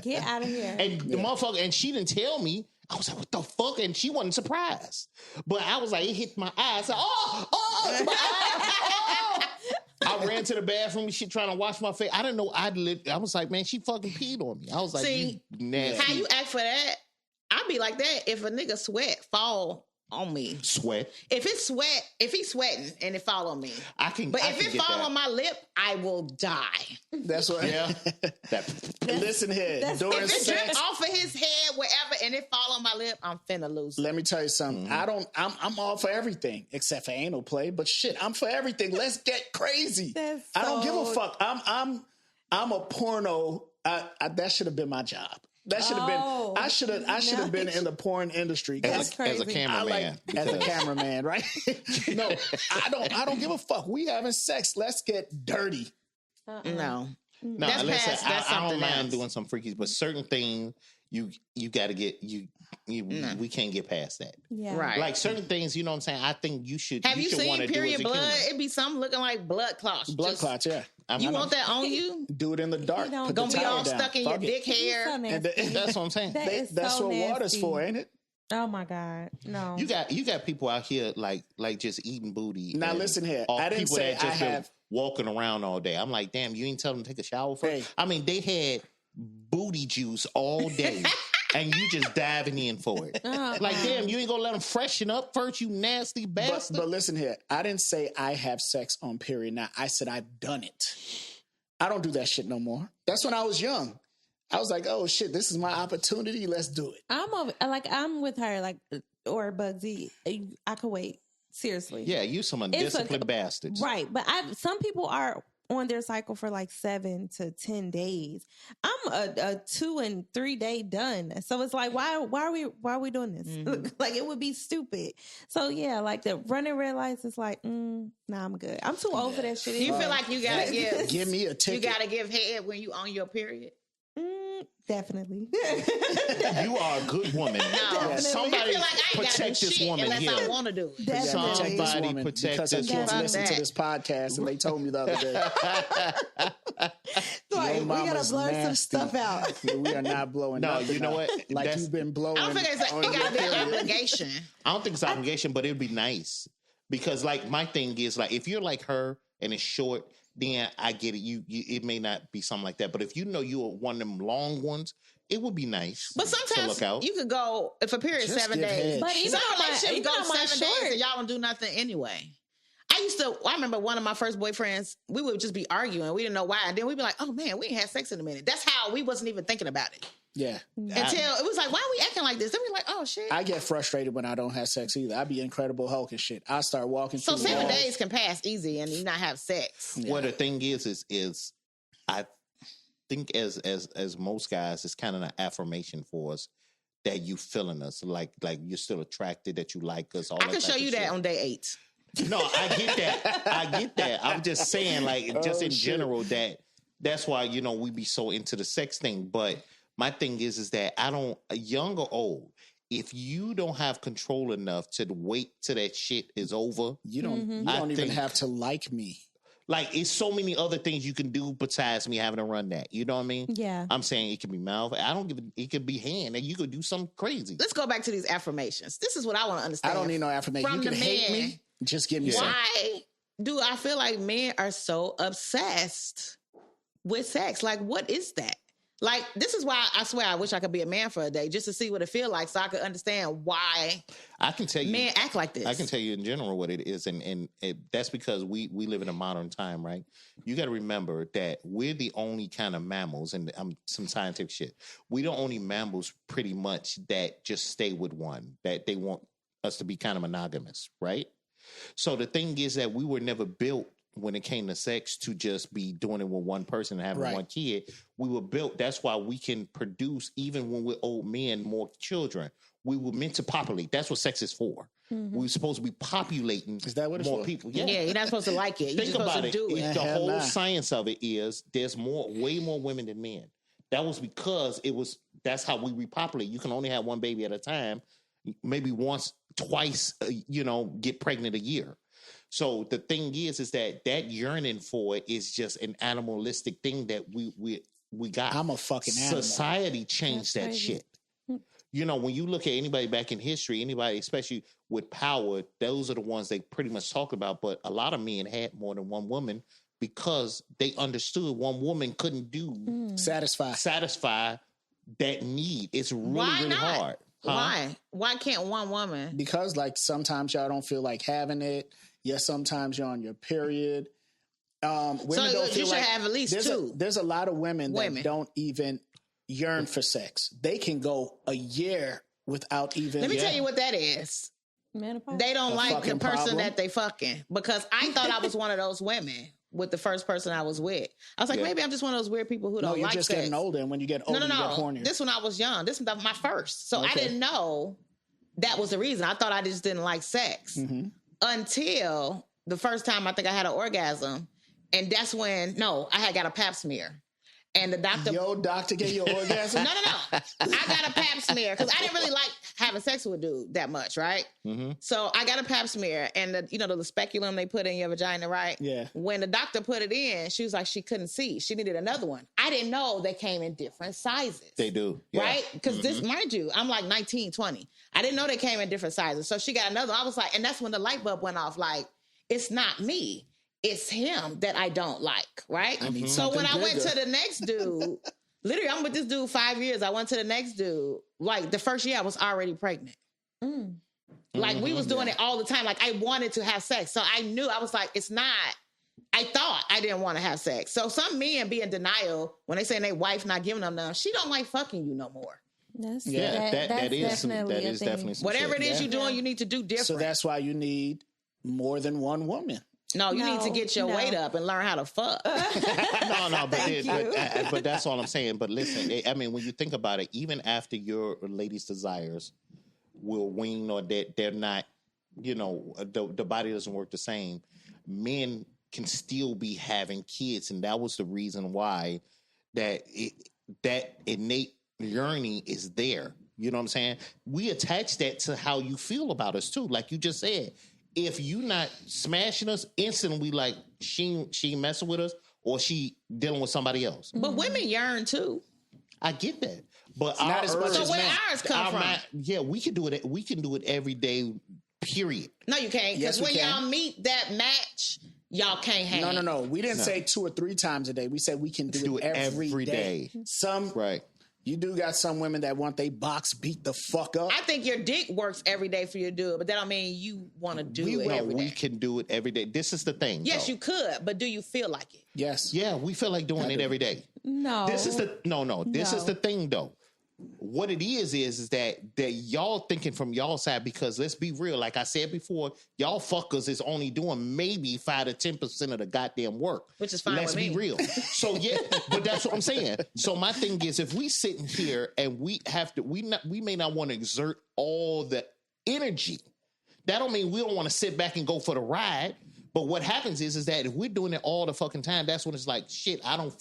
[SPEAKER 3] Get out of here.
[SPEAKER 4] And the motherfucker, and she didn't tell me. I was like, "What the fuck?" And she wasn't surprised. But I was like, it hit my eye. I said, "Oh, my eye." I ran to the bathroom. She trying to wash my face. I didn't know I was like, man, she fucking peed on me. I was like,
[SPEAKER 5] See,
[SPEAKER 4] you nasty.
[SPEAKER 5] How you act for that? I'd be like that if a nigga sweat fall on me.
[SPEAKER 4] Sweat.
[SPEAKER 5] If he's sweating and it fall on me.
[SPEAKER 4] I can.
[SPEAKER 5] But
[SPEAKER 4] I
[SPEAKER 5] if
[SPEAKER 4] can
[SPEAKER 5] it
[SPEAKER 4] get
[SPEAKER 5] fall
[SPEAKER 4] that.
[SPEAKER 5] on my lip, I will die.
[SPEAKER 2] That's what.
[SPEAKER 4] Yeah. That,
[SPEAKER 2] Listen here.
[SPEAKER 3] that's-
[SPEAKER 2] During
[SPEAKER 5] If it drip
[SPEAKER 2] sex,
[SPEAKER 5] off of his head, wherever, and it fall on my lip, I'm finna lose.
[SPEAKER 2] let me tell you something. I'm all for everything except for anal play. But shit, I'm for everything. Let's get crazy.
[SPEAKER 3] That's
[SPEAKER 2] I don't give a
[SPEAKER 3] so-
[SPEAKER 2] fuck. I'm a porno. That should have been my job. That should have
[SPEAKER 3] Oh,
[SPEAKER 2] been. I should have been in the porn industry.
[SPEAKER 3] That's
[SPEAKER 4] as a
[SPEAKER 3] crazy.
[SPEAKER 2] I
[SPEAKER 4] cameraman.
[SPEAKER 2] like as a cameraman, right? No, I don't give a fuck. We having sex. Let's get dirty.
[SPEAKER 5] No.
[SPEAKER 4] No,
[SPEAKER 5] That's
[SPEAKER 4] listen,
[SPEAKER 5] past- that's
[SPEAKER 4] I don't
[SPEAKER 5] something
[SPEAKER 4] mind
[SPEAKER 5] else.
[SPEAKER 4] doing some freakies, but certain things you got to get we can't get past that.
[SPEAKER 3] Yeah.
[SPEAKER 5] Right.
[SPEAKER 4] Like certain things, you know what I'm saying? I think you should.
[SPEAKER 5] Have you
[SPEAKER 4] should wanna
[SPEAKER 5] seen
[SPEAKER 4] do
[SPEAKER 5] period
[SPEAKER 4] as a
[SPEAKER 5] blood?
[SPEAKER 4] human.
[SPEAKER 5] It be something looking like blood clots.
[SPEAKER 2] Blood
[SPEAKER 5] Just-
[SPEAKER 2] clots, yeah.
[SPEAKER 5] You want that on you?
[SPEAKER 2] Do it in the dark.
[SPEAKER 3] You don't-
[SPEAKER 2] Put
[SPEAKER 5] Gonna
[SPEAKER 2] the
[SPEAKER 5] be
[SPEAKER 2] towel
[SPEAKER 5] all
[SPEAKER 2] down.
[SPEAKER 5] stuck in your
[SPEAKER 2] Fuck it.
[SPEAKER 5] dick hair.
[SPEAKER 3] So
[SPEAKER 2] And
[SPEAKER 3] nasty.
[SPEAKER 4] That's what I'm saying.
[SPEAKER 3] That is
[SPEAKER 2] That's
[SPEAKER 3] so
[SPEAKER 2] what water's
[SPEAKER 3] nasty.
[SPEAKER 2] for, ain't it?
[SPEAKER 3] Oh my God. No.
[SPEAKER 4] You got people out here like just eating booty.
[SPEAKER 2] Now,
[SPEAKER 4] and
[SPEAKER 2] listen here.
[SPEAKER 4] all
[SPEAKER 2] I didn't
[SPEAKER 4] people
[SPEAKER 2] say
[SPEAKER 4] that just
[SPEAKER 2] I
[SPEAKER 4] been
[SPEAKER 2] have-
[SPEAKER 4] walking around all day. I'm like, damn, you ain't tell them to take a shower first.
[SPEAKER 2] Hey.
[SPEAKER 4] I mean, they had booty juice all day, and you just diving in for it. Like, damn, you ain't gonna let them freshen up first, you nasty bastard.
[SPEAKER 2] But listen here. I didn't say I have sex on period. Now I said I've done it. I don't do that shit no more. That's when I was young. I was like, oh shit, this is my opportunity. Let's do it.
[SPEAKER 3] I'm with her, like, or Bugsy. I could wait. Seriously.
[SPEAKER 4] Yeah, you some undisciplined bastards.
[SPEAKER 3] Right. But some people are on their cycle for like 7 to 10 days. I'm a 2 and 3 day done. So it's like, why are we doing this?
[SPEAKER 5] Mm-hmm.
[SPEAKER 3] Like, it would be stupid. So yeah, like the running red lights is like, nah, I'm good. I'm too old for that shit.
[SPEAKER 5] Do you feel like you gotta give?
[SPEAKER 2] Give me a
[SPEAKER 5] You
[SPEAKER 2] ticket.
[SPEAKER 5] gotta give head when you on your period.
[SPEAKER 3] Definitely.
[SPEAKER 4] You are a good woman.
[SPEAKER 5] No.
[SPEAKER 4] Somebody
[SPEAKER 5] I feel like I ain't gotta do
[SPEAKER 4] protect this
[SPEAKER 5] shit
[SPEAKER 4] woman
[SPEAKER 5] unless
[SPEAKER 4] here.
[SPEAKER 5] I want to do it.
[SPEAKER 2] Yeah,
[SPEAKER 3] Definitely.
[SPEAKER 2] protect this
[SPEAKER 4] Somebody
[SPEAKER 2] woman
[SPEAKER 4] protect
[SPEAKER 2] because her
[SPEAKER 4] this
[SPEAKER 2] kids
[SPEAKER 5] woman.
[SPEAKER 2] listen to this podcast, and they told me the other day.
[SPEAKER 3] Like,
[SPEAKER 2] Your
[SPEAKER 3] we gotta
[SPEAKER 2] mama's
[SPEAKER 3] blur some
[SPEAKER 2] nasty.
[SPEAKER 3] stuff out.
[SPEAKER 2] We are not blowing.
[SPEAKER 4] No,
[SPEAKER 2] nothing
[SPEAKER 4] you know
[SPEAKER 2] out.
[SPEAKER 4] what?
[SPEAKER 2] Like
[SPEAKER 4] That's-
[SPEAKER 2] you've been blowing.
[SPEAKER 5] I don't think it's
[SPEAKER 2] on
[SPEAKER 5] it
[SPEAKER 2] your
[SPEAKER 5] got to be an
[SPEAKER 2] period.
[SPEAKER 5] obligation.
[SPEAKER 4] I don't think it's obligation, but it'd be nice because, like, my thing is like if you're like her and it's short, then I get it. You it may not be something like that, but if you know you are one of them long ones, it would be nice.
[SPEAKER 5] But
[SPEAKER 4] to
[SPEAKER 5] sometimes
[SPEAKER 4] look out.
[SPEAKER 5] you could go if a period
[SPEAKER 2] Just
[SPEAKER 5] 7
[SPEAKER 2] give
[SPEAKER 5] days.
[SPEAKER 2] head.
[SPEAKER 3] But even
[SPEAKER 5] Some
[SPEAKER 3] on my,
[SPEAKER 5] relationships
[SPEAKER 3] even
[SPEAKER 5] go
[SPEAKER 3] on my
[SPEAKER 5] 7 days
[SPEAKER 3] short,
[SPEAKER 5] and y'all don't do nothing anyway. I remember one of my first boyfriends, we would just be arguing. We didn't know why. And then we'd be like, oh man, we ain't had sex in a minute. That's how we wasn't even thinking about it.
[SPEAKER 2] Yeah,
[SPEAKER 5] Until it was like, why are we acting like this? Then we like, oh shit.
[SPEAKER 2] I get frustrated when I don't have sex either. I be Incredible Hulk and shit. I start walking.
[SPEAKER 5] So
[SPEAKER 2] through
[SPEAKER 5] 7
[SPEAKER 2] walls.
[SPEAKER 5] days can pass easy and you not have sex.
[SPEAKER 4] Well, the thing is I think as most guys, it's kind of an affirmation for us that you feeling us, like you're still attracted, that you like us. All
[SPEAKER 5] I can show you that on day 8.
[SPEAKER 4] No, I get that. I'm just saying, like, just in general, that's why we be so into the sex thing. But my thing is that I don't, young or old, if you don't have control enough to wait till that shit is over,
[SPEAKER 2] You don't even have to like me.
[SPEAKER 4] like, it's so many other things you can do besides me having to run that. You know what I mean?
[SPEAKER 3] Yeah.
[SPEAKER 4] I'm saying it can be mouth. I don't give it could be hand, and you could do something crazy.
[SPEAKER 5] Let's go back to these affirmations. This is what I want to understand.
[SPEAKER 2] I don't need no affirmation.
[SPEAKER 5] From
[SPEAKER 2] You can
[SPEAKER 5] the
[SPEAKER 2] hate
[SPEAKER 5] man.
[SPEAKER 2] me. Just give me some.
[SPEAKER 5] Why do I feel like men are so obsessed with sex? Like, what is that? Like, this is why I swear I wish I could be a man for a day just to see what it feel like so I could understand why
[SPEAKER 4] I can tell you,
[SPEAKER 5] men act like this.
[SPEAKER 4] I can tell you in general what it is, and that's because we live in a modern time, right? You got to remember that we're the only kind of mammals, and some scientific shit. We're the only mammals, pretty much, that just stay with one. That they want us to be kind of monogamous, right? So the thing is that we were never built when it came to sex to just be doing it with one person and having
[SPEAKER 2] Right.
[SPEAKER 4] one kid. We were built. That's why we can produce, even when we're old men, more children. We were meant to populate. That's what sex is for. We were supposed to be populating
[SPEAKER 2] Is that what it's
[SPEAKER 4] more
[SPEAKER 2] for?
[SPEAKER 4] people.
[SPEAKER 5] yeah, you're not supposed to like it. You're
[SPEAKER 4] Think
[SPEAKER 5] just supposed
[SPEAKER 4] about
[SPEAKER 5] to
[SPEAKER 4] it.
[SPEAKER 5] do it.
[SPEAKER 4] The
[SPEAKER 2] Hell
[SPEAKER 4] whole
[SPEAKER 2] nah.
[SPEAKER 4] science of it is there's way more women than men. That was because that's how we repopulate. You can only have one baby at a time, maybe once, twice, get pregnant a year. So the thing is that yearning for it is just an animalistic thing that we got.
[SPEAKER 2] I'm a fucking animal.
[SPEAKER 4] Society changed
[SPEAKER 3] That's
[SPEAKER 4] that
[SPEAKER 3] crazy.
[SPEAKER 4] shit. When you look at anybody back in history, anybody, especially with power, those are the ones they pretty much talk about. But a lot of men had more than one woman because they understood one woman couldn't satisfy that need. It's really,
[SPEAKER 5] Why
[SPEAKER 4] really
[SPEAKER 5] not?
[SPEAKER 4] hard. Huh?
[SPEAKER 5] Why? Why can't one woman?
[SPEAKER 2] Because like sometimes y'all don't feel like having it. Yeah, sometimes you're on your period. Women
[SPEAKER 5] So
[SPEAKER 2] don't
[SPEAKER 5] you
[SPEAKER 2] feel
[SPEAKER 5] should
[SPEAKER 2] like
[SPEAKER 5] have at least
[SPEAKER 2] there's
[SPEAKER 5] two.
[SPEAKER 2] There's a lot of women that don't even yearn for sex. They can go a year without even.
[SPEAKER 5] Let me tell you what that is.
[SPEAKER 3] Menopause.
[SPEAKER 5] They don't
[SPEAKER 2] A
[SPEAKER 5] like the
[SPEAKER 2] fucking
[SPEAKER 5] person
[SPEAKER 2] problem.
[SPEAKER 5] that they fucking. Because I thought I was one of those women with the first person I was with. I was like, maybe I'm just one of those weird people who
[SPEAKER 2] No,
[SPEAKER 5] don't
[SPEAKER 2] you're
[SPEAKER 5] like
[SPEAKER 2] just
[SPEAKER 5] sex.
[SPEAKER 2] getting older, and when you get older, you get
[SPEAKER 5] No.
[SPEAKER 2] hornier.
[SPEAKER 5] This when I was young. This was my first. So I
[SPEAKER 2] Okay.
[SPEAKER 5] didn't know that was the reason. I thought I just didn't like sex until the first time I think I had an orgasm. And that's when, I had got a pap smear. And the doctor...
[SPEAKER 2] Yo, doctor, get your orgasm?
[SPEAKER 5] No. I got a pap smear because I didn't really like having sex with a dude that much, right? So I got a pap smear and the speculum they put in your vagina, right?
[SPEAKER 2] Yeah.
[SPEAKER 5] When the doctor put it in, she was like, she couldn't see. She needed another one. I didn't know they came in different sizes.
[SPEAKER 4] They do. Yeah.
[SPEAKER 5] Right? Because this, mind you, I'm like 19, 20. I didn't know they came in different sizes. So she got another one. I was like, and that's when the light bulb went off. Like, it's not me. It's him that I don't like, right? So when I went to the next dude, literally, I'm with this dude 5 years. I went to the next dude. Like, the first year, I was already pregnant. Like, we was doing it all the time. Like, I wanted to have sex. So I knew, I was like, it's not... I thought I didn't want to have sex. So some men be in denial when they say their wife not giving them none. She don't like fucking you no more.
[SPEAKER 3] That's
[SPEAKER 4] That is
[SPEAKER 3] definitely a thing.
[SPEAKER 4] definitely some
[SPEAKER 5] Whatever
[SPEAKER 4] shit.
[SPEAKER 5] it is you're doing, you need to do different.
[SPEAKER 2] So that's why you need more than one woman.
[SPEAKER 5] No, you need to
[SPEAKER 3] No,
[SPEAKER 5] get your
[SPEAKER 3] no.
[SPEAKER 5] weight up and learn how to fuck.
[SPEAKER 4] but that's all I'm saying. But listen, I mean, when you think about it, even after your lady's desires will wane or that they're not, the body doesn't work the same, men can still be having kids. And that was the reason why that that innate yearning is there. You know what I'm saying? We attach that to how you feel about us too. Like you just said, if you not smashing us, instantly like she messing with us or she dealing with somebody else.
[SPEAKER 5] But women yearn too.
[SPEAKER 4] I get that, but
[SPEAKER 2] not as much
[SPEAKER 5] So
[SPEAKER 2] as
[SPEAKER 5] where
[SPEAKER 2] men.
[SPEAKER 5] ours come from?
[SPEAKER 4] yeah, we can do it. We can do it every day. Period.
[SPEAKER 5] No, you can't.
[SPEAKER 2] Yes,
[SPEAKER 5] Because
[SPEAKER 2] we
[SPEAKER 5] when
[SPEAKER 2] can.
[SPEAKER 5] y'all meet that match, y'all can't hang.
[SPEAKER 2] No. We didn't say 2 or 3 times a day. We said we can do it every day. Some
[SPEAKER 4] Right.
[SPEAKER 2] You do got some women that want they box beat the fuck up.
[SPEAKER 5] I think your dick works every day for you to do it, but that don't mean you want to do it
[SPEAKER 4] No,
[SPEAKER 5] every day.
[SPEAKER 4] we can do it every day. This is the thing.
[SPEAKER 5] Yes,
[SPEAKER 4] though.
[SPEAKER 5] you could, but do you feel like it?
[SPEAKER 2] Yes.
[SPEAKER 4] Yeah, we feel like doing it every day.
[SPEAKER 3] No.
[SPEAKER 4] This is the no. This is
[SPEAKER 3] No.
[SPEAKER 4] the thing though. What it is that y'all thinking from y'all side, because let's be real, like I said before, y'all fuckers is only doing maybe 5 to 10% of the goddamn work.
[SPEAKER 5] Which is fine
[SPEAKER 4] Let's
[SPEAKER 5] with
[SPEAKER 4] be
[SPEAKER 5] me.
[SPEAKER 4] real. So yeah, but that's what I'm saying. So my thing is, if we sitting here and we have to, we may not want to exert all the energy. That don't mean we don't want to sit back and go for the ride. But what happens is that if we're doing it all the fucking time, that's when it's like, shit, I don't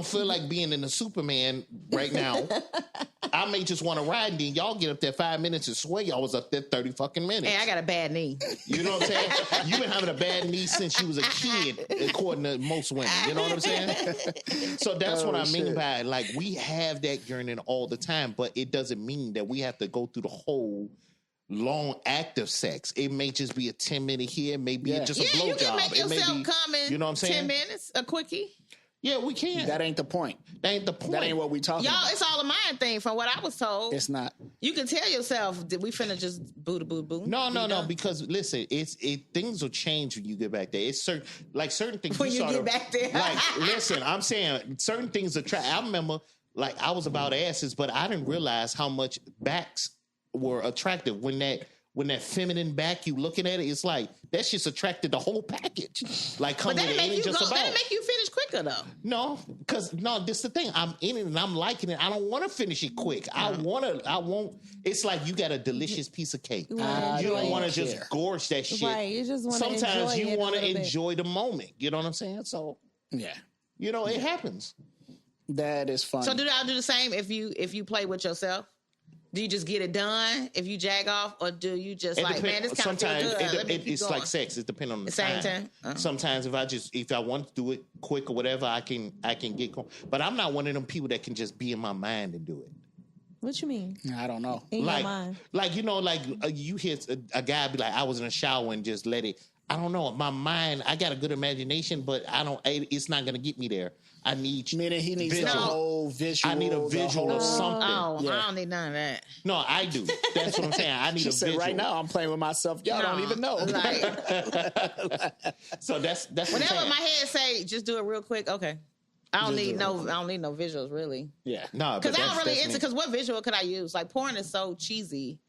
[SPEAKER 4] feel like being in the Superman right now. I may just want to ride, and then y'all get up there 5 minutes and swear y'all was up there 30 fucking minutes.
[SPEAKER 5] Hey, I got a bad knee.
[SPEAKER 4] You know what I'm saying? You've been having a bad knee since you was a kid, according to most women. You know what I'm saying? So that's what I mean by it. Like, we have that yearning all the time, but it doesn't mean that we have to go through the whole long act of sex. It may just be a 10-minute here, maybe it's just a
[SPEAKER 5] Yeah, you can
[SPEAKER 4] blowjob.
[SPEAKER 5] make
[SPEAKER 4] It may
[SPEAKER 5] yourself
[SPEAKER 4] be,
[SPEAKER 5] come in
[SPEAKER 4] you know what I'm saying?
[SPEAKER 5] 10 minutes, a quickie.
[SPEAKER 4] Yeah, we can.
[SPEAKER 2] That ain't the point.
[SPEAKER 4] That ain't the point.
[SPEAKER 2] That ain't what we talking
[SPEAKER 5] Y'all,
[SPEAKER 2] about.
[SPEAKER 5] it's all a mind thing from what I was told.
[SPEAKER 2] It's not.
[SPEAKER 5] You can tell yourself, did we finna just boo.
[SPEAKER 4] No. Because listen, things will change when you get back there. It's certain things
[SPEAKER 5] When you get back there.
[SPEAKER 4] Like, listen, I'm saying certain things attract. I remember, like, I was about asses, but I didn't realize how much backs were attractive when that feminine back, you looking at it, it's like that shit's attracted the whole package. Like, come
[SPEAKER 5] But
[SPEAKER 4] with
[SPEAKER 5] that'll
[SPEAKER 4] it,
[SPEAKER 5] make
[SPEAKER 4] ain't
[SPEAKER 5] you
[SPEAKER 4] just
[SPEAKER 5] go.
[SPEAKER 4] about.
[SPEAKER 5] That'll make you finish quicker though.
[SPEAKER 4] No, because this is the thing. I'm in it and I'm liking it. I don't want to finish it quick. I won't. It's like you got a delicious piece of cake. You don't want to just gorge that shit.
[SPEAKER 3] Right, you just want to
[SPEAKER 4] Sometimes
[SPEAKER 3] enjoy
[SPEAKER 4] you
[SPEAKER 3] it
[SPEAKER 4] want
[SPEAKER 3] a
[SPEAKER 4] to
[SPEAKER 3] little bit.
[SPEAKER 4] enjoy the moment. You know what I'm saying? So,
[SPEAKER 2] Yeah.
[SPEAKER 4] it happens.
[SPEAKER 2] That is funny.
[SPEAKER 5] So do y'all do the same if you play with yourself? Do you just get it done if you jag off, or do you just
[SPEAKER 4] It
[SPEAKER 5] like,
[SPEAKER 4] depend-
[SPEAKER 5] man, this kind of feel
[SPEAKER 4] sometimes
[SPEAKER 5] good? Let me keep
[SPEAKER 4] it's
[SPEAKER 5] going.
[SPEAKER 4] like sex. It depends on the
[SPEAKER 5] Same
[SPEAKER 4] time.
[SPEAKER 5] time?
[SPEAKER 4] Sometimes if I want to do it quick or whatever, I can get going. But I'm not one of them people that can just be in my mind and do it.
[SPEAKER 3] What you mean?
[SPEAKER 2] I don't know.
[SPEAKER 3] In your mind.
[SPEAKER 4] You hear a guy be like, I was in a shower and just let it. I don't know. My mind, I got a good imagination, but it's not going to get me there. I need
[SPEAKER 2] Meaning he needs the
[SPEAKER 4] visual.
[SPEAKER 2] whole visual.
[SPEAKER 4] I need a
[SPEAKER 2] the
[SPEAKER 4] visual
[SPEAKER 2] whole-
[SPEAKER 4] of something.
[SPEAKER 5] Oh,
[SPEAKER 2] Yeah.
[SPEAKER 5] I don't need none of that.
[SPEAKER 4] No, I do. That's what I'm saying. I need
[SPEAKER 2] She
[SPEAKER 4] a
[SPEAKER 2] said,
[SPEAKER 4] visual.
[SPEAKER 2] right now I'm playing with myself. Y'all don't
[SPEAKER 5] No.
[SPEAKER 2] even know.
[SPEAKER 5] Like,
[SPEAKER 4] So that's what I'm
[SPEAKER 5] whenever
[SPEAKER 4] saying.
[SPEAKER 5] my head say, just do it real quick. Okay, I don't need no visuals really.
[SPEAKER 2] Yeah.
[SPEAKER 4] No,
[SPEAKER 5] Because I don't really
[SPEAKER 4] that's
[SPEAKER 5] into.
[SPEAKER 4] me.
[SPEAKER 5] Because what visual could I use? Like porn is so cheesy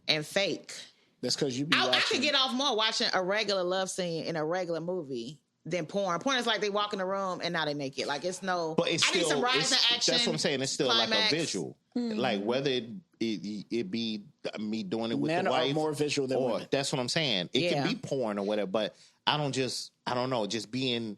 [SPEAKER 5] and fake.
[SPEAKER 2] That's because you be
[SPEAKER 5] I
[SPEAKER 2] watching.
[SPEAKER 5] could get off more watching a regular love scene in a regular movie than porn. Porn is like they walk in the room and now they naked. Like it's no.
[SPEAKER 4] But it's
[SPEAKER 5] I
[SPEAKER 4] still,
[SPEAKER 5] need some rising
[SPEAKER 4] it's-
[SPEAKER 5] action.
[SPEAKER 4] That's what I'm saying. It's still
[SPEAKER 5] climax.
[SPEAKER 4] like a visual. Like whether it be me doing it with
[SPEAKER 2] Men
[SPEAKER 4] the
[SPEAKER 2] are
[SPEAKER 4] wife,
[SPEAKER 2] more visual than
[SPEAKER 4] or
[SPEAKER 2] women.
[SPEAKER 4] that's what I'm saying. It can
[SPEAKER 5] Yeah.
[SPEAKER 4] be porn or whatever, but I don't know, just being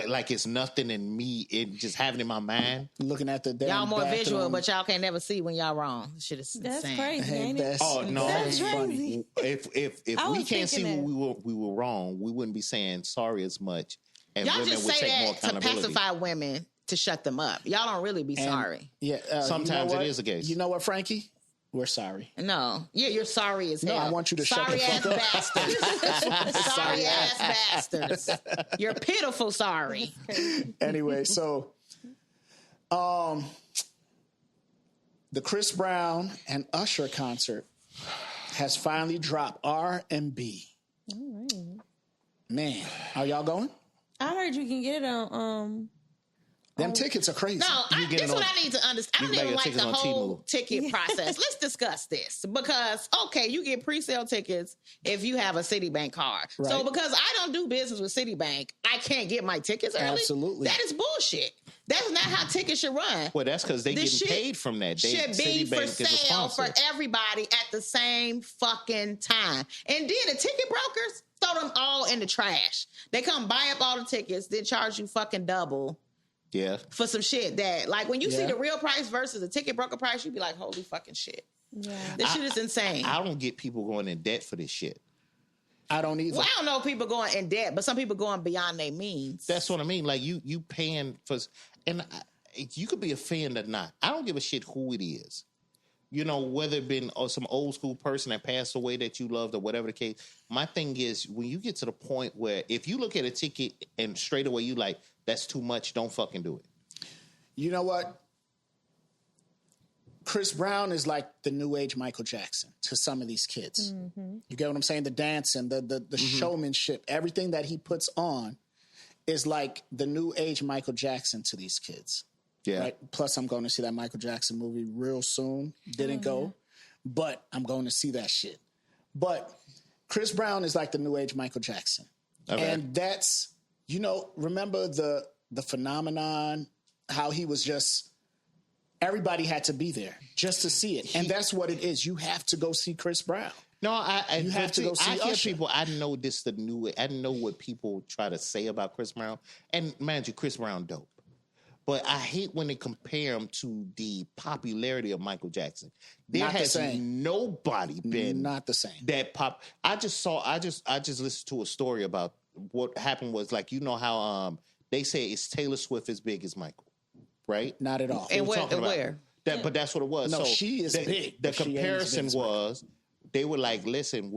[SPEAKER 4] like it's nothing in me. It just having it in my mind.
[SPEAKER 2] Looking at the damn
[SPEAKER 5] Y'all more
[SPEAKER 2] bathroom.
[SPEAKER 5] visual, but y'all can't never see when y'all wrong. Shit is
[SPEAKER 3] That's
[SPEAKER 5] insane.
[SPEAKER 3] crazy,
[SPEAKER 2] Hey,
[SPEAKER 3] ain't it?
[SPEAKER 2] that's,
[SPEAKER 4] Oh no,
[SPEAKER 3] That's
[SPEAKER 2] funny.
[SPEAKER 3] crazy.
[SPEAKER 4] if
[SPEAKER 3] I
[SPEAKER 4] we
[SPEAKER 3] was
[SPEAKER 4] can't see
[SPEAKER 3] thinking
[SPEAKER 4] when we were wrong, we wouldn't be saying sorry as much, and
[SPEAKER 5] Y'all
[SPEAKER 4] women
[SPEAKER 5] just
[SPEAKER 4] would
[SPEAKER 5] say
[SPEAKER 4] take more
[SPEAKER 5] that to
[SPEAKER 4] accountability.
[SPEAKER 5] pacify women to shut them up. Y'all don't really be
[SPEAKER 2] And-
[SPEAKER 5] sorry.
[SPEAKER 2] Yeah.
[SPEAKER 4] Sometimes
[SPEAKER 2] you know
[SPEAKER 4] it is the case.
[SPEAKER 2] You know what, Frankie? We're sorry.
[SPEAKER 5] No. Yeah, you're sorry as hell.
[SPEAKER 2] No, I want you to shut the
[SPEAKER 5] sorry
[SPEAKER 2] fuck up.
[SPEAKER 5] ass bastards. sorry ass bastards. You're pitiful sorry.
[SPEAKER 2] Anyway, so the Chris Brown and Usher concert has finally dropped R&B. Man, are y'all going?
[SPEAKER 3] I heard you can get it on.
[SPEAKER 2] Them tickets are crazy.
[SPEAKER 5] No,
[SPEAKER 4] get
[SPEAKER 5] this
[SPEAKER 4] it
[SPEAKER 5] is what
[SPEAKER 4] on-
[SPEAKER 5] I need to understand. I
[SPEAKER 4] you
[SPEAKER 5] don't
[SPEAKER 4] can
[SPEAKER 5] even
[SPEAKER 4] buy
[SPEAKER 5] like
[SPEAKER 4] your
[SPEAKER 5] the
[SPEAKER 4] tickets on
[SPEAKER 5] whole
[SPEAKER 4] Temu.
[SPEAKER 5] ticket process. Let's discuss this because, okay, you get pre-sale tickets if you have a Citibank card. So
[SPEAKER 2] Right.
[SPEAKER 5] because I don't do business with Citibank, I can't get my tickets early.
[SPEAKER 2] Absolutely.
[SPEAKER 5] That is bullshit. That's not how tickets should run.
[SPEAKER 4] Well, that's because they
[SPEAKER 5] This
[SPEAKER 4] getting
[SPEAKER 5] shit
[SPEAKER 4] paid from that.
[SPEAKER 5] Should be for
[SPEAKER 4] Citibank is a
[SPEAKER 5] sale for
[SPEAKER 4] sponsor.
[SPEAKER 5] everybody at the same fucking time. And then the ticket brokers throw them all in the trash. They come buy up all the tickets, then charge you fucking double
[SPEAKER 4] Yeah.
[SPEAKER 5] for some shit that, like, when you see
[SPEAKER 2] Yeah.
[SPEAKER 5] the real price versus the ticket broker price, you be like, holy fucking shit.
[SPEAKER 3] Yeah.
[SPEAKER 5] This shit is insane.
[SPEAKER 4] I don't get people going in debt for this shit.
[SPEAKER 2] I don't either.
[SPEAKER 5] Well, I don't know if people going in debt, but some people going beyond their means.
[SPEAKER 4] That's what I mean. Like you paying for, and you could be a fan or not. I don't give a shit who it is. You know, whether it been some old school person that passed away that you loved or whatever the case. My thing is, when you get to the point where if you look at a ticket and straight away you like, that's too much, don't fucking do it.
[SPEAKER 2] You know what? Chris Brown is like the new age Michael Jackson to some of these kids.
[SPEAKER 3] Mm-hmm.
[SPEAKER 2] You get what I'm saying? The dancing, the showmanship, everything that he puts on is like the new age Michael Jackson to these kids.
[SPEAKER 4] Yeah.
[SPEAKER 2] Right? Plus, I'm going to see that Michael Jackson movie real soon. Didn't go, but I'm going to see that shit. But Chris Brown is like the new age Michael Jackson.
[SPEAKER 4] Okay.
[SPEAKER 2] And that's, you know, remember the phenomenon, how he was just, everybody had to be there just to see it. And that's what it is. You have to go see Chris Brown.
[SPEAKER 4] No, you
[SPEAKER 2] have to go see
[SPEAKER 4] I hear
[SPEAKER 2] Usher.
[SPEAKER 4] people. I know this the new. I know what people try to say about Chris Brown, and mind you, Chris Brown dope. But I hate when they compare him to the popularity of Michael Jackson. There
[SPEAKER 2] Not the
[SPEAKER 4] has
[SPEAKER 2] same.
[SPEAKER 4] nobody been
[SPEAKER 2] Not the same.
[SPEAKER 4] that pop. I just listened to a story about what happened was, like, you know how they say it's Taylor Swift as big as Michael, right?
[SPEAKER 2] Not at all.
[SPEAKER 5] And
[SPEAKER 4] We're talking about
[SPEAKER 5] where?
[SPEAKER 4] that, but that's what it was.
[SPEAKER 2] No,
[SPEAKER 4] so
[SPEAKER 2] she is big,
[SPEAKER 4] The
[SPEAKER 2] but she ain't as big
[SPEAKER 4] comparison
[SPEAKER 2] as Michael.
[SPEAKER 4] was they were like, listen,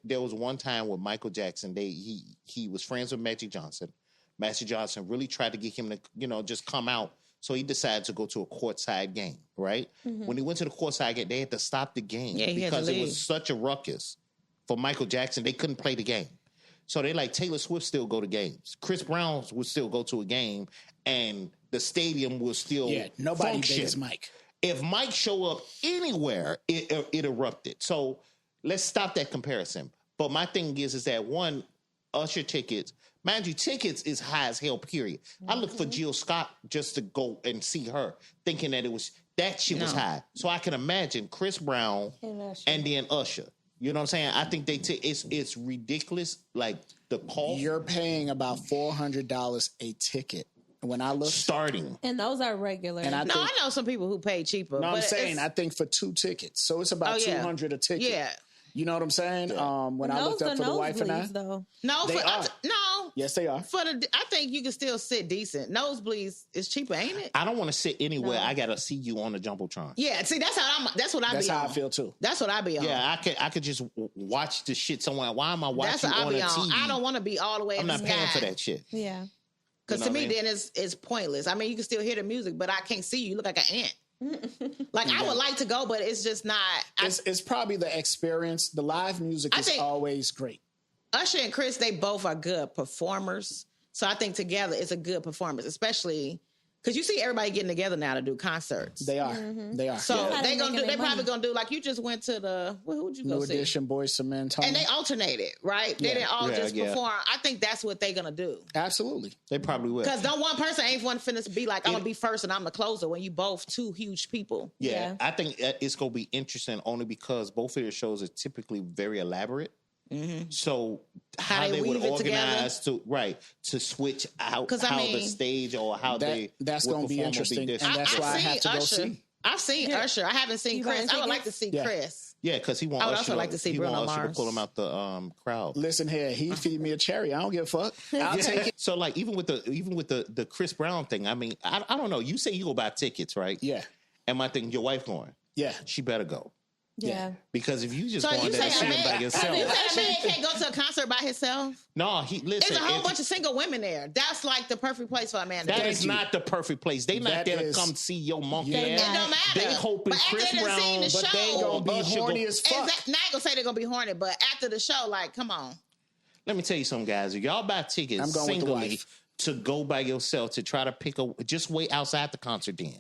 [SPEAKER 4] there was one time with Michael Jackson, he was friends with Magic Johnson. Magic Johnson really tried to get him to, you know, just come out. So he decided to go to a courtside game, right? When he went to the courtside game, they had to stop the game
[SPEAKER 5] Yeah, he had to
[SPEAKER 4] because it
[SPEAKER 5] leave.
[SPEAKER 4] was such a ruckus for Michael Jackson. They couldn't play the game. So they like, Taylor Swift still go to games. Chris Brown would still go to a game, and the stadium will still
[SPEAKER 2] Nobody
[SPEAKER 4] function.
[SPEAKER 2] big as Mike.
[SPEAKER 4] If Mike show up anywhere, it erupted. So let's stop that comparison. But my thing is that one, Usher tickets, mind you, tickets is high as hell, period. I looked for Jill Scott just to go and see her, thinking that that shit was high. So I can imagine Chris Brown and then Usher. You know what I'm saying? I think it's ridiculous. Like the cost.
[SPEAKER 2] You're paying about $400 a ticket. When I look,
[SPEAKER 4] Starting.
[SPEAKER 3] And those are regular.
[SPEAKER 2] and I
[SPEAKER 5] No,
[SPEAKER 2] think,
[SPEAKER 5] I know some people who pay cheaper.
[SPEAKER 2] no, I'm
[SPEAKER 5] but
[SPEAKER 2] saying,
[SPEAKER 5] it's-
[SPEAKER 2] I think for 2 tickets. So it's about
[SPEAKER 5] Oh, yeah.
[SPEAKER 2] $200 a ticket.
[SPEAKER 5] Yeah.
[SPEAKER 2] You know what I'm saying? When I
[SPEAKER 3] those
[SPEAKER 2] looked up
[SPEAKER 3] are
[SPEAKER 2] for the wife and I.
[SPEAKER 3] nosebleeds, though.
[SPEAKER 5] No,
[SPEAKER 2] They are.
[SPEAKER 5] no.
[SPEAKER 2] Yes, they are.
[SPEAKER 5] I think you can still sit decent. Nosebleeds is cheaper, ain't it?
[SPEAKER 4] I don't want to sit anywhere. I gotta see you on the jumbotron.
[SPEAKER 5] Yeah. See, that's what I
[SPEAKER 2] That's
[SPEAKER 5] be
[SPEAKER 2] how
[SPEAKER 5] on.
[SPEAKER 2] I feel too.
[SPEAKER 5] That's what I be on.
[SPEAKER 4] Yeah, I could just watch the shit somewhere. Why am I
[SPEAKER 5] That's
[SPEAKER 4] watching
[SPEAKER 5] what I
[SPEAKER 4] on
[SPEAKER 5] be
[SPEAKER 4] a
[SPEAKER 5] on.
[SPEAKER 4] TV?
[SPEAKER 5] I don't want to be all the way.
[SPEAKER 4] I'm
[SPEAKER 5] in
[SPEAKER 4] not
[SPEAKER 5] the
[SPEAKER 4] paying
[SPEAKER 5] sky.
[SPEAKER 4] for that shit.
[SPEAKER 3] Yeah.
[SPEAKER 5] Because
[SPEAKER 4] You
[SPEAKER 5] to
[SPEAKER 4] know
[SPEAKER 5] me,
[SPEAKER 4] what I mean?
[SPEAKER 5] then it's pointless. I mean, you can still hear the music, but I can't see you. You look like an ant. Like, I would like to go, but it's just not.
[SPEAKER 2] It's probably the experience. The live music
[SPEAKER 5] I
[SPEAKER 2] is
[SPEAKER 5] think-
[SPEAKER 2] always great.
[SPEAKER 5] Usher and Chris, they both are good performers. So I think together it's a good performance, especially because you see everybody getting together now to do concerts.
[SPEAKER 2] They are. They are.
[SPEAKER 5] So
[SPEAKER 3] Yeah.
[SPEAKER 5] they
[SPEAKER 3] How they
[SPEAKER 5] probably
[SPEAKER 3] money.
[SPEAKER 5] gonna do like you just went to the who'd you go
[SPEAKER 2] New
[SPEAKER 5] see?
[SPEAKER 2] Edition, Boys to Men, Tony.
[SPEAKER 5] And they alternated, right? They
[SPEAKER 2] Yeah.
[SPEAKER 5] didn't all
[SPEAKER 4] Yeah,
[SPEAKER 5] just
[SPEAKER 4] yeah.
[SPEAKER 5] perform. I think that's what they're gonna do.
[SPEAKER 2] Absolutely.
[SPEAKER 4] They probably will.
[SPEAKER 5] Because no one person ain't one finna be like, I'm gonna be first and I'm the closer when you both two huge people.
[SPEAKER 4] Yeah,
[SPEAKER 3] Yeah.
[SPEAKER 4] I think it's going to be interesting only because both of their shows are typically very elaborate. So how
[SPEAKER 5] they
[SPEAKER 4] they would
[SPEAKER 5] weave it
[SPEAKER 4] organize to switch out
[SPEAKER 5] 'Cause, I
[SPEAKER 4] how the
[SPEAKER 5] mean,
[SPEAKER 4] stage or how
[SPEAKER 2] that's
[SPEAKER 4] would
[SPEAKER 2] going to be
[SPEAKER 4] perform will
[SPEAKER 2] interesting.
[SPEAKER 4] different.
[SPEAKER 2] And that's why I have to go
[SPEAKER 5] Usher.
[SPEAKER 2] see.
[SPEAKER 5] I've seen Usher. I haven't seen
[SPEAKER 3] You
[SPEAKER 5] Chris.
[SPEAKER 3] buying
[SPEAKER 5] I would like to
[SPEAKER 3] tickets?
[SPEAKER 5] see
[SPEAKER 2] Yeah.
[SPEAKER 5] Chris.
[SPEAKER 4] Yeah, because he wants
[SPEAKER 5] I would
[SPEAKER 4] Usher
[SPEAKER 5] also like to see
[SPEAKER 4] he
[SPEAKER 5] Bruno
[SPEAKER 4] want Usher to
[SPEAKER 5] Mars.
[SPEAKER 4] pull him out the crowd.
[SPEAKER 2] Listen here, he feed me a cherry. I don't give a fuck. I'll take it.
[SPEAKER 4] So like even with the Chris Brown thing, I mean, I don't know. You say you go buy tickets, right?
[SPEAKER 2] Yeah.
[SPEAKER 4] And my thing, your wife going,
[SPEAKER 2] Yeah.
[SPEAKER 4] she better go.
[SPEAKER 3] Yeah.
[SPEAKER 4] Because if you just
[SPEAKER 5] So
[SPEAKER 4] go
[SPEAKER 5] you
[SPEAKER 4] there
[SPEAKER 5] say
[SPEAKER 4] and see
[SPEAKER 5] a
[SPEAKER 4] him by
[SPEAKER 5] man, you
[SPEAKER 4] yourself,
[SPEAKER 5] said a man can't go to a concert by himself?
[SPEAKER 4] no, he listen.
[SPEAKER 5] There's a whole
[SPEAKER 4] if-
[SPEAKER 5] bunch of single women there. That's like the perfect place for a man to
[SPEAKER 4] That
[SPEAKER 5] go.
[SPEAKER 4] is not the perfect place. They not
[SPEAKER 2] That
[SPEAKER 4] there
[SPEAKER 2] is-
[SPEAKER 4] to come see your monkey.
[SPEAKER 2] Yeah.
[SPEAKER 5] It
[SPEAKER 4] ass.
[SPEAKER 5] don't matter.
[SPEAKER 4] They hoping
[SPEAKER 5] but after
[SPEAKER 4] Chris
[SPEAKER 5] they done seen
[SPEAKER 4] Brown,
[SPEAKER 5] the
[SPEAKER 2] But they
[SPEAKER 5] show,
[SPEAKER 2] going to be
[SPEAKER 4] Usher
[SPEAKER 2] horny
[SPEAKER 4] go-
[SPEAKER 2] as fuck.
[SPEAKER 5] now I ain't gonna say they're gonna be horny, but after the show, like, come on.
[SPEAKER 4] Let me tell you something, guys. If y'all buy tickets
[SPEAKER 2] I'm going with the
[SPEAKER 4] singly
[SPEAKER 2] wife.
[SPEAKER 4] to go by yourself to try to pick a, just wait outside the concert then.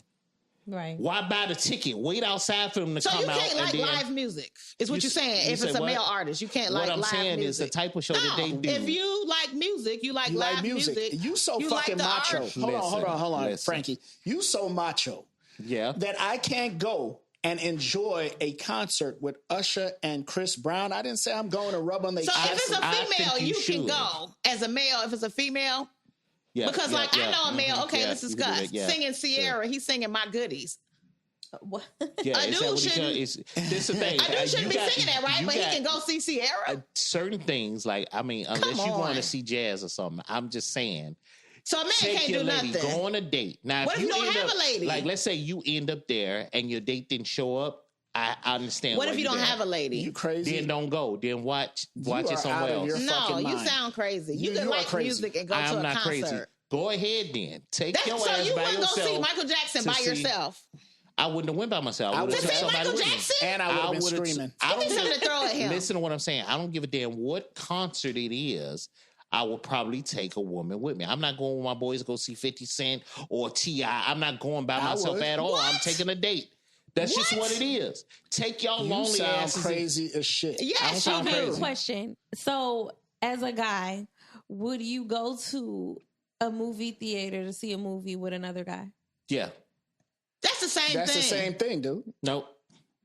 [SPEAKER 3] Right.
[SPEAKER 4] Why buy the ticket? Wait outside for them to
[SPEAKER 5] So
[SPEAKER 4] come
[SPEAKER 5] you
[SPEAKER 4] out.
[SPEAKER 5] can't like
[SPEAKER 4] and then,
[SPEAKER 5] live music, is what
[SPEAKER 4] You
[SPEAKER 5] you're saying.
[SPEAKER 4] you
[SPEAKER 5] If
[SPEAKER 4] say
[SPEAKER 5] it's a
[SPEAKER 4] what?
[SPEAKER 5] male artist, you can't like
[SPEAKER 4] What I'm
[SPEAKER 5] live
[SPEAKER 4] saying is
[SPEAKER 5] music.
[SPEAKER 4] the type of show that they
[SPEAKER 5] No,
[SPEAKER 4] do.
[SPEAKER 5] if you like music, you like
[SPEAKER 2] You
[SPEAKER 5] live
[SPEAKER 2] like music. You so
[SPEAKER 5] you
[SPEAKER 2] fucking
[SPEAKER 5] like the
[SPEAKER 2] macho.
[SPEAKER 5] art.
[SPEAKER 2] Hold on,
[SPEAKER 4] Listen.
[SPEAKER 2] Frankie. You so macho
[SPEAKER 4] yeah.
[SPEAKER 2] that I can't go and enjoy a concert with Usher and Chris Brown. I didn't say I'm going to rub on their
[SPEAKER 5] So if
[SPEAKER 2] chest.
[SPEAKER 5] it's a
[SPEAKER 4] I think
[SPEAKER 5] female,
[SPEAKER 4] you
[SPEAKER 5] you can
[SPEAKER 4] should.
[SPEAKER 5] go. As a male, if it's a female,
[SPEAKER 4] Yeah,
[SPEAKER 5] Because
[SPEAKER 4] yeah,
[SPEAKER 5] like
[SPEAKER 4] yeah.
[SPEAKER 5] I know a male.
[SPEAKER 4] Mhm.
[SPEAKER 5] Okay,
[SPEAKER 4] Yeah,
[SPEAKER 5] let's
[SPEAKER 4] you can do
[SPEAKER 5] discuss.
[SPEAKER 4] that, yeah.
[SPEAKER 5] Singing Sierra, he's singing My Goodies.
[SPEAKER 3] What?
[SPEAKER 4] Yeah,
[SPEAKER 5] A
[SPEAKER 4] is
[SPEAKER 5] dude
[SPEAKER 4] that what he
[SPEAKER 5] shouldn't-
[SPEAKER 4] does? This the thing.
[SPEAKER 5] A dude shouldn't be singing that, right?
[SPEAKER 4] you
[SPEAKER 5] But he
[SPEAKER 4] got-
[SPEAKER 5] can go see Sierra.
[SPEAKER 4] certain things, like I mean, unless
[SPEAKER 5] Come
[SPEAKER 4] you going
[SPEAKER 5] on.
[SPEAKER 4] to see jazz or something, I'm just saying.
[SPEAKER 5] So a man
[SPEAKER 4] Take
[SPEAKER 5] can't
[SPEAKER 4] your
[SPEAKER 5] do
[SPEAKER 4] lady,
[SPEAKER 5] nothing.
[SPEAKER 4] go on a date. Now,
[SPEAKER 5] What if you don't
[SPEAKER 4] end
[SPEAKER 5] have
[SPEAKER 4] up,
[SPEAKER 5] a lady?
[SPEAKER 4] Like, let's say you end up there and your date didn't show up. I understand.
[SPEAKER 5] What
[SPEAKER 4] why
[SPEAKER 5] if you don't
[SPEAKER 4] there.
[SPEAKER 5] have a lady?
[SPEAKER 2] You crazy?
[SPEAKER 4] Then don't go. Then watch
[SPEAKER 2] You
[SPEAKER 4] it
[SPEAKER 2] are
[SPEAKER 4] somewhere
[SPEAKER 2] out of
[SPEAKER 4] else.
[SPEAKER 2] your
[SPEAKER 5] No,
[SPEAKER 2] fucking
[SPEAKER 5] you
[SPEAKER 2] mind.
[SPEAKER 5] sound crazy. You
[SPEAKER 2] You
[SPEAKER 5] can
[SPEAKER 2] are
[SPEAKER 5] like
[SPEAKER 2] crazy.
[SPEAKER 5] music and go
[SPEAKER 4] I'm
[SPEAKER 5] to a
[SPEAKER 4] not
[SPEAKER 5] concert.
[SPEAKER 4] crazy. Go ahead then. Take your
[SPEAKER 5] So
[SPEAKER 4] ass
[SPEAKER 5] you
[SPEAKER 4] by
[SPEAKER 5] wouldn't go
[SPEAKER 4] yourself.
[SPEAKER 5] see Michael Jackson
[SPEAKER 4] to
[SPEAKER 5] by
[SPEAKER 4] see-
[SPEAKER 5] yourself.
[SPEAKER 4] I wouldn't have went by myself.
[SPEAKER 2] I
[SPEAKER 4] I would
[SPEAKER 2] would
[SPEAKER 4] have
[SPEAKER 5] To see
[SPEAKER 4] somebody
[SPEAKER 5] Michael
[SPEAKER 4] with me.
[SPEAKER 5] Jackson?
[SPEAKER 2] And I would have been
[SPEAKER 4] would've-
[SPEAKER 2] screaming.
[SPEAKER 4] I
[SPEAKER 5] Give
[SPEAKER 4] don't
[SPEAKER 5] me
[SPEAKER 4] give
[SPEAKER 5] something to throw at him.
[SPEAKER 4] Listen to what I'm saying. I don't give a damn what concert it is. I will probably take a woman with me. I'm not going with my boys to go see 50 Cent or T.I. I'm not going by
[SPEAKER 2] I
[SPEAKER 4] myself
[SPEAKER 2] would.
[SPEAKER 4] at all. I'm
[SPEAKER 5] What?
[SPEAKER 4] taking a date. That's just
[SPEAKER 5] What?
[SPEAKER 4] what it is. Take y'all
[SPEAKER 2] You
[SPEAKER 4] lonely
[SPEAKER 2] sound
[SPEAKER 4] asses.
[SPEAKER 2] crazy as shit.
[SPEAKER 5] Yes,
[SPEAKER 2] I don't sound
[SPEAKER 5] you do.
[SPEAKER 2] crazy.
[SPEAKER 3] Question. So, as a guy, would you go to a movie theater to see a movie with another guy?
[SPEAKER 4] Yeah.
[SPEAKER 5] That's the same
[SPEAKER 2] That's
[SPEAKER 5] thing.
[SPEAKER 2] the same thing, dude.
[SPEAKER 4] Nope.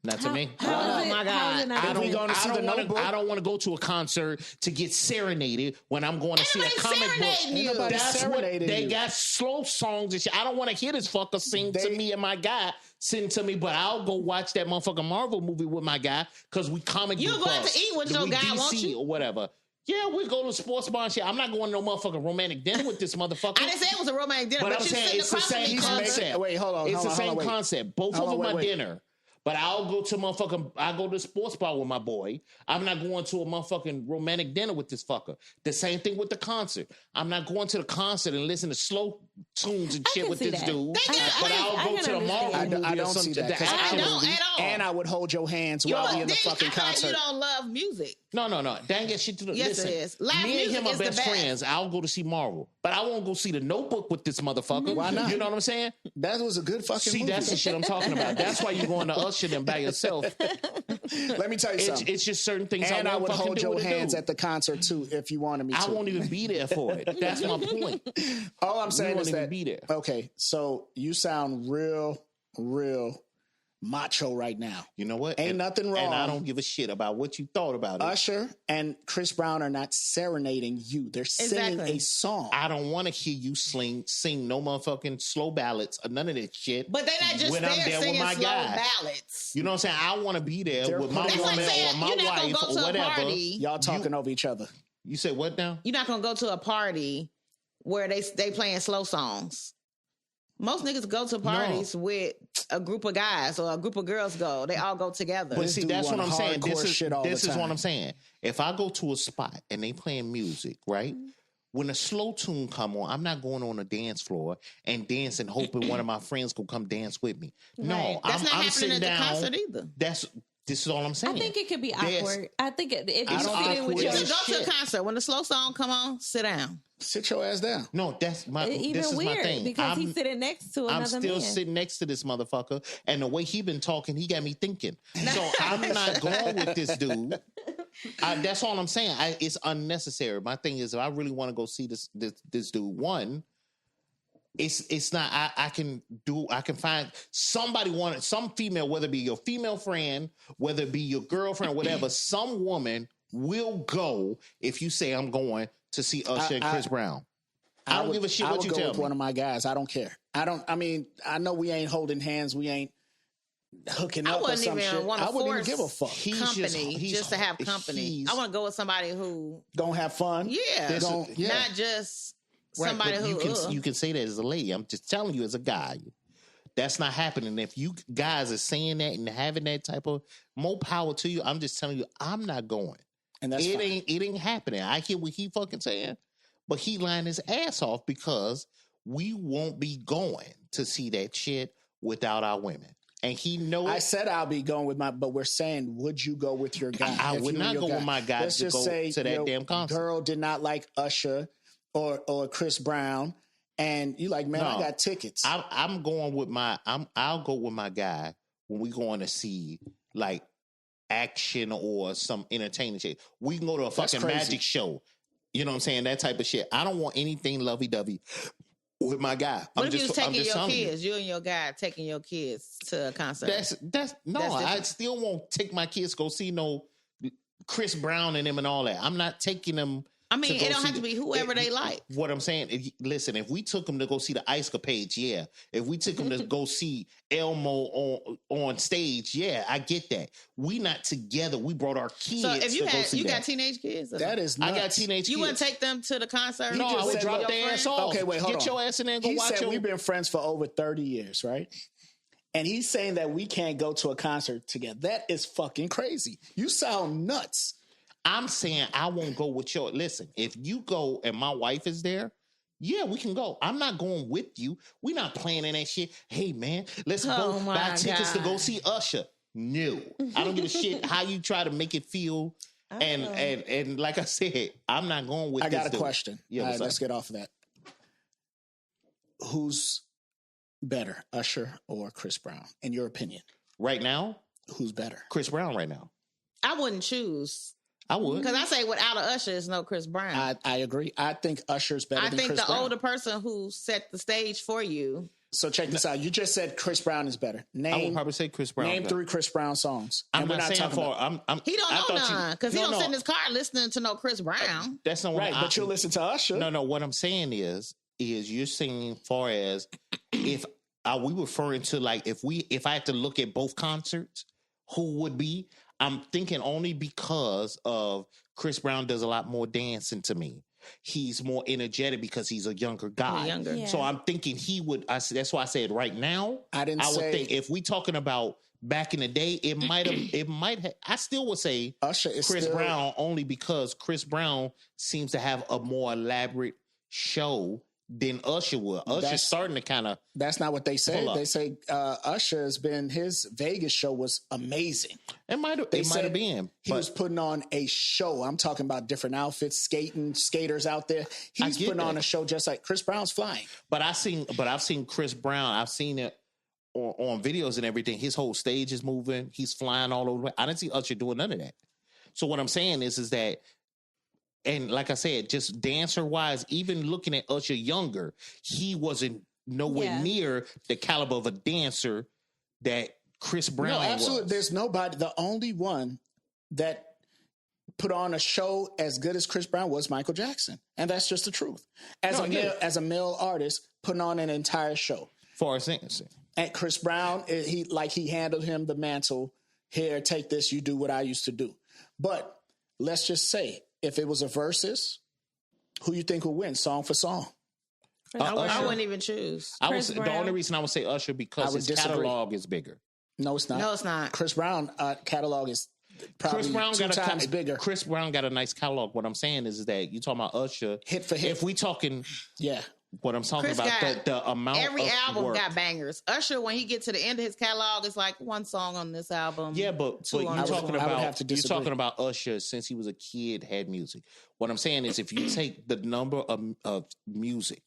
[SPEAKER 4] Not to me.
[SPEAKER 3] How
[SPEAKER 5] Oh
[SPEAKER 3] is it,
[SPEAKER 5] my
[SPEAKER 3] how is
[SPEAKER 5] God.
[SPEAKER 3] it not
[SPEAKER 4] I
[SPEAKER 2] If we
[SPEAKER 3] different?
[SPEAKER 2] gonna see the Notebook?
[SPEAKER 4] I don't want to go to a concert to get serenaded when I'm going to see a
[SPEAKER 5] Ain't
[SPEAKER 4] comic
[SPEAKER 5] nobody
[SPEAKER 4] book.
[SPEAKER 5] serenading you.
[SPEAKER 2] Ain't nobody
[SPEAKER 4] That's what
[SPEAKER 2] serenading
[SPEAKER 4] they
[SPEAKER 2] you.
[SPEAKER 4] got, slow songs and shit. I don't want to hear this fucker sing to
[SPEAKER 2] They-
[SPEAKER 4] me and my guy sing to me, but I'll go watch that motherfucking Marvel movie with my guy because we comic
[SPEAKER 5] You
[SPEAKER 4] book
[SPEAKER 5] go out
[SPEAKER 4] buffs.
[SPEAKER 5] to eat with
[SPEAKER 4] Do
[SPEAKER 5] your
[SPEAKER 4] we
[SPEAKER 5] guy,
[SPEAKER 4] DC
[SPEAKER 5] won't you?
[SPEAKER 4] or whatever. Yeah, we go to sports bar and shit. I'm not going to no motherfucking romantic dinner with this motherfucker.
[SPEAKER 5] I didn't say it was a romantic dinner,
[SPEAKER 4] But
[SPEAKER 5] but,
[SPEAKER 4] I'm
[SPEAKER 5] you
[SPEAKER 4] saying
[SPEAKER 5] sitting
[SPEAKER 4] it's the
[SPEAKER 5] across from
[SPEAKER 4] same
[SPEAKER 5] each other.
[SPEAKER 4] concept.
[SPEAKER 2] Wait, hold on,
[SPEAKER 4] It's
[SPEAKER 2] hold
[SPEAKER 4] the
[SPEAKER 2] on,
[SPEAKER 4] same
[SPEAKER 2] hold on, wait.
[SPEAKER 4] concept. Both
[SPEAKER 2] Hold
[SPEAKER 4] of
[SPEAKER 2] on,
[SPEAKER 4] them are
[SPEAKER 2] wait.
[SPEAKER 4] dinner. But I'll go to motherfucking, I go to the sports bar with my boy. I'm not going to a motherfucking romantic dinner with this fucker. The same thing with the concert. I'm not going to the concert and listen to slow tunes and
[SPEAKER 3] I
[SPEAKER 4] shit
[SPEAKER 3] can
[SPEAKER 4] with
[SPEAKER 3] see
[SPEAKER 4] this
[SPEAKER 3] that.
[SPEAKER 4] dude.
[SPEAKER 5] They do.
[SPEAKER 4] But
[SPEAKER 5] I
[SPEAKER 4] I'll
[SPEAKER 3] can
[SPEAKER 4] go to the
[SPEAKER 3] understand.
[SPEAKER 4] Marvel movie
[SPEAKER 2] I
[SPEAKER 4] or
[SPEAKER 2] don't
[SPEAKER 4] some
[SPEAKER 2] see that,
[SPEAKER 4] the
[SPEAKER 2] 'cause
[SPEAKER 4] action
[SPEAKER 5] I don't
[SPEAKER 4] movie.
[SPEAKER 5] at all.
[SPEAKER 2] And I would hold your hands
[SPEAKER 5] You
[SPEAKER 2] while
[SPEAKER 5] don't-
[SPEAKER 2] we in the
[SPEAKER 5] then
[SPEAKER 2] fucking
[SPEAKER 5] I feel like
[SPEAKER 2] concert.
[SPEAKER 5] you don't love music.
[SPEAKER 4] No. That ain't got shit to do.
[SPEAKER 5] Yes,
[SPEAKER 4] Listen,
[SPEAKER 5] it is. Live
[SPEAKER 4] me and
[SPEAKER 5] music
[SPEAKER 4] him are
[SPEAKER 5] is the
[SPEAKER 4] best
[SPEAKER 5] best.
[SPEAKER 4] friends. I'll go to see Marvel. But I won't go see the Notebook with this motherfucker.
[SPEAKER 2] Why not?
[SPEAKER 4] You know what I'm saying?
[SPEAKER 2] That was a good fucking
[SPEAKER 4] See,
[SPEAKER 2] movie.
[SPEAKER 4] that's the shit I'm talking about. That's why you're going to Usher them by yourself.
[SPEAKER 2] Let me tell you something.
[SPEAKER 4] It's just certain things
[SPEAKER 2] And I
[SPEAKER 4] won't
[SPEAKER 2] would
[SPEAKER 4] fucking
[SPEAKER 2] hold
[SPEAKER 4] do
[SPEAKER 2] your
[SPEAKER 4] with a
[SPEAKER 2] hands
[SPEAKER 4] dude.
[SPEAKER 2] at the concert too if you wanted me to.
[SPEAKER 4] I won't even be there for it. That's my point.
[SPEAKER 2] All I'm saying
[SPEAKER 4] won't
[SPEAKER 2] is
[SPEAKER 4] even
[SPEAKER 2] that
[SPEAKER 4] be there.
[SPEAKER 2] okay, so you sound real macho right now.
[SPEAKER 4] You know what?
[SPEAKER 2] Ain't nothing wrong.
[SPEAKER 4] And I don't give a shit about what you thought about it.
[SPEAKER 2] Usher and Chris Brown are not serenading you. They're singing
[SPEAKER 5] Exactly.
[SPEAKER 2] a song.
[SPEAKER 4] I don't want to hear you sing no motherfucking slow ballads or none of that shit.
[SPEAKER 5] But they're not just
[SPEAKER 4] when
[SPEAKER 5] there,
[SPEAKER 4] I'm there with
[SPEAKER 5] singing
[SPEAKER 4] my
[SPEAKER 5] slow
[SPEAKER 4] guy.
[SPEAKER 5] ballads.
[SPEAKER 4] You know what I'm saying? I want to be there
[SPEAKER 2] They're
[SPEAKER 4] with my
[SPEAKER 2] putting
[SPEAKER 5] That's
[SPEAKER 4] woman
[SPEAKER 5] like saying
[SPEAKER 4] or my
[SPEAKER 5] you're not
[SPEAKER 4] wife
[SPEAKER 5] gonna go
[SPEAKER 4] or
[SPEAKER 5] to a
[SPEAKER 4] whatever.
[SPEAKER 5] party.
[SPEAKER 2] Y'all talking over each other.
[SPEAKER 4] You said what now?
[SPEAKER 5] You're not gonna go to a party where they playing slow songs. Most niggas go to parties with a group of guys or a group of girls go. They all go together.
[SPEAKER 4] But
[SPEAKER 2] This
[SPEAKER 4] see,
[SPEAKER 2] dude
[SPEAKER 4] that's what
[SPEAKER 2] want
[SPEAKER 4] I'm saying.
[SPEAKER 2] hardcore
[SPEAKER 4] This
[SPEAKER 2] shit all
[SPEAKER 4] is
[SPEAKER 2] the
[SPEAKER 4] what
[SPEAKER 2] time.
[SPEAKER 4] I'm saying. If I go to a spot and they playing music, right? When a slow tune come on, I'm not going on a dance floor and dancing, hoping one of my friends will come dance with me. No,
[SPEAKER 3] Right.
[SPEAKER 5] That's not
[SPEAKER 4] I'm
[SPEAKER 5] happening
[SPEAKER 4] sitting
[SPEAKER 5] at the
[SPEAKER 4] down.
[SPEAKER 5] concert either.
[SPEAKER 4] This is all I'm saying.
[SPEAKER 3] I think it could be
[SPEAKER 4] There's-
[SPEAKER 3] awkward. I think if
[SPEAKER 2] I
[SPEAKER 3] you
[SPEAKER 2] don't
[SPEAKER 3] sit
[SPEAKER 2] think
[SPEAKER 3] in with
[SPEAKER 5] You
[SPEAKER 3] your
[SPEAKER 4] Yes.
[SPEAKER 5] should go to
[SPEAKER 4] shit.
[SPEAKER 5] a concert. When the slow song come on, sit down.
[SPEAKER 2] Sit your ass down.
[SPEAKER 4] No, that's my.
[SPEAKER 3] even
[SPEAKER 4] this is my
[SPEAKER 3] weird
[SPEAKER 4] thing.
[SPEAKER 3] because he's sitting next to another
[SPEAKER 4] I'm still
[SPEAKER 3] man.
[SPEAKER 4] sitting next to this motherfucker, and the way he been talking, he got me thinking. So I'm not going with this dude. That's all I'm saying. It's unnecessary. My thing is, if I really want to go see this dude, one, it's not. I can find somebody some female, whether it be your female friend, whether it be your girlfriend, whatever. Some woman will go if you say I'm going to see Usher and Chris Brown. I don't give a shit
[SPEAKER 2] I
[SPEAKER 4] what
[SPEAKER 2] would
[SPEAKER 4] you
[SPEAKER 2] go
[SPEAKER 4] tell
[SPEAKER 2] with
[SPEAKER 4] me.
[SPEAKER 2] one of my guys. I don't care. I mean, I know we ain't holding hands. We ain't hooking
[SPEAKER 5] I
[SPEAKER 2] up or
[SPEAKER 5] wouldn't
[SPEAKER 2] some
[SPEAKER 5] even
[SPEAKER 2] shit.
[SPEAKER 5] want
[SPEAKER 2] I
[SPEAKER 5] to
[SPEAKER 2] wouldn't even
[SPEAKER 5] force
[SPEAKER 2] give a fuck.
[SPEAKER 4] He's
[SPEAKER 5] company just to have company. I want to go with somebody who,
[SPEAKER 2] Gonna have fun.
[SPEAKER 5] yeah,
[SPEAKER 2] Yeah.
[SPEAKER 5] not just
[SPEAKER 4] Right,
[SPEAKER 5] somebody
[SPEAKER 4] but
[SPEAKER 5] who.
[SPEAKER 4] you can say that as a lady. I'm just telling you as a guy. That's not happening. If you guys are saying that and having that type of more power to you, I'm just telling you, I'm not going.
[SPEAKER 2] And that's fine.
[SPEAKER 4] It ain't happening. I hear what he fucking saying, but he lying his ass off because we won't be going to see that shit without our women. And he knows.
[SPEAKER 2] I said I'll be going with but we're saying, would you go with your guy?
[SPEAKER 4] I
[SPEAKER 2] If
[SPEAKER 4] would
[SPEAKER 2] you
[SPEAKER 4] not
[SPEAKER 2] and your
[SPEAKER 4] go
[SPEAKER 2] guy-
[SPEAKER 4] with my guy
[SPEAKER 2] Let's
[SPEAKER 4] to
[SPEAKER 2] just
[SPEAKER 4] go
[SPEAKER 2] say
[SPEAKER 4] to that
[SPEAKER 2] your
[SPEAKER 4] damn concert.
[SPEAKER 2] girl did not like Usher or Chris Brown, and you like, man, I
[SPEAKER 4] No.
[SPEAKER 2] got tickets.
[SPEAKER 4] I'm going with I'll go with my guy when we going to see like action or some entertaining shit. We can go to a
[SPEAKER 2] That's
[SPEAKER 4] fucking
[SPEAKER 2] crazy.
[SPEAKER 4] magic show. You know what I'm saying? That type of shit. I don't want anything lovey dovey with my guy.
[SPEAKER 5] What
[SPEAKER 4] I'm
[SPEAKER 5] if you was
[SPEAKER 4] just, I'm
[SPEAKER 5] taking
[SPEAKER 4] just
[SPEAKER 5] your
[SPEAKER 4] telling you.
[SPEAKER 5] kids, you and your guy taking your kids to a concert?
[SPEAKER 4] That's no.
[SPEAKER 5] That's
[SPEAKER 4] I
[SPEAKER 5] different.
[SPEAKER 4] still won't take my kids go see no Chris Brown and them and all that. I'm not taking them
[SPEAKER 5] I mean,
[SPEAKER 4] go
[SPEAKER 5] it don't
[SPEAKER 4] see
[SPEAKER 5] have to be whoever they like.
[SPEAKER 4] What I'm saying, listen, if we took them to go see the Ice Capades, yeah. If we took them to go see Elmo on stage, yeah, I get that. We not together. We brought our kids.
[SPEAKER 5] So if you
[SPEAKER 4] to go see
[SPEAKER 5] got
[SPEAKER 4] that.
[SPEAKER 5] teenage kids,
[SPEAKER 2] That is nuts.
[SPEAKER 4] I got teenage kids.
[SPEAKER 5] you wouldn't take them to the concert?
[SPEAKER 4] No, I would
[SPEAKER 2] said,
[SPEAKER 4] drop
[SPEAKER 2] look,
[SPEAKER 4] their ass
[SPEAKER 5] friend?
[SPEAKER 4] off.
[SPEAKER 2] Okay, wait, hold
[SPEAKER 4] Get
[SPEAKER 2] on.
[SPEAKER 4] your ass in there and go
[SPEAKER 2] He
[SPEAKER 4] watch
[SPEAKER 2] said
[SPEAKER 4] your...
[SPEAKER 2] we've been friends for over 30 years, right? And he's saying that we can't go to a concert together. That is fucking crazy. You sound nuts.
[SPEAKER 4] I'm saying I won't go with your... Listen, if you go and my wife is there, yeah, we can go. I'm not going with you. We're not planning that shit. Hey, man, let's go buy tickets to go see Usher. No. I don't give a shit how you try to make it feel. And like I said, I'm not going with
[SPEAKER 2] I got a
[SPEAKER 4] dude.
[SPEAKER 2] question.
[SPEAKER 4] Yeah,
[SPEAKER 2] All right, let's get off of that. Who's better, Usher or Chris Brown? In your opinion,
[SPEAKER 4] Right now,
[SPEAKER 2] who's better?
[SPEAKER 4] Chris Brown right now.
[SPEAKER 5] I wouldn't choose.
[SPEAKER 4] I would.
[SPEAKER 5] Because I say without a Usher, it's no Chris Brown.
[SPEAKER 2] I agree. I think Usher's better
[SPEAKER 5] I
[SPEAKER 2] than
[SPEAKER 5] think
[SPEAKER 2] Chris
[SPEAKER 5] the
[SPEAKER 2] Brown.
[SPEAKER 5] older person who set the stage for you.
[SPEAKER 2] So check this out. You just said Chris Brown is better.
[SPEAKER 4] I would probably say Chris Brown.
[SPEAKER 2] Name
[SPEAKER 4] better.
[SPEAKER 2] 3 Chris Brown songs.
[SPEAKER 4] I'm
[SPEAKER 2] And we're
[SPEAKER 4] not saying
[SPEAKER 2] talking
[SPEAKER 4] for...
[SPEAKER 2] about-
[SPEAKER 5] He don't
[SPEAKER 4] I
[SPEAKER 5] know
[SPEAKER 4] thought you-
[SPEAKER 5] none because he
[SPEAKER 4] No,
[SPEAKER 5] don't
[SPEAKER 4] no.
[SPEAKER 5] sit in his car listening to no Chris Brown.
[SPEAKER 4] That's not what
[SPEAKER 2] right, but you'll listen to Usher.
[SPEAKER 4] No. What I'm saying is you're saying far as if are we referring to like if I had to look at both concerts, who would be? I'm thinking only because of Chris Brown does a lot more dancing to me. He's more energetic because he's a younger guy.
[SPEAKER 5] Younger.
[SPEAKER 3] Yeah.
[SPEAKER 4] So I'm thinking he would. That's why I said right now.
[SPEAKER 2] I didn't
[SPEAKER 4] would
[SPEAKER 2] say-
[SPEAKER 4] think if we talking about back in the day, it might have. I still would say
[SPEAKER 2] Usher is
[SPEAKER 4] Chris
[SPEAKER 2] still,
[SPEAKER 4] Brown only because Chris Brown seems to have a more elaborate show than Usher would. Usher's
[SPEAKER 2] That's-
[SPEAKER 4] starting to kind of...
[SPEAKER 2] That's not what they say.
[SPEAKER 4] Pull up.
[SPEAKER 2] They say Usher has been, his Vegas show was amazing.
[SPEAKER 4] It might have
[SPEAKER 2] said
[SPEAKER 4] been.
[SPEAKER 2] He
[SPEAKER 4] but
[SPEAKER 2] was putting on a show. I'm talking about different outfits, skaters out there. He's
[SPEAKER 4] get
[SPEAKER 2] putting on
[SPEAKER 4] that.
[SPEAKER 2] a show just like Chris Brown's flying.
[SPEAKER 4] I've seen Chris Brown. I've seen it on videos and everything. His whole stage is moving. He's flying all over. I didn't see Usher doing none of that. So what I'm saying is that, and like I said, just dancer wise, even looking at Usher younger, he wasn't nowhere near the caliber of a dancer that Chris Brown
[SPEAKER 2] No, absolutely.
[SPEAKER 4] was.
[SPEAKER 2] There's nobody. The only one that put on a show as good as Chris Brown was Michael Jackson, and that's just the truth. As a male artist, putting on an entire show.
[SPEAKER 4] For a sense.
[SPEAKER 2] And Chris Brown, he handled him the mantle. Here, take this. You do what I used to do. But let's just say, if it was a versus, who you think would win, song for song?
[SPEAKER 5] I
[SPEAKER 4] Usher.
[SPEAKER 5] wouldn't even choose.
[SPEAKER 3] Chris
[SPEAKER 4] The
[SPEAKER 3] Brown.
[SPEAKER 4] only reason I would say Usher
[SPEAKER 2] I
[SPEAKER 4] because
[SPEAKER 2] would
[SPEAKER 4] his
[SPEAKER 2] disagree.
[SPEAKER 4] catalog is bigger.
[SPEAKER 2] No, it's not.
[SPEAKER 5] No, it's not.
[SPEAKER 2] Chris Brown catalog is probably
[SPEAKER 4] Chris Brown
[SPEAKER 2] 2
[SPEAKER 4] got
[SPEAKER 2] times bigger.
[SPEAKER 4] Chris Brown got a nice catalog. What I'm saying is that you talking about Usher
[SPEAKER 2] Hit for hit.
[SPEAKER 4] If we talking,
[SPEAKER 2] Yeah.
[SPEAKER 4] what I'm talking
[SPEAKER 5] Chris
[SPEAKER 4] about,
[SPEAKER 5] got
[SPEAKER 4] the amount
[SPEAKER 5] Every
[SPEAKER 4] of
[SPEAKER 5] album
[SPEAKER 4] work.
[SPEAKER 5] got bangers. Usher, when he gets to the end of his catalog, it's like one song on this album.
[SPEAKER 4] Yeah, but
[SPEAKER 5] two
[SPEAKER 4] you're
[SPEAKER 5] on this
[SPEAKER 4] talking
[SPEAKER 5] one.
[SPEAKER 2] I would
[SPEAKER 4] about
[SPEAKER 2] have to
[SPEAKER 4] you're
[SPEAKER 2] disagree.
[SPEAKER 4] talking about Usher since he was a kid had music. What I'm saying is if you take the number of music,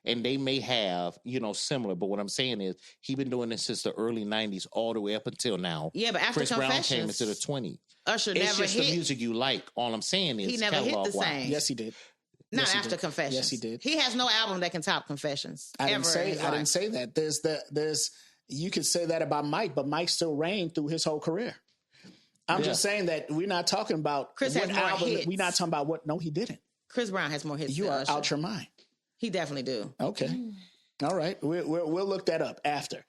[SPEAKER 4] and they may have similar, but what I'm saying is he been doing this since the early '90s all the way up until now.
[SPEAKER 5] Yeah, but after
[SPEAKER 4] Chris Brown came
[SPEAKER 5] Confessions,
[SPEAKER 4] into the '20s.
[SPEAKER 5] Usher
[SPEAKER 4] It's
[SPEAKER 5] never
[SPEAKER 4] just
[SPEAKER 5] hit.
[SPEAKER 4] the music you like. All I'm saying is
[SPEAKER 5] He never hit the
[SPEAKER 4] catalog-wise.
[SPEAKER 5] same.
[SPEAKER 2] Yes, he did.
[SPEAKER 5] Not
[SPEAKER 2] Yes, he
[SPEAKER 5] after
[SPEAKER 2] did.
[SPEAKER 5] Confessions.
[SPEAKER 2] Yes, he did.
[SPEAKER 5] He has no album that can top Confessions.
[SPEAKER 2] I
[SPEAKER 5] ever
[SPEAKER 2] didn't
[SPEAKER 5] in his
[SPEAKER 2] say. I
[SPEAKER 5] life.
[SPEAKER 2] didn't say that. There's. You could say that about Mike, but Mike still reigned through his whole career. I'm just saying that we're not talking about
[SPEAKER 5] Chris
[SPEAKER 2] what
[SPEAKER 5] has more
[SPEAKER 2] album.
[SPEAKER 5] hits.
[SPEAKER 2] We're not talking about what. No, he didn't.
[SPEAKER 5] Chris Brown has more hits.
[SPEAKER 2] You
[SPEAKER 5] than
[SPEAKER 2] are
[SPEAKER 5] Usher.
[SPEAKER 2] out your mind.
[SPEAKER 5] He definitely do.
[SPEAKER 2] Okay. All right. We'll look that up after.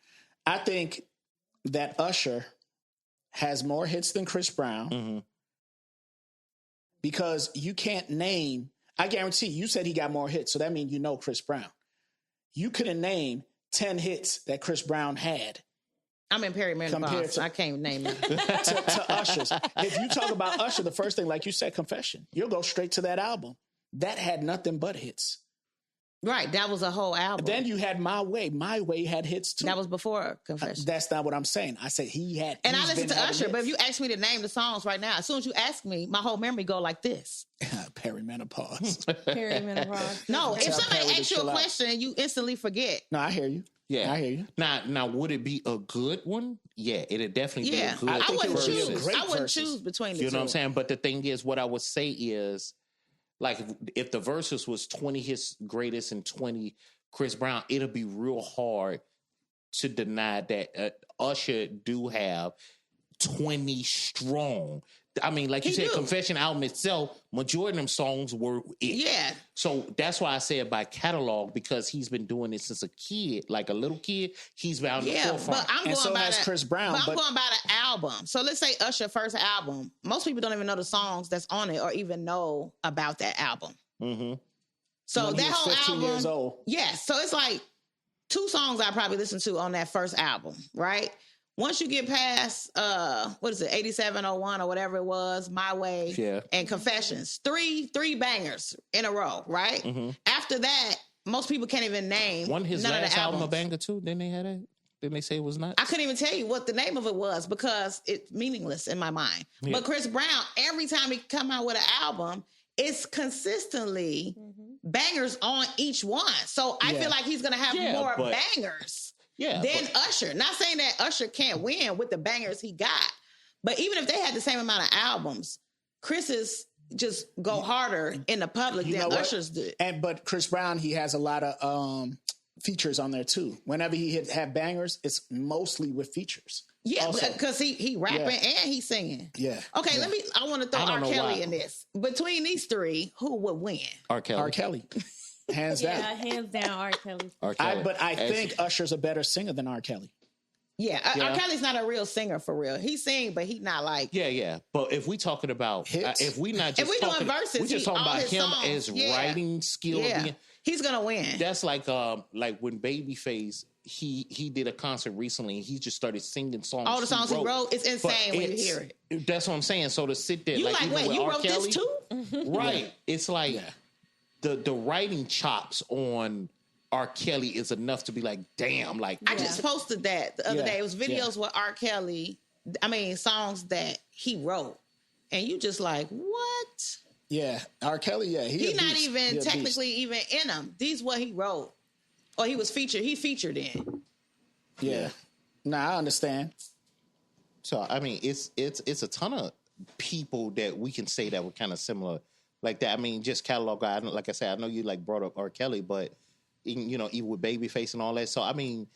[SPEAKER 2] I think that Usher has more hits than Chris Brown because you can't name. I guarantee you said he got more hits, so that means Chris Brown. You couldn't name 10 hits that Chris Brown had
[SPEAKER 5] I'm in
[SPEAKER 2] Compared
[SPEAKER 5] perimenopause.
[SPEAKER 2] to-
[SPEAKER 5] I can't name it.
[SPEAKER 2] to Usher's. If you talk about Usher, the first thing, like you said, Confession, you'll go straight to that album. That had nothing but hits.
[SPEAKER 5] Right, that was a whole album.
[SPEAKER 2] Then you had My Way. My Way had hits too.
[SPEAKER 5] that was before Confessions.
[SPEAKER 2] That's not what I'm saying. I said he had.
[SPEAKER 5] And I
[SPEAKER 2] he's
[SPEAKER 5] listen
[SPEAKER 2] been
[SPEAKER 5] to
[SPEAKER 2] having
[SPEAKER 5] Usher, but if
[SPEAKER 2] hits.
[SPEAKER 5] you ask me to name the songs right now, as soon as you ask me, my whole memory go like this.
[SPEAKER 2] Perimenopause.
[SPEAKER 3] Perimenopause.
[SPEAKER 5] No, if
[SPEAKER 2] Tell
[SPEAKER 5] somebody
[SPEAKER 2] Perry to
[SPEAKER 5] asks you a
[SPEAKER 2] chill out.
[SPEAKER 5] question and you instantly forget.
[SPEAKER 2] No, I hear you.
[SPEAKER 4] Yeah,
[SPEAKER 2] I hear you.
[SPEAKER 4] Now, would it be a good one? Yeah, it'd definitely
[SPEAKER 5] Yeah,
[SPEAKER 4] be a good.
[SPEAKER 2] I
[SPEAKER 5] I
[SPEAKER 2] think it
[SPEAKER 5] wouldn't
[SPEAKER 2] would be a
[SPEAKER 5] choose.
[SPEAKER 2] great
[SPEAKER 5] I wouldn't
[SPEAKER 2] versus.
[SPEAKER 5] choose between the
[SPEAKER 4] You
[SPEAKER 5] two.
[SPEAKER 4] know what I'm saying? But the thing is, what I would say is, like, if the versus was 20 his greatest and 20 Chris Brown, it'll be real hard to deny that Usher do have 20 strong. I mean, like you
[SPEAKER 5] He
[SPEAKER 4] said,
[SPEAKER 5] do.
[SPEAKER 4] Confession album itself, majority of them songs were it.
[SPEAKER 5] Yeah.
[SPEAKER 4] So that's why I said by catalog, because he's been doing this since a kid, like a little kid. He's been on the
[SPEAKER 5] Yeah,
[SPEAKER 4] forefront.
[SPEAKER 5] but I'm
[SPEAKER 2] And
[SPEAKER 5] going
[SPEAKER 2] so
[SPEAKER 5] by
[SPEAKER 2] has
[SPEAKER 5] the,
[SPEAKER 2] Chris Brown,
[SPEAKER 5] But I'm
[SPEAKER 2] but-
[SPEAKER 5] going by the album. So let's say Usher first album. Most people don't even know the songs that's on it or even know about that album.
[SPEAKER 4] Mm-hmm.
[SPEAKER 5] So
[SPEAKER 2] When he
[SPEAKER 5] that
[SPEAKER 2] was
[SPEAKER 5] whole
[SPEAKER 2] 15
[SPEAKER 5] album,
[SPEAKER 2] years old.
[SPEAKER 5] yeah. So it's like 2 songs I probably listened to on that first album, right? Once you get past what is it, 8701 or whatever it was, My Way,
[SPEAKER 4] Yeah.
[SPEAKER 5] and Confessions, three bangers in a row, right?
[SPEAKER 4] Mm-hmm.
[SPEAKER 5] After that, most people can't even name
[SPEAKER 4] One his
[SPEAKER 5] none of
[SPEAKER 4] last
[SPEAKER 5] the
[SPEAKER 4] album a
[SPEAKER 5] albums.
[SPEAKER 4] banger too. Didn't they have that? Didn't they say it was not?
[SPEAKER 5] I couldn't even tell you what the name of it was because it's meaningless in my mind.
[SPEAKER 4] Yeah.
[SPEAKER 5] But Chris Brown, every time he come out with an album, it's consistently bangers on each one. So I
[SPEAKER 2] Yeah.
[SPEAKER 5] feel like he's gonna have
[SPEAKER 4] Yeah,
[SPEAKER 5] more
[SPEAKER 4] but-
[SPEAKER 5] bangers
[SPEAKER 4] Yeah,
[SPEAKER 5] than
[SPEAKER 4] but-
[SPEAKER 5] Usher. Not saying that Usher can't win with the bangers he got, but even if they had the same amount of albums, Chris's just go harder in the public
[SPEAKER 2] You
[SPEAKER 5] than
[SPEAKER 2] know what?
[SPEAKER 5] Usher's did.
[SPEAKER 2] But Chris Brown, he has a lot of features on there too. Whenever he have bangers, it's mostly with features.
[SPEAKER 5] Yeah,
[SPEAKER 2] Also.
[SPEAKER 5] because he rapping
[SPEAKER 2] Yeah.
[SPEAKER 5] and he's singing.
[SPEAKER 2] Yeah.
[SPEAKER 5] Okay,
[SPEAKER 2] Yeah.
[SPEAKER 5] I want to throw
[SPEAKER 4] I don't
[SPEAKER 5] R.
[SPEAKER 4] know
[SPEAKER 5] Kelly
[SPEAKER 4] why.
[SPEAKER 5] in this. Between these 3, who would win?
[SPEAKER 4] R. Kelly.
[SPEAKER 2] R. Kelly, hands down.
[SPEAKER 7] Yeah, hands down, R. Kelly.
[SPEAKER 4] R. Kelly.
[SPEAKER 2] But I
[SPEAKER 4] As-
[SPEAKER 2] think Usher's a better singer than R. Kelly.
[SPEAKER 5] Yeah,
[SPEAKER 2] Yeah.
[SPEAKER 5] R. Kelly's not a real singer for real. He sing, but he not like.
[SPEAKER 4] Yeah. But if we talking about
[SPEAKER 2] Hits?
[SPEAKER 4] if we not just
[SPEAKER 5] If we doing
[SPEAKER 4] talking,
[SPEAKER 5] verses,
[SPEAKER 4] we just
[SPEAKER 5] he-
[SPEAKER 4] talking
[SPEAKER 5] all
[SPEAKER 4] about
[SPEAKER 5] his
[SPEAKER 4] him
[SPEAKER 5] songs,
[SPEAKER 4] as
[SPEAKER 5] yeah.
[SPEAKER 4] writing skill.
[SPEAKER 5] Yeah, he's gonna win.
[SPEAKER 4] That's like when Babyface he did a concert recently and he just started singing songs.
[SPEAKER 5] All the songs he wrote, it's insane
[SPEAKER 4] But
[SPEAKER 5] when you hear it.
[SPEAKER 4] That's what I'm saying. So to sit there,
[SPEAKER 5] You like,
[SPEAKER 4] even
[SPEAKER 5] wait,
[SPEAKER 4] with
[SPEAKER 5] you
[SPEAKER 4] R.
[SPEAKER 5] wrote
[SPEAKER 4] Kelly,
[SPEAKER 5] this too?
[SPEAKER 4] right? It's like
[SPEAKER 2] Yeah.
[SPEAKER 4] the writing chops on R. Kelly is enough to be like, damn, like
[SPEAKER 5] I just posted that the other
[SPEAKER 2] Yeah.
[SPEAKER 5] day. It was videos with R. Kelly. I mean, songs that he wrote, and you just like, what?
[SPEAKER 2] Yeah, R. Kelly. Yeah,
[SPEAKER 5] He
[SPEAKER 2] a
[SPEAKER 5] not
[SPEAKER 2] beast. He
[SPEAKER 5] even
[SPEAKER 2] a beast.
[SPEAKER 5] technically even in them. These what he wrote, or he was featured. He featured in.
[SPEAKER 2] Yeah. Nah, I understand.
[SPEAKER 4] So I mean, it's a ton of people that we can say that were kind of similar like that. I mean, just catalog. Like I said, I know you like brought up R. Kelly, but even with Babyface and all that. So I mean,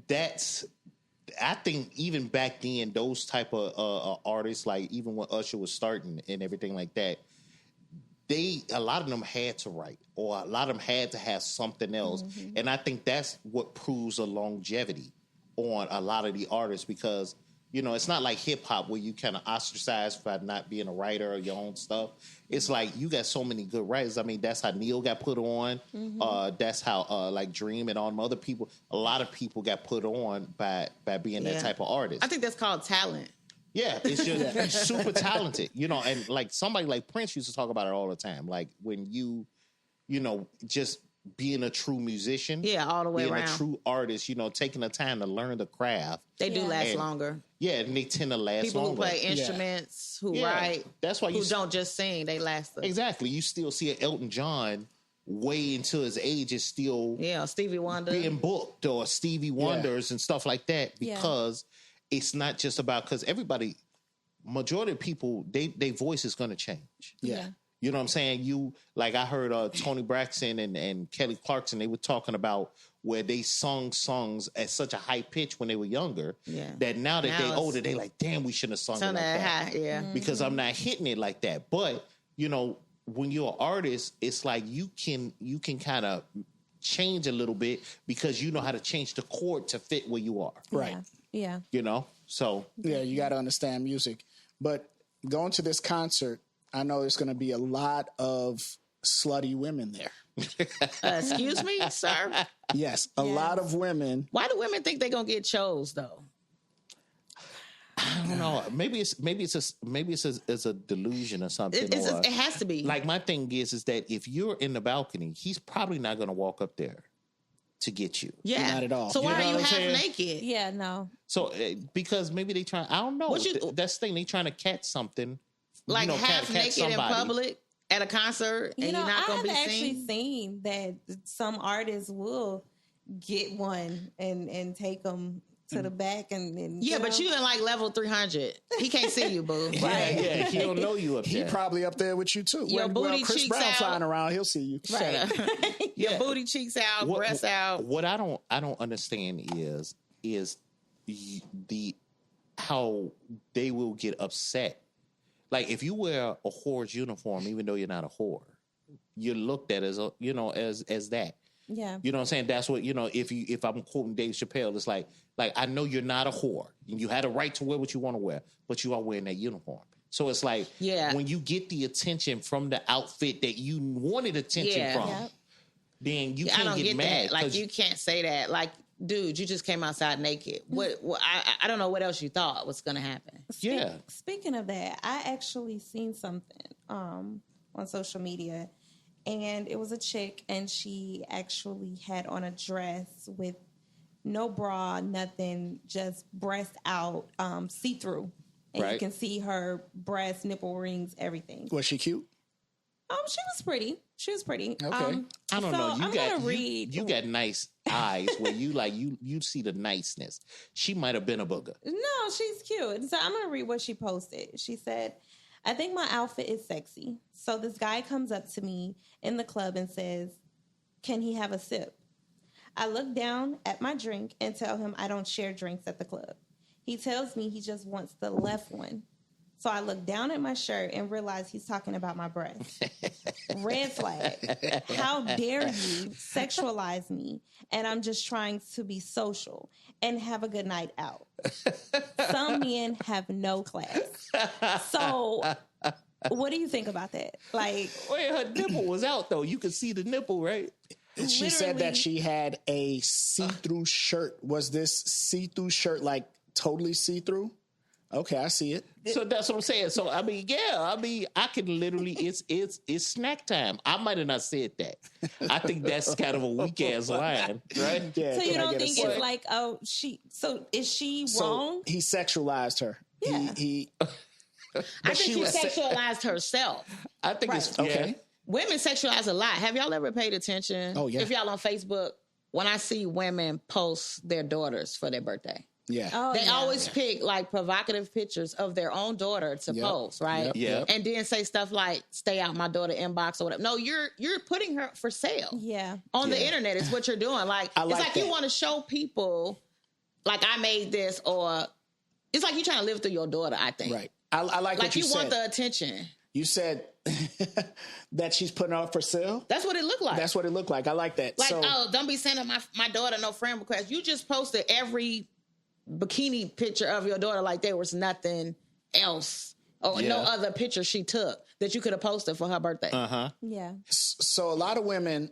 [SPEAKER 4] I think even back then, those type of artists, like even when Usher was starting and everything like that, a lot of them had to write, or a lot of them had to have something else, and I think that's what proves a longevity on a lot of the artists, because it's not like hip hop where you kind of ostracized by not being a writer or your own stuff. It's like you got so many good writers. I mean, that's how Neil got put on. That's how like Dream and all them other people. A lot of people got put on by being that type of artist.
[SPEAKER 5] I think that's called talent.
[SPEAKER 4] Yeah, it's just super talented, and like somebody like Prince used to talk about it all the time. Like when just being a true musician,
[SPEAKER 5] All the way
[SPEAKER 4] being
[SPEAKER 5] around.
[SPEAKER 4] a true artist, taking the time to learn the craft.
[SPEAKER 5] They do
[SPEAKER 7] Yeah.
[SPEAKER 5] last
[SPEAKER 4] And
[SPEAKER 5] longer.
[SPEAKER 4] Yeah, and they tend to last
[SPEAKER 5] People
[SPEAKER 4] longer.
[SPEAKER 5] who play instruments, who
[SPEAKER 4] Yeah.
[SPEAKER 5] write,
[SPEAKER 4] That's why
[SPEAKER 5] who
[SPEAKER 4] you
[SPEAKER 5] don't just sing, they last.
[SPEAKER 4] exactly. You still see an Elton John way into his age is still
[SPEAKER 5] Stevie Wonder.
[SPEAKER 4] being booked, or Stevie Wonders and stuff like that,
[SPEAKER 7] Yeah.
[SPEAKER 4] because it's not just about, because majority of people, they voice is going to change.
[SPEAKER 2] Yeah.
[SPEAKER 4] You know what I'm saying? I heard Tony Braxton and Kelly Clarkson, they were talking about where they sung songs at such a high pitch when they were younger, that now that
[SPEAKER 5] Now
[SPEAKER 4] they
[SPEAKER 5] it's-
[SPEAKER 4] older, they like, damn, we shouldn't have sung it
[SPEAKER 5] Turn
[SPEAKER 4] like
[SPEAKER 5] that
[SPEAKER 4] that.
[SPEAKER 5] high, yeah.
[SPEAKER 4] Because I'm not hitting it like that. But, when you're an artist, it's like you can kind of change a little bit, because you know how to change the chord to fit where you are.
[SPEAKER 2] Right.
[SPEAKER 7] Yeah.
[SPEAKER 4] So
[SPEAKER 2] Yeah, you got to understand music. But going to this concert, I know there's going to be a lot of slutty women there.
[SPEAKER 5] Excuse me, sir.
[SPEAKER 2] Yes, a lot of women.
[SPEAKER 5] Why do women think they're gonna get chose though?
[SPEAKER 4] I don't know. Maybe it's a delusion or something.
[SPEAKER 5] It has to be.
[SPEAKER 4] Like my thing is that if you're in the balcony, he's probably not going to walk up there to get you.
[SPEAKER 5] Yeah,
[SPEAKER 2] Not at all.
[SPEAKER 5] So
[SPEAKER 2] You
[SPEAKER 5] why
[SPEAKER 2] know
[SPEAKER 5] are you
[SPEAKER 2] what I'm
[SPEAKER 5] half
[SPEAKER 2] saying?
[SPEAKER 5] naked?
[SPEAKER 7] Yeah, no.
[SPEAKER 4] So because maybe they try. I don't know.
[SPEAKER 5] What you-
[SPEAKER 4] That's the thing. They trying to catch something.
[SPEAKER 5] Like half
[SPEAKER 4] catch
[SPEAKER 5] naked in
[SPEAKER 4] somebody.
[SPEAKER 5] public at a concert, and
[SPEAKER 7] You know,
[SPEAKER 5] you're not
[SPEAKER 7] I
[SPEAKER 5] gonna
[SPEAKER 7] have
[SPEAKER 5] be
[SPEAKER 7] actually
[SPEAKER 5] seen.
[SPEAKER 7] seen that some artists will get one and take them to the back and
[SPEAKER 5] Yeah, but you in like level 300. He can't see you, boo.
[SPEAKER 4] Yeah, he don't know you up
[SPEAKER 2] He
[SPEAKER 4] there.
[SPEAKER 2] probably up there with you too.
[SPEAKER 5] Your
[SPEAKER 2] When
[SPEAKER 5] booty
[SPEAKER 2] Chris
[SPEAKER 5] cheeks
[SPEAKER 2] Brown
[SPEAKER 5] out.
[SPEAKER 2] flying around, he'll see you.
[SPEAKER 5] Right. Your
[SPEAKER 4] Yeah.
[SPEAKER 5] booty cheeks out, breasts out.
[SPEAKER 4] What I don't understand is the how they will get upset Like if you wear a whore's uniform, even though you're not a whore, you're looked at as as that.
[SPEAKER 3] Yeah.
[SPEAKER 4] You know what I'm saying? That's what, if I'm quoting Dave Chappelle, it's like I know you're not a whore and you had a right to wear what you want to wear, but you are wearing that uniform. So it's like when you get the attention from the outfit that you wanted attention from, then you can't get mad.
[SPEAKER 5] That. Like you can't say that. Like, dude, you just came outside naked. What I don't know what else you thought was gonna happen.
[SPEAKER 3] Speaking of that, I actually seen something on social media. And it was a chick, and she actually had on a dress with no bra, nothing, just breast out, see-through. And you can see her breast, nipple rings, everything.
[SPEAKER 2] Was she cute?
[SPEAKER 3] She was pretty. She was pretty.
[SPEAKER 2] Okay.
[SPEAKER 4] I don't know. You got nice eyes where you see the niceness. She might have been a booger.
[SPEAKER 3] No, she's cute. So I'm going to read what she posted. She said, I think my outfit is sexy. So this guy comes up to me in the club and says, can he have a sip? I look down at my drink and tell him I don't share drinks at the club. He tells me he just wants the left one. So I look down at my shirt and realize he's talking about my breasts. Red flag. How dare you sexualize me? And I'm just trying to be social and have a good night out. Some men have no class. So what do you think about that? Like,
[SPEAKER 4] wait, her nipple was out though. You could see the nipple, right?
[SPEAKER 2] She said that she had a see-through shirt. Was this see-through shirt like totally see-through? Okay, I see it.
[SPEAKER 4] So that's what I'm saying. So I can literally. It's snack time. I might have not said that. I think that's kind of a weak ass line, right?
[SPEAKER 2] Yeah,
[SPEAKER 3] so you don't think it's like So is she wrong?
[SPEAKER 2] He sexualized her.
[SPEAKER 3] Yeah.
[SPEAKER 5] I think she sexualized herself.
[SPEAKER 4] I think it's
[SPEAKER 2] okay.
[SPEAKER 5] Women sexualize a lot. Have y'all ever paid attention?
[SPEAKER 2] Oh yeah.
[SPEAKER 5] If y'all on Facebook, when I see women post their daughters for their birthday.
[SPEAKER 2] Yeah.
[SPEAKER 5] They always pick like provocative pictures of their own daughter to post, right?
[SPEAKER 4] Yeah.
[SPEAKER 5] And then say stuff like "stay out my daughter inbox" or whatever. No, you're putting her for sale.
[SPEAKER 3] Yeah.
[SPEAKER 5] On the internet is what you're doing. Like it's like that. You want to show people like I made this, or it's like you trying to live through your daughter, I think.
[SPEAKER 2] Right. I like what you said.
[SPEAKER 5] Want the attention.
[SPEAKER 2] You said that she's putting her up for sale?
[SPEAKER 5] That's what it looked like.
[SPEAKER 2] That's what it looked like. I like that.
[SPEAKER 5] Like, don't be sending my daughter no friend request. You just posted every bikini picture of your daughter like there was nothing else or no other picture she took that you could have posted for her birthday.
[SPEAKER 3] Yeah.
[SPEAKER 2] So a lot of women,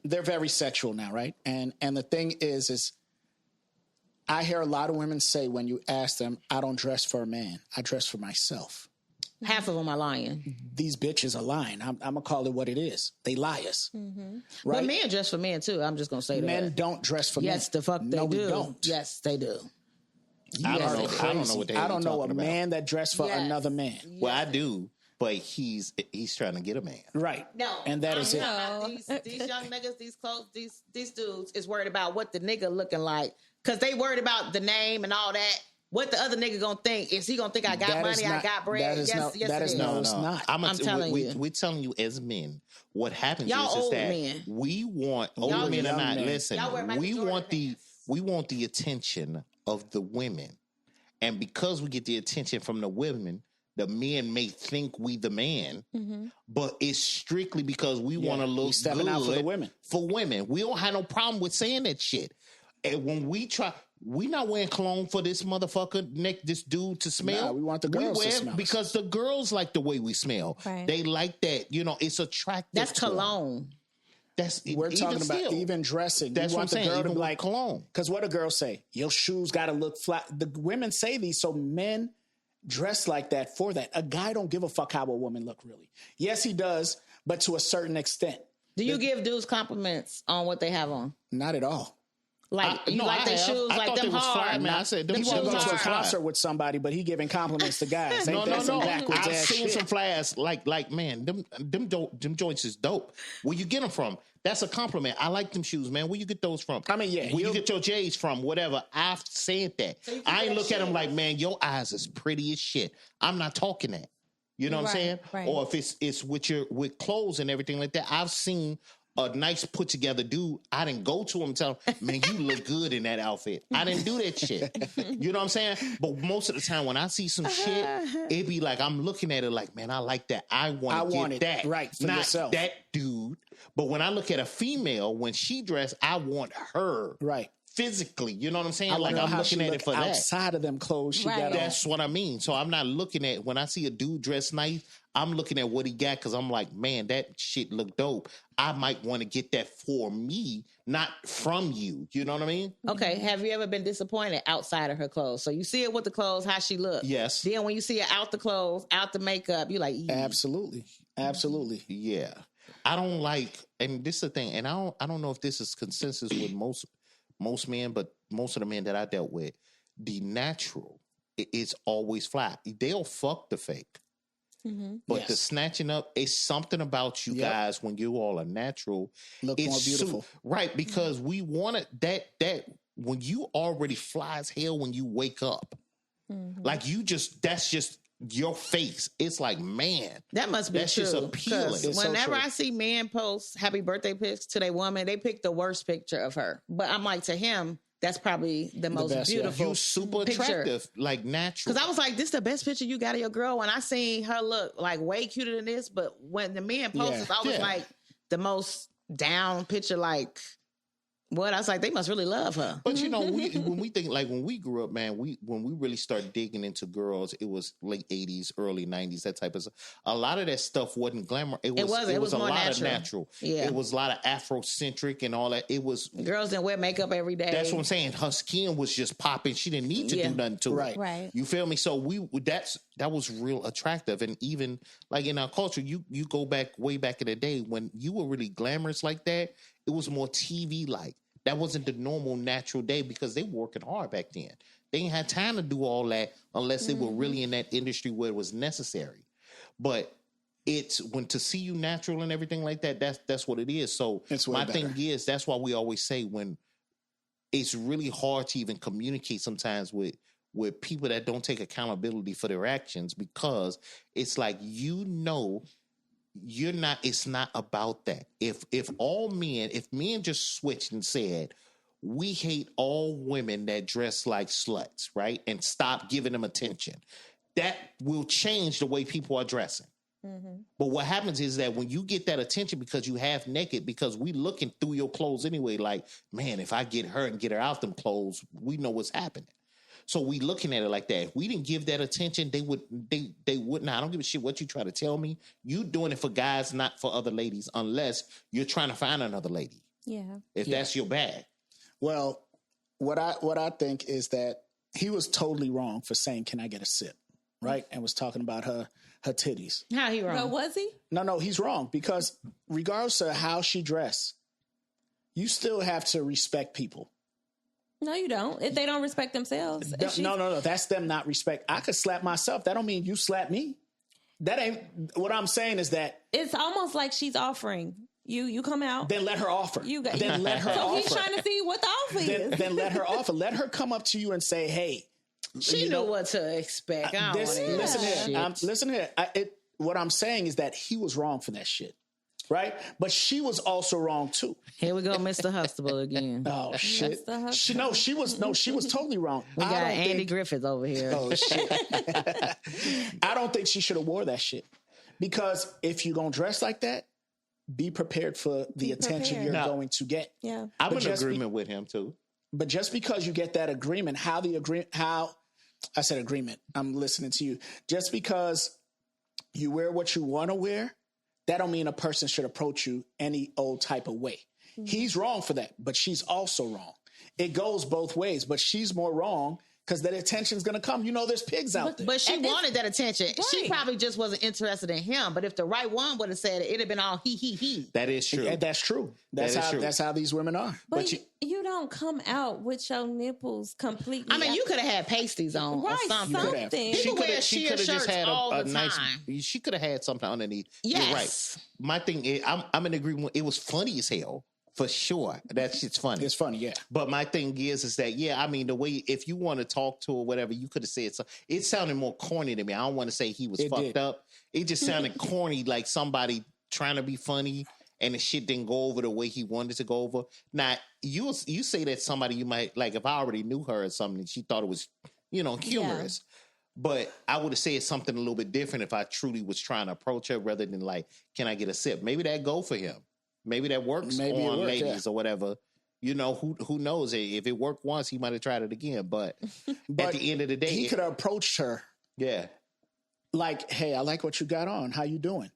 [SPEAKER 2] they're very sexual now, right? And the thing is I hear a lot of women say when you ask them, I don't dress for a man, I dress for myself.
[SPEAKER 5] Half of them are lying.
[SPEAKER 2] These bitches are lying. I'm going to call it what it is. They liars.
[SPEAKER 3] Mm-hmm.
[SPEAKER 2] Right?
[SPEAKER 5] But men dress for men too. I'm just going to say
[SPEAKER 2] men
[SPEAKER 5] that.
[SPEAKER 2] Men don't dress for men.
[SPEAKER 5] Yes, the fuck they do.
[SPEAKER 2] We don't.
[SPEAKER 5] Yes, they do.
[SPEAKER 4] I don't know what they
[SPEAKER 2] I don't know a
[SPEAKER 4] about.
[SPEAKER 2] Man that dressed for another man.
[SPEAKER 5] Yes.
[SPEAKER 4] Well, I do, but he's trying to get a man.
[SPEAKER 2] Right.
[SPEAKER 5] No.
[SPEAKER 2] And that is it.
[SPEAKER 5] These young niggas, these dudes is worried about what the nigga looking like. Because they worried about the name and all that. What the other nigga gonna think? Is he gonna think I got money, I got bread?
[SPEAKER 2] It's not.
[SPEAKER 4] I'm telling you. We're telling you as men, what happens is that
[SPEAKER 5] men.
[SPEAKER 4] We want older men or not. Listen, we want the attention of the women, and because we get the attention from the women, the men may think we the man, but it's strictly because we want to look
[SPEAKER 2] stepping
[SPEAKER 4] good
[SPEAKER 2] out for the women.
[SPEAKER 4] For women, we don't have no problem with saying that shit. And when we try, we not wearing cologne for this motherfucker, this dude to smell.
[SPEAKER 2] Nah, we want the girls to smell
[SPEAKER 4] because the girls like the way we smell.
[SPEAKER 3] Right.
[SPEAKER 4] They like that. It's attractive.
[SPEAKER 5] That's cologne.
[SPEAKER 2] We're talking about even dressing.
[SPEAKER 4] That's what I'm saying.
[SPEAKER 2] Girl to be like
[SPEAKER 4] cologne.
[SPEAKER 2] Because what a girl say, your shoes got to look flat. The women say these, so men dress like that for that. A guy don't give a fuck how a woman look, really. Yes, he does, but to a certain extent.
[SPEAKER 5] Do you give dudes compliments on what they have on?
[SPEAKER 2] Not at all.
[SPEAKER 5] Like you like their shoes, like them hard.
[SPEAKER 4] Man, I said them
[SPEAKER 2] he
[SPEAKER 4] shoes
[SPEAKER 2] won't go to a
[SPEAKER 4] fly.
[SPEAKER 2] concert with somebody, but he giving compliments to guys.
[SPEAKER 4] No. I've seen
[SPEAKER 2] shit.
[SPEAKER 4] some flags like man, them joints is dope. Where you get them from? That's a compliment. I like them shoes, man. Where you get those from?
[SPEAKER 2] I mean, yeah.
[SPEAKER 4] Where you get your J's from? Whatever. I've said that. So I ain't look at them like, man, your eyes is pretty as shit. I'm not talking that. You know what I'm saying?
[SPEAKER 3] Right.
[SPEAKER 4] Or if it's with clothes and everything like that. I've seen a nice put together dude, I didn't go to him and tell him, man, you look good in that outfit. I didn't do that shit. You know what I'm saying? But most of the time when I see some shit, it be like I'm looking at it like, man, I like that. I want to get that.
[SPEAKER 2] Right, for
[SPEAKER 4] not
[SPEAKER 2] yourself.
[SPEAKER 4] that dude. But when I look at a female, when she dressed, I want her.
[SPEAKER 2] Right.
[SPEAKER 4] Physically, you know what I'm saying?
[SPEAKER 2] I
[SPEAKER 4] Like
[SPEAKER 2] know
[SPEAKER 4] I'm
[SPEAKER 2] how
[SPEAKER 4] looking
[SPEAKER 2] she
[SPEAKER 4] at
[SPEAKER 2] look
[SPEAKER 4] it for that.
[SPEAKER 2] outside of them clothes she got on.
[SPEAKER 4] That's what I mean. So I'm not looking at when I see a dude dressed nice, I'm looking at what he got because I'm like, man, that shit look dope. I might want to get that for me, not from you. You know what I mean?
[SPEAKER 5] Okay. Have you ever been disappointed outside of her clothes? So you see it with the clothes, how she look.
[SPEAKER 4] Yes.
[SPEAKER 5] Then when you see her out the clothes, out the makeup, you're like,
[SPEAKER 2] Absolutely. Absolutely.
[SPEAKER 4] Yeah. I don't like, and this is the thing, and I don't know if this is consensus with most men, but most of the men that I dealt with, the natural is always fly. They'll fuck the fake. But the snatching up is something about you guys when you all are natural.
[SPEAKER 2] Look more beautiful.
[SPEAKER 4] Right, because we wanted that when you already fly as hell when you wake up. Like that's just your face. It's like, man.
[SPEAKER 5] that must be
[SPEAKER 4] that's
[SPEAKER 5] true.
[SPEAKER 4] just appealing.
[SPEAKER 5] 'Cause
[SPEAKER 2] It's so
[SPEAKER 5] whenever
[SPEAKER 2] true.
[SPEAKER 5] I see men post happy birthday pics to their woman, they pick the worst picture of her. But I'm like, to him, that's probably the most
[SPEAKER 2] best, yeah.
[SPEAKER 5] beautiful
[SPEAKER 4] You super
[SPEAKER 5] picture.
[SPEAKER 4] attractive, like natural.
[SPEAKER 5] Because I was like, this is the best picture you got of your girl. When I seen her look like way cuter than this, but when the men post
[SPEAKER 2] Yeah.
[SPEAKER 5] it, I was
[SPEAKER 4] Yeah.
[SPEAKER 5] like the most down picture, like what? I was like, they must really love her.
[SPEAKER 4] But you know, when we think like when we grew up, man, when we really started digging into girls, it was late 80s, early 90s, that type of stuff. A lot of that stuff wasn't glamour. It was
[SPEAKER 5] was
[SPEAKER 4] a
[SPEAKER 5] more
[SPEAKER 4] lot
[SPEAKER 5] natural.
[SPEAKER 4] of natural.
[SPEAKER 5] Yeah.
[SPEAKER 4] It was a lot of Afrocentric and all that. It was
[SPEAKER 5] Girls didn't wear makeup every day.
[SPEAKER 4] that's what I'm saying. Her skin was just popping. She didn't need to
[SPEAKER 5] Yeah.
[SPEAKER 4] do nothing to
[SPEAKER 2] Right.
[SPEAKER 4] it.
[SPEAKER 3] Right.
[SPEAKER 4] You feel me? So that was real attractive. And even like in our culture, you go back way back in the day when you were really glamorous like that, it was more TV like. That wasn't the normal natural day because they were working hard back then. They didn't have time to do all that unless they were really in that industry where it was necessary. But it's when to see you natural and everything like that, that's what it is. So
[SPEAKER 2] It's way
[SPEAKER 4] my
[SPEAKER 2] better.
[SPEAKER 4] thing is that's why we always say when it's really hard to even communicate sometimes with people that don't take accountability for their actions because it's like it's not about that. If men just switched and said, we hate all women that dress like sluts, right? And stop giving them attention. That will change the way people are dressing. But what happens is that when you get that attention because you half naked, because we looking through your clothes anyway, like, man, if I get her and get her out them clothes, we know what's happening. So we looking at it like that. If we didn't give that attention, they wouldn't. I don't give a shit what you try to tell me. You doing it for guys, not for other ladies, unless you're trying to find another lady.
[SPEAKER 3] Yeah.
[SPEAKER 4] If that's your bag.
[SPEAKER 2] Well, what I think is that he was totally wrong for saying, "Can I get a sip?" Right, and was talking about her titties.
[SPEAKER 5] How he wrong?
[SPEAKER 3] No, was he?
[SPEAKER 2] No, he's wrong because regardless of how she dressed, you still have to respect people.
[SPEAKER 3] No, you don't. If they don't respect themselves. If she's-
[SPEAKER 2] No. That's them not respect. I could slap myself. That don't mean you slap me. That ain't what I'm saying is that
[SPEAKER 3] It's almost like she's offering. You come out.
[SPEAKER 2] then let her offer. Then let her
[SPEAKER 3] so
[SPEAKER 2] offer.
[SPEAKER 3] he's trying to see what the offer is.
[SPEAKER 2] Then let her offer. Let her come up to you and say, "Hey,
[SPEAKER 5] she knew what to expect. I don't wanna hear
[SPEAKER 2] listen
[SPEAKER 5] that
[SPEAKER 2] here.
[SPEAKER 5] shit.
[SPEAKER 2] Listen here. What I'm saying is that he was wrong for that shit, right? But she was also wrong too.
[SPEAKER 5] Here we go, Mr. Huxtable again.
[SPEAKER 2] Oh shit!
[SPEAKER 3] Mr. Huxtable.
[SPEAKER 2] She was totally wrong.
[SPEAKER 5] We got
[SPEAKER 2] I don't
[SPEAKER 5] Andy
[SPEAKER 2] think-
[SPEAKER 5] Griffith over here.
[SPEAKER 2] Oh shit! I don't think she should have wore that shit because if you're gonna dress like that, be prepared for the
[SPEAKER 3] Be
[SPEAKER 2] attention
[SPEAKER 3] prepared.
[SPEAKER 2] you're
[SPEAKER 4] No.
[SPEAKER 2] going to get.
[SPEAKER 3] Yeah.
[SPEAKER 4] I'm
[SPEAKER 2] But
[SPEAKER 4] in
[SPEAKER 2] just
[SPEAKER 4] agreement with him too.
[SPEAKER 2] But just because you get that agreement, how I said agreement, I'm listening to you. Just because you wear what you want to wear, that don't mean a person should approach you any old type of way. He's wrong for that, but she's also wrong. It goes both ways, but she's more wrong because that attention's going to come. You know, there's pigs out there.
[SPEAKER 5] But she
[SPEAKER 3] And this-
[SPEAKER 5] wanted that attention. She
[SPEAKER 3] Right.
[SPEAKER 5] probably just wasn't interested in him. But if the right one would have said it, it'd have been all he.
[SPEAKER 4] That is true.
[SPEAKER 2] And that's true. That's
[SPEAKER 4] That is
[SPEAKER 2] how
[SPEAKER 4] true.
[SPEAKER 2] that's how these women are.
[SPEAKER 3] But you don't come out with your nipples completely.
[SPEAKER 5] I mean, you could have had pasties on or
[SPEAKER 3] Right,
[SPEAKER 5] something.
[SPEAKER 3] something.
[SPEAKER 5] People wear
[SPEAKER 4] she
[SPEAKER 5] sheer
[SPEAKER 4] coulda
[SPEAKER 5] shirts all the
[SPEAKER 4] nice.
[SPEAKER 5] time.
[SPEAKER 4] She could have had something underneath. You're right.
[SPEAKER 5] Yes.
[SPEAKER 4] My thing is, I'm in agreement. It was funny as hell for sure. That shit's funny.
[SPEAKER 2] It's funny, yeah.
[SPEAKER 4] But my thing is that I mean, the way if you want to talk to her, or whatever, you could have said so. It sounded more corny to me. I don't want to say he was
[SPEAKER 2] It
[SPEAKER 4] fucked
[SPEAKER 2] did.
[SPEAKER 4] up. It just sounded corny, like somebody trying to be funny and the shit didn't go over the way he wanted it to go over. Now, you say that somebody you might, like if I already knew her or something, she thought it was, humorous. But I would have said something a little bit different if I truly was trying to approach her rather than like, can I get a sip? Maybe that go for him. Maybe that works on ladies or whatever. Who knows? If it worked once, he might have tried it again. But at the end of the day,
[SPEAKER 2] he could have approached her.
[SPEAKER 4] Yeah.
[SPEAKER 2] Like, hey, I like what you got on. How you doing?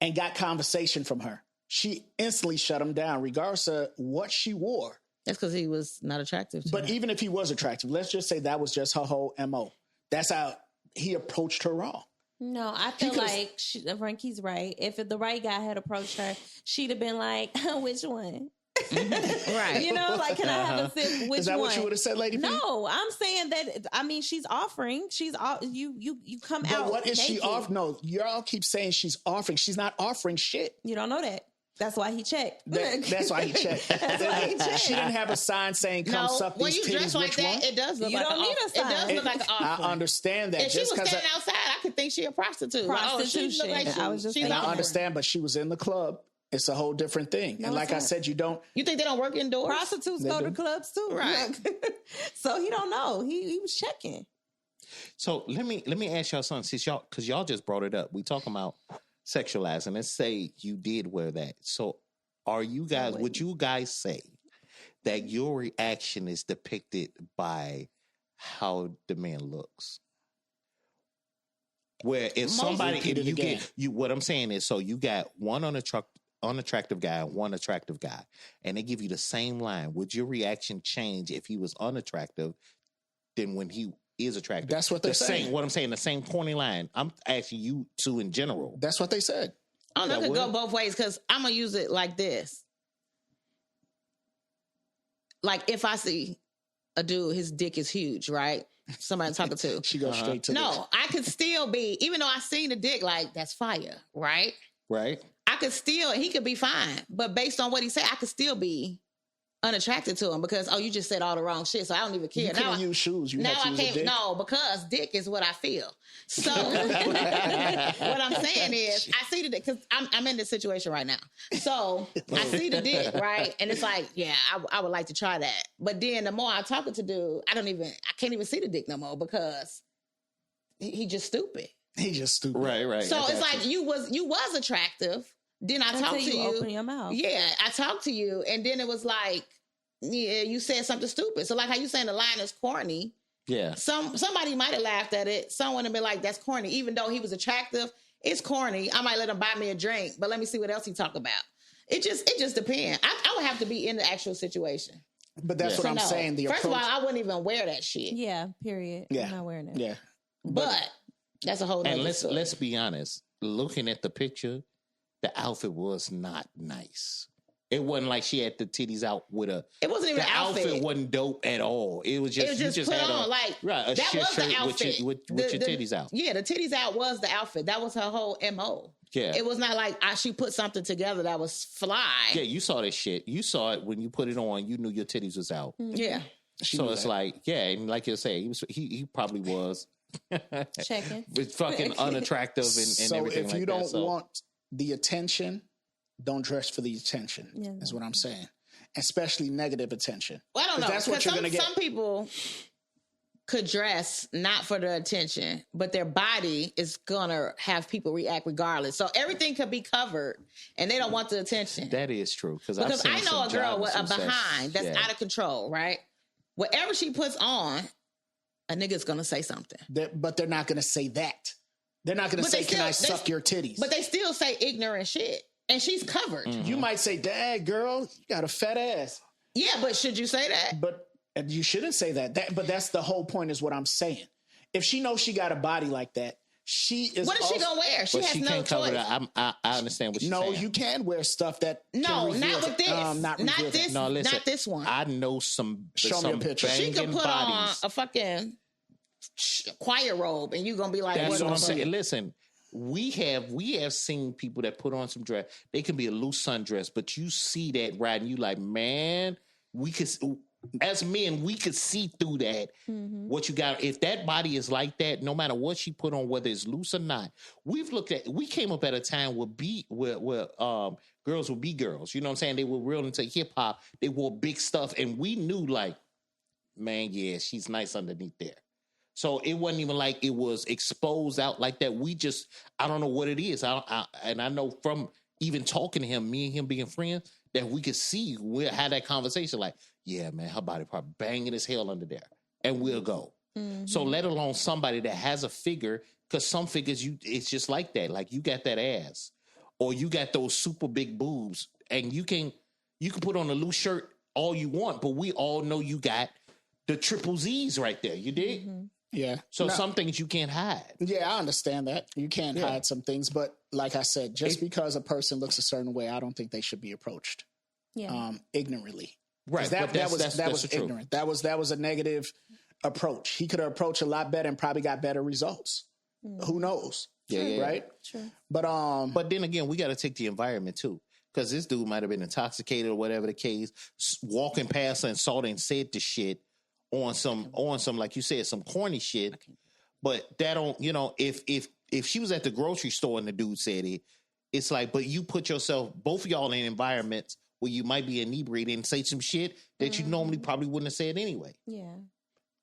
[SPEAKER 2] And got conversation from her. She instantly shut him down, regardless of what she wore.
[SPEAKER 5] That's because he was not attractive to her.
[SPEAKER 2] But even if he was attractive, let's just say that was just her whole MO. That's how he approached her wrong.
[SPEAKER 3] No, I feel like Frankie's right. If the right guy had approached her, she'd have been like, which one?
[SPEAKER 5] Right.
[SPEAKER 3] Like, can I have a sip? Which
[SPEAKER 2] Is that
[SPEAKER 3] one?
[SPEAKER 2] what you would have said, Lady P?
[SPEAKER 3] No, I'm saying that, she's offering. She's you come
[SPEAKER 2] But
[SPEAKER 3] out.
[SPEAKER 2] what is she
[SPEAKER 3] naked.
[SPEAKER 2] off? No, y'all keep saying she's offering. She's not offering shit.
[SPEAKER 3] You don't know that. That's why he checked.
[SPEAKER 2] That's why he checked.
[SPEAKER 3] That's why he checked.
[SPEAKER 2] She didn't have a sign saying, come suck
[SPEAKER 5] when
[SPEAKER 2] these
[SPEAKER 5] you
[SPEAKER 2] titties.
[SPEAKER 5] dress like
[SPEAKER 2] Which
[SPEAKER 5] that,
[SPEAKER 2] one?
[SPEAKER 5] it does look
[SPEAKER 3] You
[SPEAKER 5] like
[SPEAKER 3] don't need a sign.
[SPEAKER 5] It does look like an offering.
[SPEAKER 2] I understand that.
[SPEAKER 5] If she was standing outside, I could think she a prostitute.
[SPEAKER 3] Prostitution.
[SPEAKER 5] I was just
[SPEAKER 2] And I understand, but she was in the club. It's a whole different thing. And like I said, you think
[SPEAKER 5] they don't work indoors?
[SPEAKER 3] Prostitutes go to clubs too.
[SPEAKER 5] Right.
[SPEAKER 3] So he don't know. He was checking.
[SPEAKER 4] So let me ask y'all something, since because y'all just brought it up. We talking about sexualizing. Let's say you did wear that. So would you guys say that your reaction is depicted by how the man looks? Where if somebody, what I'm saying is, so you got one unattractive guy and one attractive guy, and they give you the same line, would your reaction change if he was unattractive than when he is attractive?
[SPEAKER 2] That's what they're saying.
[SPEAKER 4] What I'm saying, the same corny line. I'm asking you two in general.
[SPEAKER 2] That's what they said.
[SPEAKER 5] I don't know, it could go both ways, because I'm going to use it like this. Like, if I see a dude, his dick is huge, right? Somebody I'm talking to.
[SPEAKER 2] She goes straight to
[SPEAKER 5] I could still be, even though I seen the dick, like, that's fire, right?
[SPEAKER 4] Right.
[SPEAKER 5] I could still, he could be fine. But based on what he said, I could still be unattracted to him because, you just said all the wrong shit, so I don't even care.
[SPEAKER 2] You couldn't use shoes. You
[SPEAKER 5] now
[SPEAKER 2] had to
[SPEAKER 5] I
[SPEAKER 2] use a
[SPEAKER 5] can't.
[SPEAKER 2] dick.
[SPEAKER 5] No, because dick is what I feel. So what I'm saying is, I see the dick because I'm in this situation right now. So I see the dick, right, and it's like, yeah, I would like to try that. But then the more I'm talking to dude, I can't even see the dick no more because he just stupid.
[SPEAKER 2] He just stupid.
[SPEAKER 4] Right.
[SPEAKER 5] So it's like you was attractive. Then I talked to you.
[SPEAKER 3] Open your mouth.
[SPEAKER 5] Yeah, I talked to you, and then it was like, yeah, you said something stupid. So like how you saying the line is corny.
[SPEAKER 4] Yeah.
[SPEAKER 5] Somebody might have laughed at it. Someone would be like, that's corny. Even though he was attractive, it's corny. I might let him buy me a drink, but let me see what else he talk about. It just depends. I would have to be in the actual situation.
[SPEAKER 2] But that's what I'm saying.
[SPEAKER 5] First of all, I wouldn't even wear that shit.
[SPEAKER 3] Yeah, period.
[SPEAKER 2] Yeah.
[SPEAKER 3] I'm not wearing it.
[SPEAKER 2] Yeah.
[SPEAKER 5] But that's a whole nother
[SPEAKER 4] And
[SPEAKER 5] story.
[SPEAKER 4] let's be honest. Looking at the picture, the outfit was not nice. It wasn't like she had the titties out with a.
[SPEAKER 5] It wasn't even
[SPEAKER 4] the
[SPEAKER 5] an outfit.
[SPEAKER 4] outfit wasn't dope at all. It was just you just
[SPEAKER 5] put
[SPEAKER 4] had
[SPEAKER 5] on
[SPEAKER 4] a
[SPEAKER 5] like
[SPEAKER 4] a
[SPEAKER 5] that
[SPEAKER 4] shit
[SPEAKER 5] was the
[SPEAKER 4] shirt
[SPEAKER 5] outfit
[SPEAKER 4] with your titties out.
[SPEAKER 5] Yeah, the titties out was the outfit. That was her whole MO.
[SPEAKER 4] Yeah,
[SPEAKER 5] it was not like she put something together that was fly.
[SPEAKER 4] Yeah, you saw this shit. You saw it when you put it on. You knew your titties was out.
[SPEAKER 5] Yeah.
[SPEAKER 4] So it's like, yeah, and like you say, he probably was
[SPEAKER 3] checking
[SPEAKER 4] with fucking unattractive and
[SPEAKER 2] so
[SPEAKER 4] everything.
[SPEAKER 2] If
[SPEAKER 4] like
[SPEAKER 2] you
[SPEAKER 4] that,
[SPEAKER 2] don't want the attention, don't dress for the attention.
[SPEAKER 3] Yeah.
[SPEAKER 2] Is what I'm saying. Especially negative attention.
[SPEAKER 5] Well, I don't know.
[SPEAKER 2] That's what you're gonna get.
[SPEAKER 5] Some people could dress not for the attention, but their body is gonna have people react regardless. So everything could be covered, and they don't want the attention.
[SPEAKER 4] That is true because
[SPEAKER 5] I know a girl with a behind that's out of control, right? Whatever she puts on, a nigga's gonna say something.
[SPEAKER 2] But they're not gonna say that. They're not gonna say, "Can I suck your titties?"
[SPEAKER 5] But they still say ignorant shit, and she's covered.
[SPEAKER 2] Mm-hmm. You might say, "Dad, girl, you got a fat ass."
[SPEAKER 5] Yeah, but should you say that?
[SPEAKER 2] But you shouldn't say that. But that's the whole point. Is what I'm saying. If she knows she got a body like that, she is.
[SPEAKER 5] What is she gonna wear? She has no choice.
[SPEAKER 4] I understand what you're saying.
[SPEAKER 2] No, you can wear stuff that.
[SPEAKER 5] No, not with this.
[SPEAKER 2] Not
[SPEAKER 5] this.
[SPEAKER 4] No, listen,
[SPEAKER 5] not this one.
[SPEAKER 4] I know some.
[SPEAKER 2] Show me a picture.
[SPEAKER 5] She can put
[SPEAKER 4] bodies.
[SPEAKER 5] on a fucking choir robe, and you gonna be like,
[SPEAKER 4] "That's what I'm saying." Listen, we have seen people that put on some dress. They can be a loose sundress, but you see that right, and you like, man, as men, we could see through that. What you got, if that body is like that, no matter what she put on, whether it's loose or not, we came up at a time where girls would be girls. You know what I'm saying? They were real into hip hop. They wore big stuff, and we knew, like, man, yeah, she's nice underneath there. So it wasn't even like it was exposed out like that. I don't know what it is. And I know from even talking to him, me and him being friends, that we could see, we'll have that conversation like, yeah, man, her body probably banging as hell under there. And we'll go. So let alone somebody that has a figure, because some figures, it's just like that. Like, you got that ass, or you got those super big boobs, and you can put on a loose shirt all you want, but we all know you got the triple Z's right there. You dig?
[SPEAKER 2] Yeah.
[SPEAKER 4] So some things you can't hide.
[SPEAKER 2] Yeah, I understand that. You can't hide some things, but like I said, just because a person looks a certain way, I don't think they should be approached ignorantly.
[SPEAKER 4] Right.
[SPEAKER 2] That was ignorant. That was a negative approach. He could have approached a lot better and probably got better results. Who knows?
[SPEAKER 4] Yeah.
[SPEAKER 2] Right?
[SPEAKER 3] True.
[SPEAKER 4] But then again, we got to take the environment too. Because this dude might have been intoxicated or whatever the case, walking past and saw and said the shit on some, like you said, some corny shit. But that don't, if she was at the grocery store and the dude said it, it's like, but you put yourself, both of y'all in environments where you might be inebriated and say some shit that you normally probably wouldn't have said anyway.
[SPEAKER 3] Yeah.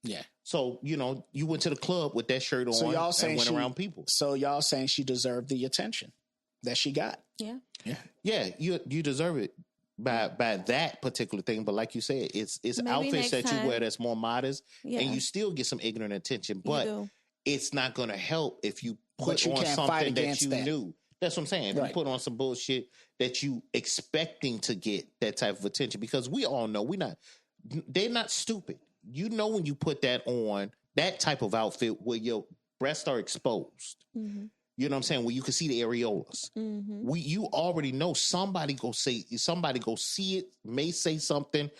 [SPEAKER 2] Yeah.
[SPEAKER 4] So, you went to the club with that shirt on and went around people.
[SPEAKER 2] So y'all saying she deserved the attention that she got.
[SPEAKER 3] Yeah.
[SPEAKER 2] Yeah.
[SPEAKER 4] Yeah, you deserve it by that particular thing. But like you said, it's
[SPEAKER 3] Maybe
[SPEAKER 4] outfits that
[SPEAKER 3] next
[SPEAKER 4] you
[SPEAKER 3] time.
[SPEAKER 4] wear that's more modest,
[SPEAKER 3] Yeah.
[SPEAKER 4] and you still get some ignorant attention.
[SPEAKER 3] You
[SPEAKER 4] But
[SPEAKER 3] do.
[SPEAKER 4] it's not going to help if you
[SPEAKER 2] But
[SPEAKER 4] put
[SPEAKER 2] you
[SPEAKER 4] on
[SPEAKER 2] can't fight
[SPEAKER 4] something that
[SPEAKER 2] against
[SPEAKER 4] you
[SPEAKER 2] that.
[SPEAKER 4] knew. That's what I'm saying. If
[SPEAKER 2] Right.
[SPEAKER 4] you put on some bullshit that you expecting to get that type of attention, because we all know they're not stupid. You know when you put that on, that type of outfit where your breasts are exposed. You know what I'm saying? Where you can see the areolas. You already know somebody go see it, may say something.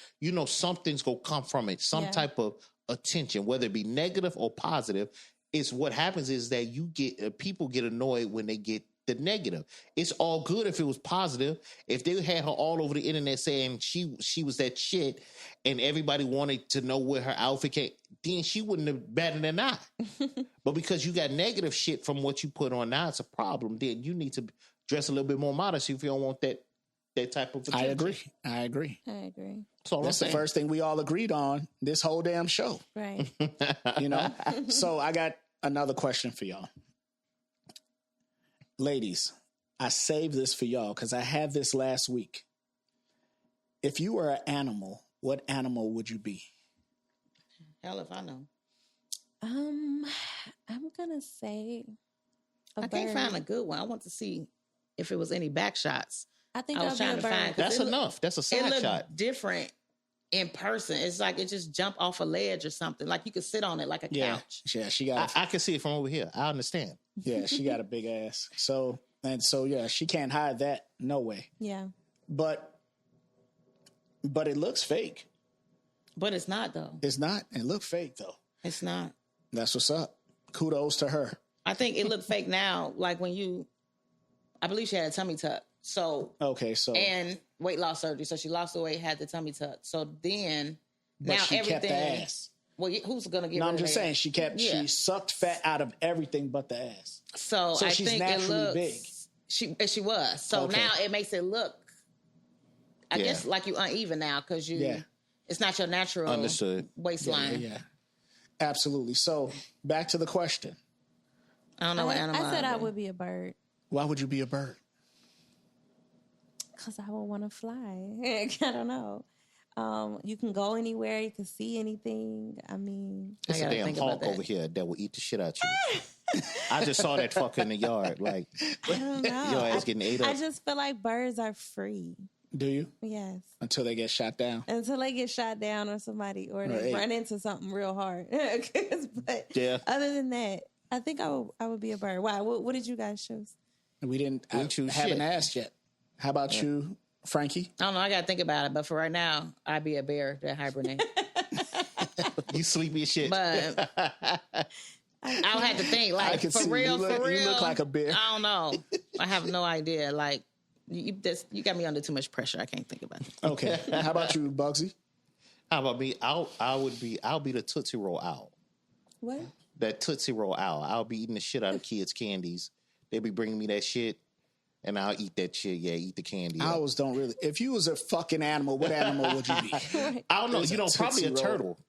[SPEAKER 4] Something's gonna come from it. Some type of attention, whether it be negative or positive. It's what happens is that you get people get annoyed when they get the negative. It's all good if it was positive. If they had her all over the internet saying she was that shit, and everybody wanted to know where her outfit came, then she wouldn't have batted an eye. But because you got negative shit from what you put on, now it's a problem. Then you need to dress a little bit more modest if you don't want that type of attention.
[SPEAKER 2] I agree.
[SPEAKER 4] That's
[SPEAKER 2] the first thing we all agreed on this whole damn show.
[SPEAKER 3] Right.
[SPEAKER 2] So I got another question for y'all. Ladies, I saved this for y'all because I had this last week. If you were an animal, what animal would you be?
[SPEAKER 5] Hell if I know.
[SPEAKER 3] I'm gonna say
[SPEAKER 5] I can't find a good one. I want to see if it was any back shots.
[SPEAKER 3] I think
[SPEAKER 5] I was
[SPEAKER 3] I'll
[SPEAKER 5] trying
[SPEAKER 3] be
[SPEAKER 5] to
[SPEAKER 3] a bird.
[SPEAKER 5] find.
[SPEAKER 4] That's enough. That's a
[SPEAKER 5] It
[SPEAKER 4] side
[SPEAKER 5] looked
[SPEAKER 4] shot.
[SPEAKER 5] different in person. It's like it just jumped off a ledge or something. Like you could sit on it like a couch.
[SPEAKER 2] Yeah, she got.
[SPEAKER 4] I can see it from over here. I understand.
[SPEAKER 2] Yeah, she got a big ass. So yeah, she can't hide that. No way.
[SPEAKER 3] Yeah.
[SPEAKER 2] But it looks fake.
[SPEAKER 5] But it's not though.
[SPEAKER 2] It's not. It looked fake though.
[SPEAKER 5] It's not.
[SPEAKER 2] That's what's up. Kudos to her.
[SPEAKER 5] I think it looked fake now. Like when I believe she had a tummy tuck. So
[SPEAKER 2] Okay, so
[SPEAKER 5] and weight loss surgery. So she lost the weight, had the tummy tuck. So then
[SPEAKER 2] but
[SPEAKER 5] now
[SPEAKER 2] she
[SPEAKER 5] everything.
[SPEAKER 2] kept the ass.
[SPEAKER 5] Well, who's gonna get?
[SPEAKER 2] No,
[SPEAKER 5] rid
[SPEAKER 2] I'm
[SPEAKER 5] of
[SPEAKER 2] just
[SPEAKER 5] that?
[SPEAKER 2] saying she sucked fat out of everything but the ass.
[SPEAKER 5] So I
[SPEAKER 2] she's
[SPEAKER 5] think it
[SPEAKER 2] naturally
[SPEAKER 5] looks
[SPEAKER 2] big.
[SPEAKER 5] She was. So
[SPEAKER 2] Okay.
[SPEAKER 5] now it makes it look. I guess like you uneven now because it's not your natural
[SPEAKER 4] Understood.
[SPEAKER 5] waistline.
[SPEAKER 2] Yeah. Absolutely. So back to the question.
[SPEAKER 5] I don't know what animal.
[SPEAKER 3] I said I would be a bird
[SPEAKER 2] Why would you be a bird?
[SPEAKER 3] because I would want to fly. I don't know. You can go anywhere. You can see anything. I mean,
[SPEAKER 4] It's a
[SPEAKER 5] gotta
[SPEAKER 4] damn
[SPEAKER 5] think about
[SPEAKER 4] hawk
[SPEAKER 5] that.
[SPEAKER 4] over here that will eat the shit out you. I just saw that fucker in the yard. Like,
[SPEAKER 3] I don't know.
[SPEAKER 4] your ass getting ate up.
[SPEAKER 3] I just feel like birds are free.
[SPEAKER 2] Do you?
[SPEAKER 3] Yes.
[SPEAKER 2] Until they get shot down.
[SPEAKER 3] Until they get shot down or somebody, or they
[SPEAKER 2] Right.
[SPEAKER 3] run into something real hard. But
[SPEAKER 4] Yeah.
[SPEAKER 3] other than that, I think I would be a bird. Why? What did you guys choose?
[SPEAKER 2] We didn't.
[SPEAKER 4] We choose
[SPEAKER 2] haven't
[SPEAKER 4] shit.
[SPEAKER 2] asked yet. How about you, Frankie?
[SPEAKER 5] I don't know. I got to think about it. But for right now, I'd be a bear that hibernate.
[SPEAKER 4] You sleepy as shit.
[SPEAKER 5] But I'll have to think.
[SPEAKER 2] I
[SPEAKER 5] Like
[SPEAKER 2] can
[SPEAKER 5] for
[SPEAKER 2] see
[SPEAKER 5] real,
[SPEAKER 2] you
[SPEAKER 5] for real.
[SPEAKER 2] You look like a bear.
[SPEAKER 5] I don't know. I have no idea. Like you got me under too much pressure. I can't think about it.
[SPEAKER 2] Okay. How about you, Bugsy?
[SPEAKER 4] How about me? I'll be the Tootsie Roll owl.
[SPEAKER 3] What?
[SPEAKER 4] That Tootsie Roll owl. I'll be eating the shit out of kids' candies. They be bringing me that shit, and I'll eat that shit. Yeah, eat the candy.
[SPEAKER 2] Owls don't really. If you was a fucking animal, what animal would you be?
[SPEAKER 4] I don't know.
[SPEAKER 2] There's
[SPEAKER 4] You know, probably a
[SPEAKER 2] Tootsie Roll.
[SPEAKER 4] turtle.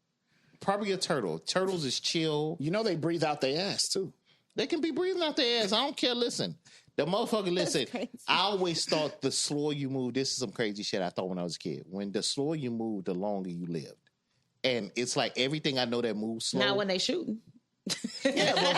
[SPEAKER 4] Probably a turtle. Turtles is chill.
[SPEAKER 2] You know they breathe out their ass too.
[SPEAKER 4] They can be breathing out their ass. I don't care. Listen, the motherfucker. Listen,
[SPEAKER 3] crazy.
[SPEAKER 4] I always thought the slower you move. This is some crazy shit I thought when I was a kid. When the slower you move, the longer you lived. And it's like everything I know that moves slow.
[SPEAKER 5] Now when they shooting.
[SPEAKER 4] Yeah, well,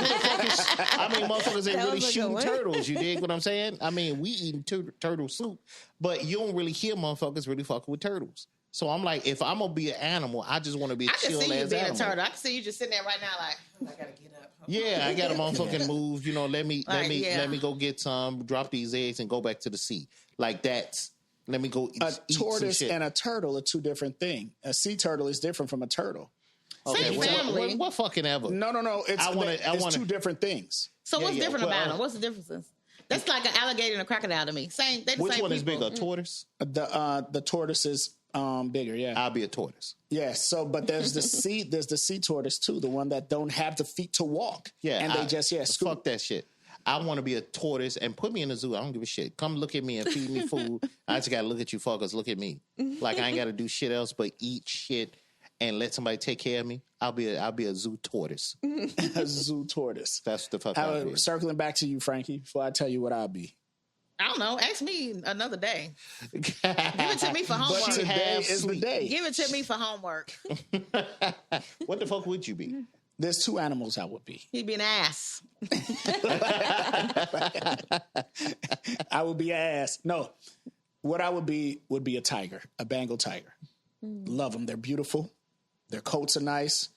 [SPEAKER 4] motherfuckers ain't
[SPEAKER 3] That
[SPEAKER 4] really
[SPEAKER 3] was a good
[SPEAKER 4] shooting
[SPEAKER 3] one.
[SPEAKER 4] turtles. You dig what I'm saying? I mean, we eating turtle soup, but you don't really hear motherfuckers really fucking with turtles. So I'm like, if I'm gonna be an animal, I just want to be a
[SPEAKER 5] I can
[SPEAKER 4] chill
[SPEAKER 5] see you
[SPEAKER 4] ass
[SPEAKER 5] being
[SPEAKER 4] animal.
[SPEAKER 5] a turtle. I can see you just sitting there right now, like I gotta get up.
[SPEAKER 4] Yeah, I got to motherfucking move. You know, let me
[SPEAKER 5] yeah.
[SPEAKER 4] let me go get some, drop these eggs, and go back to the sea. Like that's. Let me go.
[SPEAKER 2] A
[SPEAKER 4] eat some
[SPEAKER 2] tortoise
[SPEAKER 4] shit.
[SPEAKER 2] and a turtle are two different things. A sea turtle is different from a turtle.
[SPEAKER 5] Same
[SPEAKER 4] what,
[SPEAKER 5] family.
[SPEAKER 4] what fucking ever?
[SPEAKER 2] No. It's
[SPEAKER 4] I wanna-
[SPEAKER 2] it's two different things.
[SPEAKER 5] So what's
[SPEAKER 4] yeah,
[SPEAKER 5] different
[SPEAKER 4] well,
[SPEAKER 5] about them? What's the differences? That's like an alligator and a crocodile to me. Same. They the
[SPEAKER 4] Which
[SPEAKER 5] same
[SPEAKER 4] one is
[SPEAKER 5] people.
[SPEAKER 4] bigger, a tortoise?
[SPEAKER 2] The tortoise is bigger. Yeah.
[SPEAKER 4] I'll be a tortoise.
[SPEAKER 2] Yeah, so but there's the sea tortoise too, the one that don't have the feet to walk.
[SPEAKER 4] Yeah,
[SPEAKER 2] and they just scoop.
[SPEAKER 4] fuck that shit. I want to be a tortoise and put me in the zoo. I don't give a shit. Come look at me and feed me food. I just gotta look at you fuckers. Look at me. Like I ain't gotta do shit else but eat shit and let somebody take care of me. I'll be a zoo tortoise.
[SPEAKER 2] A zoo tortoise.
[SPEAKER 4] That's the fuck I'll be.
[SPEAKER 2] Circling back to you, Frankie, before I tell you what I'll be.
[SPEAKER 5] I don't know. Ask me another day. Give it to me for
[SPEAKER 2] But
[SPEAKER 5] homework.
[SPEAKER 2] today is the day.
[SPEAKER 5] Give it to me for homework.
[SPEAKER 4] What the fuck would you be?
[SPEAKER 2] There's two animals I would be.
[SPEAKER 5] He'd be an ass.
[SPEAKER 2] I would be an ass. No, what I would be a tiger, a Bengal tiger. Love them. They're beautiful. Their coats are nice,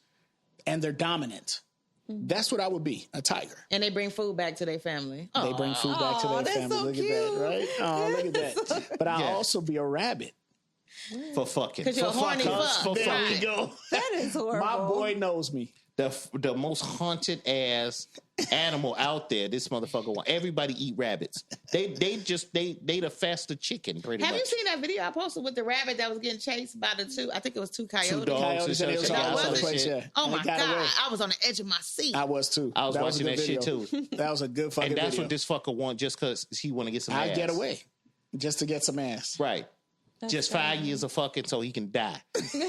[SPEAKER 2] and they're dominant. That's what I would be, a tiger.
[SPEAKER 5] And they bring food back to their family.
[SPEAKER 2] They bring food back to their
[SPEAKER 3] that's
[SPEAKER 2] family.
[SPEAKER 3] so
[SPEAKER 2] Look
[SPEAKER 3] cute.
[SPEAKER 2] at that, right? Oh, look at that. But I'll
[SPEAKER 4] Yeah.
[SPEAKER 2] also be a rabbit.
[SPEAKER 4] For fucking.
[SPEAKER 5] Because you're a
[SPEAKER 4] For
[SPEAKER 5] horny
[SPEAKER 4] fucking.
[SPEAKER 5] fuck.
[SPEAKER 4] For
[SPEAKER 2] There
[SPEAKER 4] fucking.
[SPEAKER 2] we go.
[SPEAKER 3] That is horrible.
[SPEAKER 2] My boy knows me.
[SPEAKER 4] The most haunted ass animal out there. This motherfucker want. Everybody eat rabbits. They the faster chicken pretty
[SPEAKER 5] Have
[SPEAKER 4] much.
[SPEAKER 5] you seen that video I posted with the rabbit that was getting chased by the two? I think it was two coyotes.
[SPEAKER 4] Two dogs.
[SPEAKER 2] Coyotes and it was
[SPEAKER 4] Yeah,
[SPEAKER 2] all
[SPEAKER 4] I
[SPEAKER 2] over
[SPEAKER 4] saw
[SPEAKER 2] the
[SPEAKER 4] that
[SPEAKER 2] place.
[SPEAKER 4] shit.
[SPEAKER 2] Yeah.
[SPEAKER 5] Oh
[SPEAKER 2] And
[SPEAKER 5] my
[SPEAKER 2] they got
[SPEAKER 5] God.
[SPEAKER 2] away.
[SPEAKER 5] I was on the edge of my seat.
[SPEAKER 2] I was too.
[SPEAKER 4] I was
[SPEAKER 2] a
[SPEAKER 4] watching
[SPEAKER 2] good
[SPEAKER 4] that shit
[SPEAKER 2] video.
[SPEAKER 4] too.
[SPEAKER 2] That was a good fucking
[SPEAKER 4] And that's
[SPEAKER 2] video.
[SPEAKER 4] what this fucker want just because he want to get some
[SPEAKER 2] I
[SPEAKER 4] ass.
[SPEAKER 2] get away just to get some ass.
[SPEAKER 4] Right. Just 5 years of fucking so he can die. You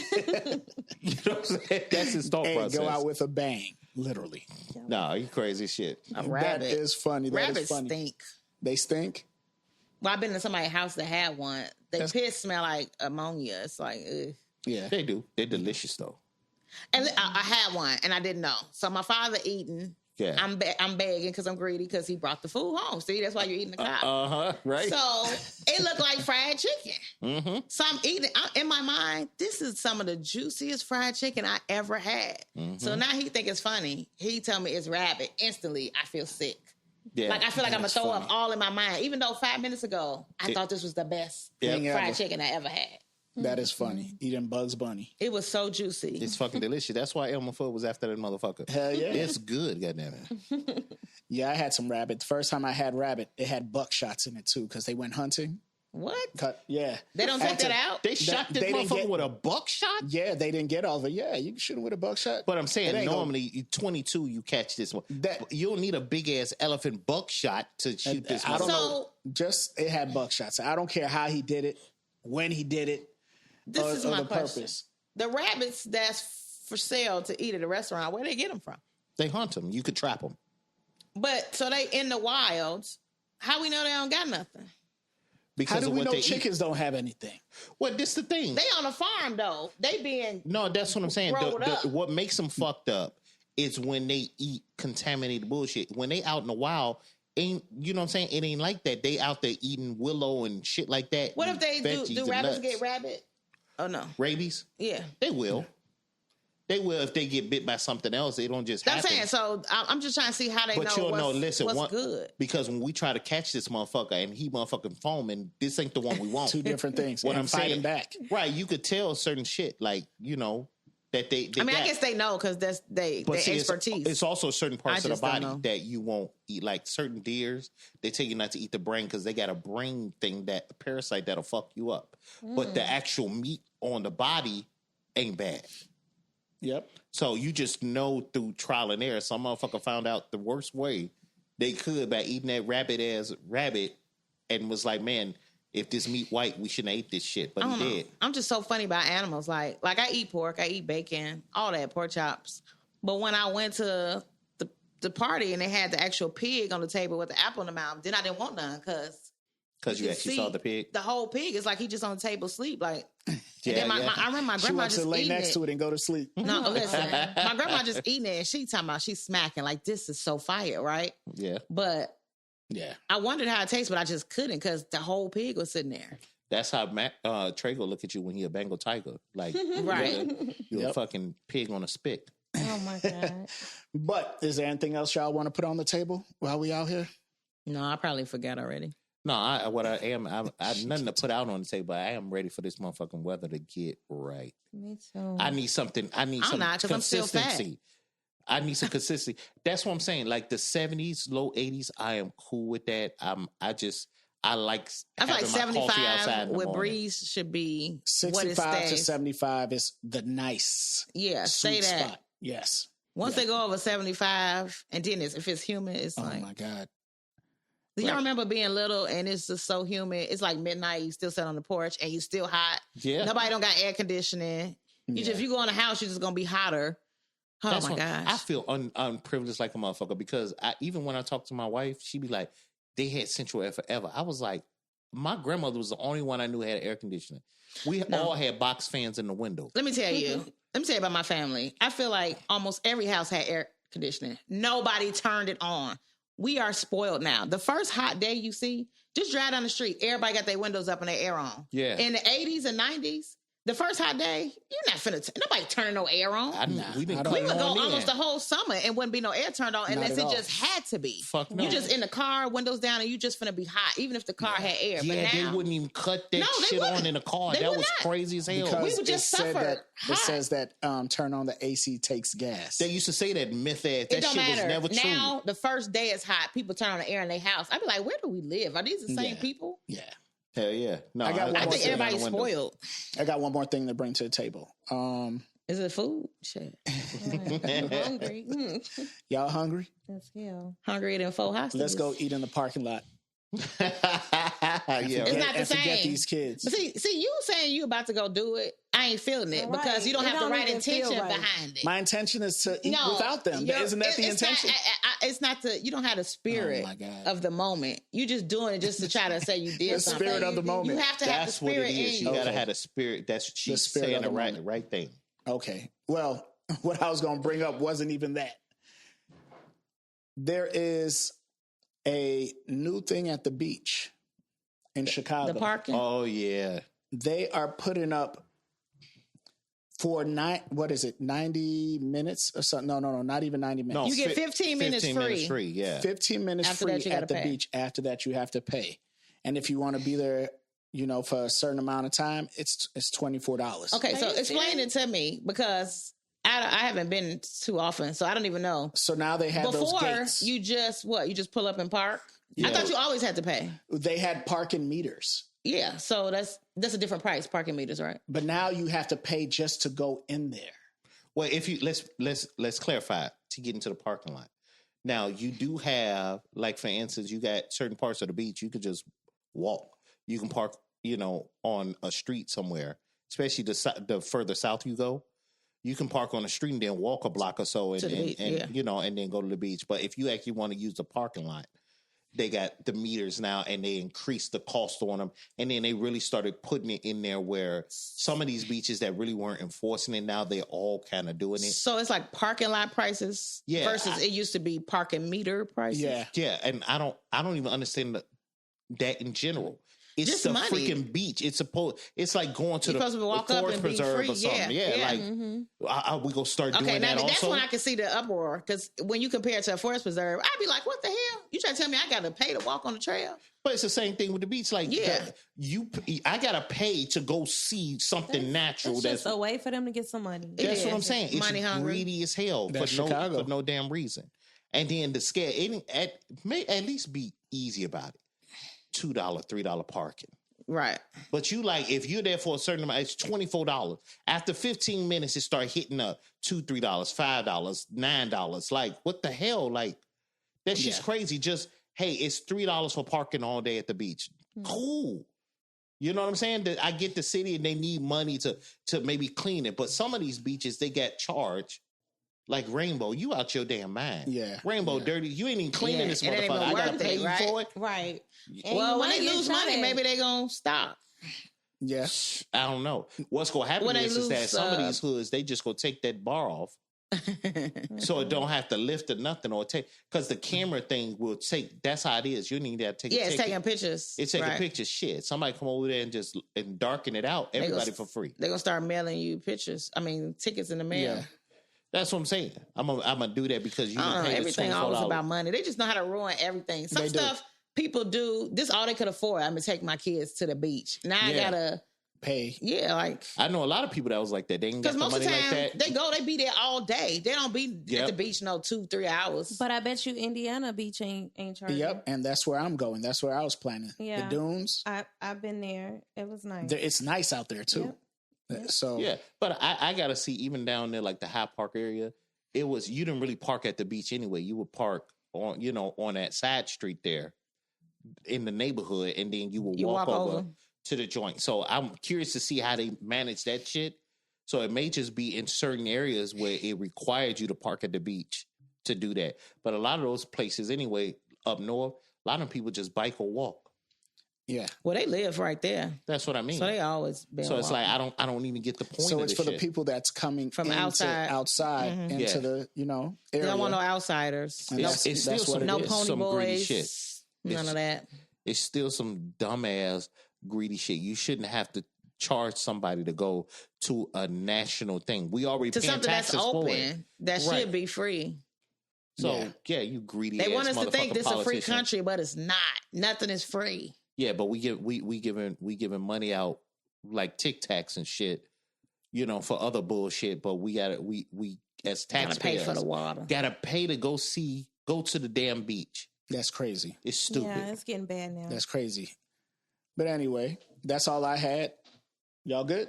[SPEAKER 4] know what I'm saying? That's his thought
[SPEAKER 2] And
[SPEAKER 4] process.
[SPEAKER 2] go out with a bang, literally.
[SPEAKER 4] No, you crazy as shit.
[SPEAKER 5] A
[SPEAKER 2] That
[SPEAKER 5] rabbit.
[SPEAKER 2] is funny. That is
[SPEAKER 5] Rabbits
[SPEAKER 2] funny.
[SPEAKER 5] stink.
[SPEAKER 2] They stink.
[SPEAKER 5] Well, I've been to somebody's house that had one. They piss smell like ammonia. It's like, ugh.
[SPEAKER 2] Yeah.
[SPEAKER 4] They do. They're delicious though.
[SPEAKER 5] And I had one, and I didn't know. So my father eating.
[SPEAKER 4] Yeah.
[SPEAKER 5] I'm begging because I'm greedy because he brought the food home. See, that's why you're eating the cow.
[SPEAKER 4] Right.
[SPEAKER 5] So it looked like fried chicken.
[SPEAKER 4] Mm-hmm.
[SPEAKER 5] So I'm eating. In my mind, this is some of the juiciest fried chicken I ever had.
[SPEAKER 4] Mm-hmm.
[SPEAKER 5] So now he think it's funny. He tell me it's rabbit. Instantly, I feel sick.
[SPEAKER 4] Yeah.
[SPEAKER 5] Like I feel like I'm gonna
[SPEAKER 2] That's
[SPEAKER 5] throw
[SPEAKER 2] funny.
[SPEAKER 5] up all in my mind. Even though 5 minutes ago I thought this was the best
[SPEAKER 2] Thing
[SPEAKER 5] fried
[SPEAKER 2] ever.
[SPEAKER 5] chicken I ever had.
[SPEAKER 2] That is funny. Eating Bugs Bunny.
[SPEAKER 5] It was so juicy.
[SPEAKER 4] It's fucking delicious. That's why Elmer Fudd was after that motherfucker.
[SPEAKER 2] Hell yeah.
[SPEAKER 4] It's good, goddammit.
[SPEAKER 2] Yeah, I had some rabbit. The first time I had rabbit, it had buckshots in it too because they went hunting.
[SPEAKER 5] What?
[SPEAKER 2] Yeah.
[SPEAKER 5] They don't take that out?
[SPEAKER 4] They shot this
[SPEAKER 2] they didn't
[SPEAKER 4] motherfucker
[SPEAKER 2] get-
[SPEAKER 4] with a buckshot?
[SPEAKER 2] Yeah, they didn't get all of it. Yeah, you can shoot him with a buckshot.
[SPEAKER 4] But I'm
[SPEAKER 2] It
[SPEAKER 4] saying
[SPEAKER 2] ain't gonna-
[SPEAKER 4] normally you 22 you catch this one.
[SPEAKER 2] That-
[SPEAKER 4] You don't need a big ass elephant buckshot to shoot this
[SPEAKER 2] I don't
[SPEAKER 4] motherfucker.
[SPEAKER 2] know. Just it had buckshots. I don't care how he did it, when he did it,
[SPEAKER 5] This
[SPEAKER 2] or,
[SPEAKER 5] is
[SPEAKER 2] or
[SPEAKER 5] my
[SPEAKER 2] the
[SPEAKER 5] question.
[SPEAKER 2] purpose.
[SPEAKER 5] The rabbits that's for sale to eat at a restaurant, where they get them from?
[SPEAKER 4] They hunt them. You could trap them.
[SPEAKER 5] But so they in the wilds. How we know they don't got nothing?
[SPEAKER 4] Because
[SPEAKER 2] How do
[SPEAKER 4] of
[SPEAKER 2] we
[SPEAKER 4] what
[SPEAKER 2] know
[SPEAKER 4] they
[SPEAKER 2] chickens don't have anything?
[SPEAKER 4] eat. Well, this the thing.
[SPEAKER 5] They on a farm though. They being
[SPEAKER 4] No, that's what I'm saying.
[SPEAKER 5] Rolled up.
[SPEAKER 4] What makes them fucked up is when they eat contaminated bullshit. When they out in the wild, ain't you know what I'm saying? It ain't like that. They out there eating willow and shit like that.
[SPEAKER 5] what if they
[SPEAKER 4] veggies
[SPEAKER 5] do
[SPEAKER 4] and
[SPEAKER 5] rabbits
[SPEAKER 4] nuts.
[SPEAKER 5] get rabbit? Oh no.
[SPEAKER 4] Rabies?
[SPEAKER 5] Yeah.
[SPEAKER 4] They will. They will if they get bit by something else. They don't just
[SPEAKER 5] I'm
[SPEAKER 4] happen.
[SPEAKER 5] saying, so I'm just trying to see how they
[SPEAKER 4] But
[SPEAKER 5] know
[SPEAKER 4] you'll know,
[SPEAKER 5] what's,
[SPEAKER 4] listen,
[SPEAKER 5] what's good.
[SPEAKER 4] because when we try to catch this motherfucker and he motherfucking foaming, this ain't the one we want.
[SPEAKER 2] Two different things.
[SPEAKER 4] What
[SPEAKER 2] and
[SPEAKER 4] I'm
[SPEAKER 2] fighting
[SPEAKER 4] saying,
[SPEAKER 2] back.
[SPEAKER 4] right? You could tell certain shit, like you know that they
[SPEAKER 5] I mean,
[SPEAKER 4] got.
[SPEAKER 5] I guess they know because that's their
[SPEAKER 4] See,
[SPEAKER 5] expertise.
[SPEAKER 4] It's also certain parts
[SPEAKER 5] I
[SPEAKER 4] of the
[SPEAKER 5] just don't
[SPEAKER 4] body
[SPEAKER 5] know.
[SPEAKER 4] that you won't eat. Like certain deers, they tell you not to eat the brain because they got a brain thing, that a parasite that'll fuck you up. But the actual meat on the body, ain't bad.
[SPEAKER 2] Yep.
[SPEAKER 4] So you just know through trial and error, some motherfucker found out the worst way they could by eating that rabbit and was like, man, if this meat white, we shouldn't have ate this shit. But he did.
[SPEAKER 5] I'm just so funny about animals. Like I eat pork, I eat bacon, all that, pork chops. But when I went to the party and they had the actual pig on the table with the apple in the mouth, then I didn't want none
[SPEAKER 4] because you actually saw the pig.
[SPEAKER 5] The whole pig is like he just on the table asleep. Like,
[SPEAKER 4] yeah,
[SPEAKER 5] and then I remember my
[SPEAKER 2] She
[SPEAKER 5] grandma
[SPEAKER 2] wants
[SPEAKER 5] just
[SPEAKER 2] to lay
[SPEAKER 5] eating
[SPEAKER 2] next to it and go to sleep.
[SPEAKER 5] No, listen, my grandma just eating it and she talking about she's smacking like this is so fire, right?
[SPEAKER 4] Yeah,
[SPEAKER 5] but
[SPEAKER 2] yeah,
[SPEAKER 5] I wondered how it tastes, but I just couldn't because the whole pig was sitting there.
[SPEAKER 4] That's how Trey go look at you when he a Bengal tiger, like
[SPEAKER 5] right.
[SPEAKER 4] You're a fucking pig on a spit.
[SPEAKER 3] Oh my God.
[SPEAKER 2] But is there anything else y'all want to put on the table while we out here?
[SPEAKER 5] No, I probably forgot already.
[SPEAKER 4] No, I nothing to put out on the table. I am ready for this motherfucking weather to get right.
[SPEAKER 3] Me too.
[SPEAKER 4] I need some
[SPEAKER 5] not, 'cause I'm still fat.
[SPEAKER 4] consistency. I need some consistency. That's what I'm saying. Like the 70s, low 80s, I am cool with that. I like
[SPEAKER 5] I feel like
[SPEAKER 4] having my coffee outside
[SPEAKER 5] 75
[SPEAKER 4] in the
[SPEAKER 5] with
[SPEAKER 4] morning.
[SPEAKER 5] breeze should be what it
[SPEAKER 2] 65 to
[SPEAKER 5] stays.
[SPEAKER 2] 75 is the nice
[SPEAKER 5] Yeah, say
[SPEAKER 2] sweet
[SPEAKER 5] that.
[SPEAKER 2] spot. Yes.
[SPEAKER 5] Once
[SPEAKER 2] Yeah.
[SPEAKER 5] they go over 75, and then if it's humid, it's
[SPEAKER 2] Oh
[SPEAKER 5] like.
[SPEAKER 2] my God.
[SPEAKER 5] Do y'all remember being little and it's just so humid? It's like midnight. You still sit on the porch and you still hot.
[SPEAKER 4] Yeah.
[SPEAKER 5] Nobody don't got air conditioning. If you go in the house, you're just gonna be hotter. Oh
[SPEAKER 4] That's
[SPEAKER 5] my
[SPEAKER 4] when
[SPEAKER 5] gosh!
[SPEAKER 4] I feel unprivileged like a motherfucker because even when I talk to my wife, she be like, "They had central air forever." I was like, my grandmother was the only one I knew had air conditioning. We all had box fans in the window.
[SPEAKER 5] Let me tell you. Let me tell you about my family. I feel like almost every house had air conditioning. Nobody turned it on. We are spoiled now. The first hot day you see, just drive down the street. Everybody got their windows up and their air on.
[SPEAKER 4] Yeah.
[SPEAKER 5] In the 80s and 90s, the first hot day, you're not finna. Nobody turning no air on.
[SPEAKER 4] We didn't.
[SPEAKER 5] We would go almost the whole summer and wouldn't be no air turned on unless it just had to be.
[SPEAKER 4] Fuck no.
[SPEAKER 5] You just in the car, windows down, and you just finna be hot, even if the car had air.
[SPEAKER 4] Yeah,
[SPEAKER 5] but now,
[SPEAKER 4] they wouldn't even cut that shit on in the car. That was crazy as hell.
[SPEAKER 2] Because
[SPEAKER 5] we would just suffer.
[SPEAKER 2] It says that turn on the AC takes gas.
[SPEAKER 4] They used to say that myth ass. That
[SPEAKER 5] It don't
[SPEAKER 4] shit
[SPEAKER 5] matter.
[SPEAKER 4] was never true.
[SPEAKER 5] Now, the first day is hot. People turn on the air in their house. I'd be like, where do we live? Are these the same people?
[SPEAKER 2] Yeah.
[SPEAKER 4] Hell yeah. No,
[SPEAKER 2] I
[SPEAKER 5] think everybody's spoiled.
[SPEAKER 2] I got one more thing to bring to the table.
[SPEAKER 5] Is it food? Shit.
[SPEAKER 3] I'm hungry.
[SPEAKER 2] Y'all hungry?
[SPEAKER 3] Let's go.
[SPEAKER 5] Hungrier than 4 hostages.
[SPEAKER 2] Let's go eat in the parking lot.
[SPEAKER 4] Yeah.
[SPEAKER 5] It's not the
[SPEAKER 2] and forget
[SPEAKER 5] same.
[SPEAKER 2] these kids.
[SPEAKER 5] But see, you saying you about to go do it, I ain't feeling it because
[SPEAKER 3] Right.
[SPEAKER 5] you don't
[SPEAKER 3] It
[SPEAKER 5] have the
[SPEAKER 3] don't
[SPEAKER 5] right
[SPEAKER 3] even feel
[SPEAKER 5] intention
[SPEAKER 3] right.
[SPEAKER 5] behind it.
[SPEAKER 2] My intention is to eat without them. Isn't that the intention?
[SPEAKER 5] It's not you don't have the spirit
[SPEAKER 2] Oh, my God.
[SPEAKER 5] of the moment. You just doing it just to try to say you did
[SPEAKER 2] The
[SPEAKER 5] something.
[SPEAKER 2] spirit of the moment.
[SPEAKER 5] You have to have the
[SPEAKER 4] That's what
[SPEAKER 5] spirit
[SPEAKER 4] it is.
[SPEAKER 5] in
[SPEAKER 4] You
[SPEAKER 5] you.
[SPEAKER 4] gotta have the spirit. That's she's
[SPEAKER 2] spirit
[SPEAKER 4] saying
[SPEAKER 2] of
[SPEAKER 4] the
[SPEAKER 2] the
[SPEAKER 4] right
[SPEAKER 2] moment.
[SPEAKER 4] thing.
[SPEAKER 2] Okay. Well, what I was going to bring up wasn't even that. There is a new thing at the beach in Chicago.
[SPEAKER 5] The parking.
[SPEAKER 4] Oh yeah.
[SPEAKER 2] They are putting up for 90 minutes or something? No, not even 90 minutes.
[SPEAKER 4] No,
[SPEAKER 5] You get 15 minutes
[SPEAKER 4] 15
[SPEAKER 5] free.
[SPEAKER 4] minutes free. Yeah.
[SPEAKER 2] 15 minutes
[SPEAKER 5] After
[SPEAKER 2] free
[SPEAKER 5] that, you
[SPEAKER 2] at
[SPEAKER 5] gotta
[SPEAKER 2] the
[SPEAKER 5] pay.
[SPEAKER 2] beach. After that, you have to pay. And if you want to be there, for a certain amount of time, it's $24.
[SPEAKER 5] Okay, so
[SPEAKER 3] Are you
[SPEAKER 5] explain it to me because I haven't been too often, so I don't even know.
[SPEAKER 2] So now they have those
[SPEAKER 5] Before
[SPEAKER 2] gates.
[SPEAKER 5] you just pull up and park.
[SPEAKER 2] Yeah.
[SPEAKER 5] I thought you always had to pay.
[SPEAKER 2] They had parking meters,
[SPEAKER 5] Yeah, so that's a different price, parking meters, right?
[SPEAKER 2] but now you have to pay just to go in there.
[SPEAKER 4] Well, if you let's clarify to get into the parking lot. Now you do have, like for instance, you got certain parts of the beach you could just walk. You can park, on a street somewhere, especially the further south you go. You can park on the street and then walk a block or so, and
[SPEAKER 5] To the beach, yeah.
[SPEAKER 4] and then go to the beach. But if you actually want to use the parking lot, they got the meters now, and they increased the cost on them. And then they really started putting it in there where some of these beaches that really weren't enforcing it, now they're all kind of doing it.
[SPEAKER 5] So it's like parking lot prices versus it used to be parking meter prices.
[SPEAKER 2] Yeah.
[SPEAKER 4] Yeah, and I don't even understand that in general. It's
[SPEAKER 5] Just
[SPEAKER 4] the
[SPEAKER 5] money.
[SPEAKER 4] freaking beach. It's like going to
[SPEAKER 5] You're supposed to walk
[SPEAKER 4] the
[SPEAKER 5] up
[SPEAKER 4] forest
[SPEAKER 5] and be
[SPEAKER 4] preserve
[SPEAKER 5] free.
[SPEAKER 4] or something. Yeah, like we gonna start doing
[SPEAKER 5] Okay, now
[SPEAKER 4] that
[SPEAKER 5] that's
[SPEAKER 4] also.
[SPEAKER 5] when I can see the uproar because when you compare it to a forest preserve, I'd be like, "What the hell? You trying to tell me I got to pay to walk on the trail?"
[SPEAKER 4] But it's the same thing with the beach. Like,
[SPEAKER 5] Yeah.
[SPEAKER 4] I gotta pay to go see something natural.
[SPEAKER 3] It's just a way for them to get some money.
[SPEAKER 5] It
[SPEAKER 4] That's what
[SPEAKER 5] is.
[SPEAKER 4] I'm saying. It's
[SPEAKER 5] Money hungry.
[SPEAKER 4] greedy as hell
[SPEAKER 2] That's
[SPEAKER 4] for
[SPEAKER 2] Chicago.
[SPEAKER 4] no damn reason. And then the scale, may at least be easy about it. $2, $3 parking.
[SPEAKER 5] Right.
[SPEAKER 4] But you like, if you're there for a certain amount, it's $24. After 15 minutes, it start hitting up $2, $3, $5, $9. Like, what the hell? Like, that's just crazy. Just, hey, it's $3 for parking all day at the beach. Cool. You know what I'm saying? I get the city and they need money to maybe clean it. But some of these beaches, they got charged. Like Rainbow, you out your damn mind.
[SPEAKER 2] Yeah.
[SPEAKER 4] Rainbow dirty. You ain't even cleaning this motherfucker. I got to pay you for it.
[SPEAKER 3] Right.
[SPEAKER 5] Well, when they lose money, maybe they going to stop.
[SPEAKER 2] Yeah.
[SPEAKER 4] I don't know. What's going to happen is that some of these hoods, they just go take that bar off. So it don't have to lift or nothing or take, because the camera thing will take, that's how it is. You need to take
[SPEAKER 5] it's taking pictures.
[SPEAKER 4] It's taking pictures. Shit. Somebody come over there and just darken it out. Everybody for free.
[SPEAKER 5] They're going to start mailing you tickets in the mail.
[SPEAKER 4] Yeah. That's what I'm saying. I'm gonna do that because you don't pay
[SPEAKER 5] everything always about money. They just know how to ruin everything. Some stuff people do. This all they could afford. I'm gonna take my kids to the beach. Now I gotta
[SPEAKER 2] pay.
[SPEAKER 5] Yeah, like
[SPEAKER 4] I know a lot of people that was like that. They ain't got the money like that.
[SPEAKER 5] They be there all day. They don't be at the beach 2-3 hours.
[SPEAKER 3] But I bet you Indiana Beach ain't charging.
[SPEAKER 2] Yep, and that's where I'm going. That's where I was planning.
[SPEAKER 3] Yeah.
[SPEAKER 2] The dunes.
[SPEAKER 3] I've been there. It was nice.
[SPEAKER 2] It's nice out there too.
[SPEAKER 3] Yep.
[SPEAKER 2] So
[SPEAKER 4] yeah, but I gotta see, even down there like the High Park area, it was, you didn't really park at the beach anyway. You would park on that side street there in the neighborhood, and then you would walk over to the joint. So I'm curious to see how they manage that shit. So it may just be in certain areas where it required you to park at the beach to do that. But a lot of those places anyway, up north, a lot of people just bike or walk.
[SPEAKER 2] Yeah.
[SPEAKER 5] Well, they live right there.
[SPEAKER 4] That's what I mean.
[SPEAKER 5] So they always been
[SPEAKER 4] So it's
[SPEAKER 5] walking.
[SPEAKER 4] like I don't even get the point.
[SPEAKER 2] So
[SPEAKER 4] of
[SPEAKER 2] it's for the people that's coming
[SPEAKER 5] from
[SPEAKER 2] into,
[SPEAKER 5] outside
[SPEAKER 2] into the area.
[SPEAKER 5] They don't want no outsiders.
[SPEAKER 4] It's still some
[SPEAKER 5] pony boys.
[SPEAKER 4] Greedy shit.
[SPEAKER 5] None of that.
[SPEAKER 4] It's still some dumbass greedy shit. You shouldn't have to charge somebody to go to a national thing. We already
[SPEAKER 5] to
[SPEAKER 4] paying
[SPEAKER 5] something
[SPEAKER 4] taxes
[SPEAKER 5] that's
[SPEAKER 4] for
[SPEAKER 5] open
[SPEAKER 4] it.
[SPEAKER 5] that should be free.
[SPEAKER 4] So you greedy.
[SPEAKER 5] They want us to think this is a free
[SPEAKER 4] politician.
[SPEAKER 5] country, but it's not. Nothing is free.
[SPEAKER 4] Yeah, but we giving money out like Tic Tacs and shit, for other bullshit. But we as taxpayers
[SPEAKER 5] gotta pay for the water.
[SPEAKER 4] Gotta pay to go to the damn beach.
[SPEAKER 2] That's crazy.
[SPEAKER 4] It's stupid.
[SPEAKER 3] Yeah, it's getting bad now.
[SPEAKER 2] That's crazy. But anyway, that's all I had. Y'all good?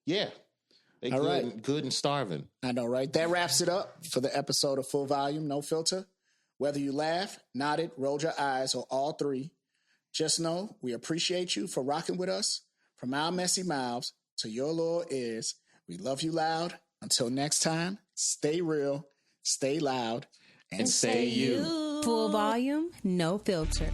[SPEAKER 4] Yeah. They
[SPEAKER 2] all
[SPEAKER 4] good,
[SPEAKER 2] right.
[SPEAKER 4] Good and starving.
[SPEAKER 2] I know, right? That wraps it up for the episode of Full Volume, No Filter. Whether you laughed, nodded, rolled your eyes, or all three, just know we appreciate you for rocking with us. From our messy mouths to your loyal ears, we love you loud. Until next time, stay real, stay loud, and say you.
[SPEAKER 8] Full Volume, No Filter.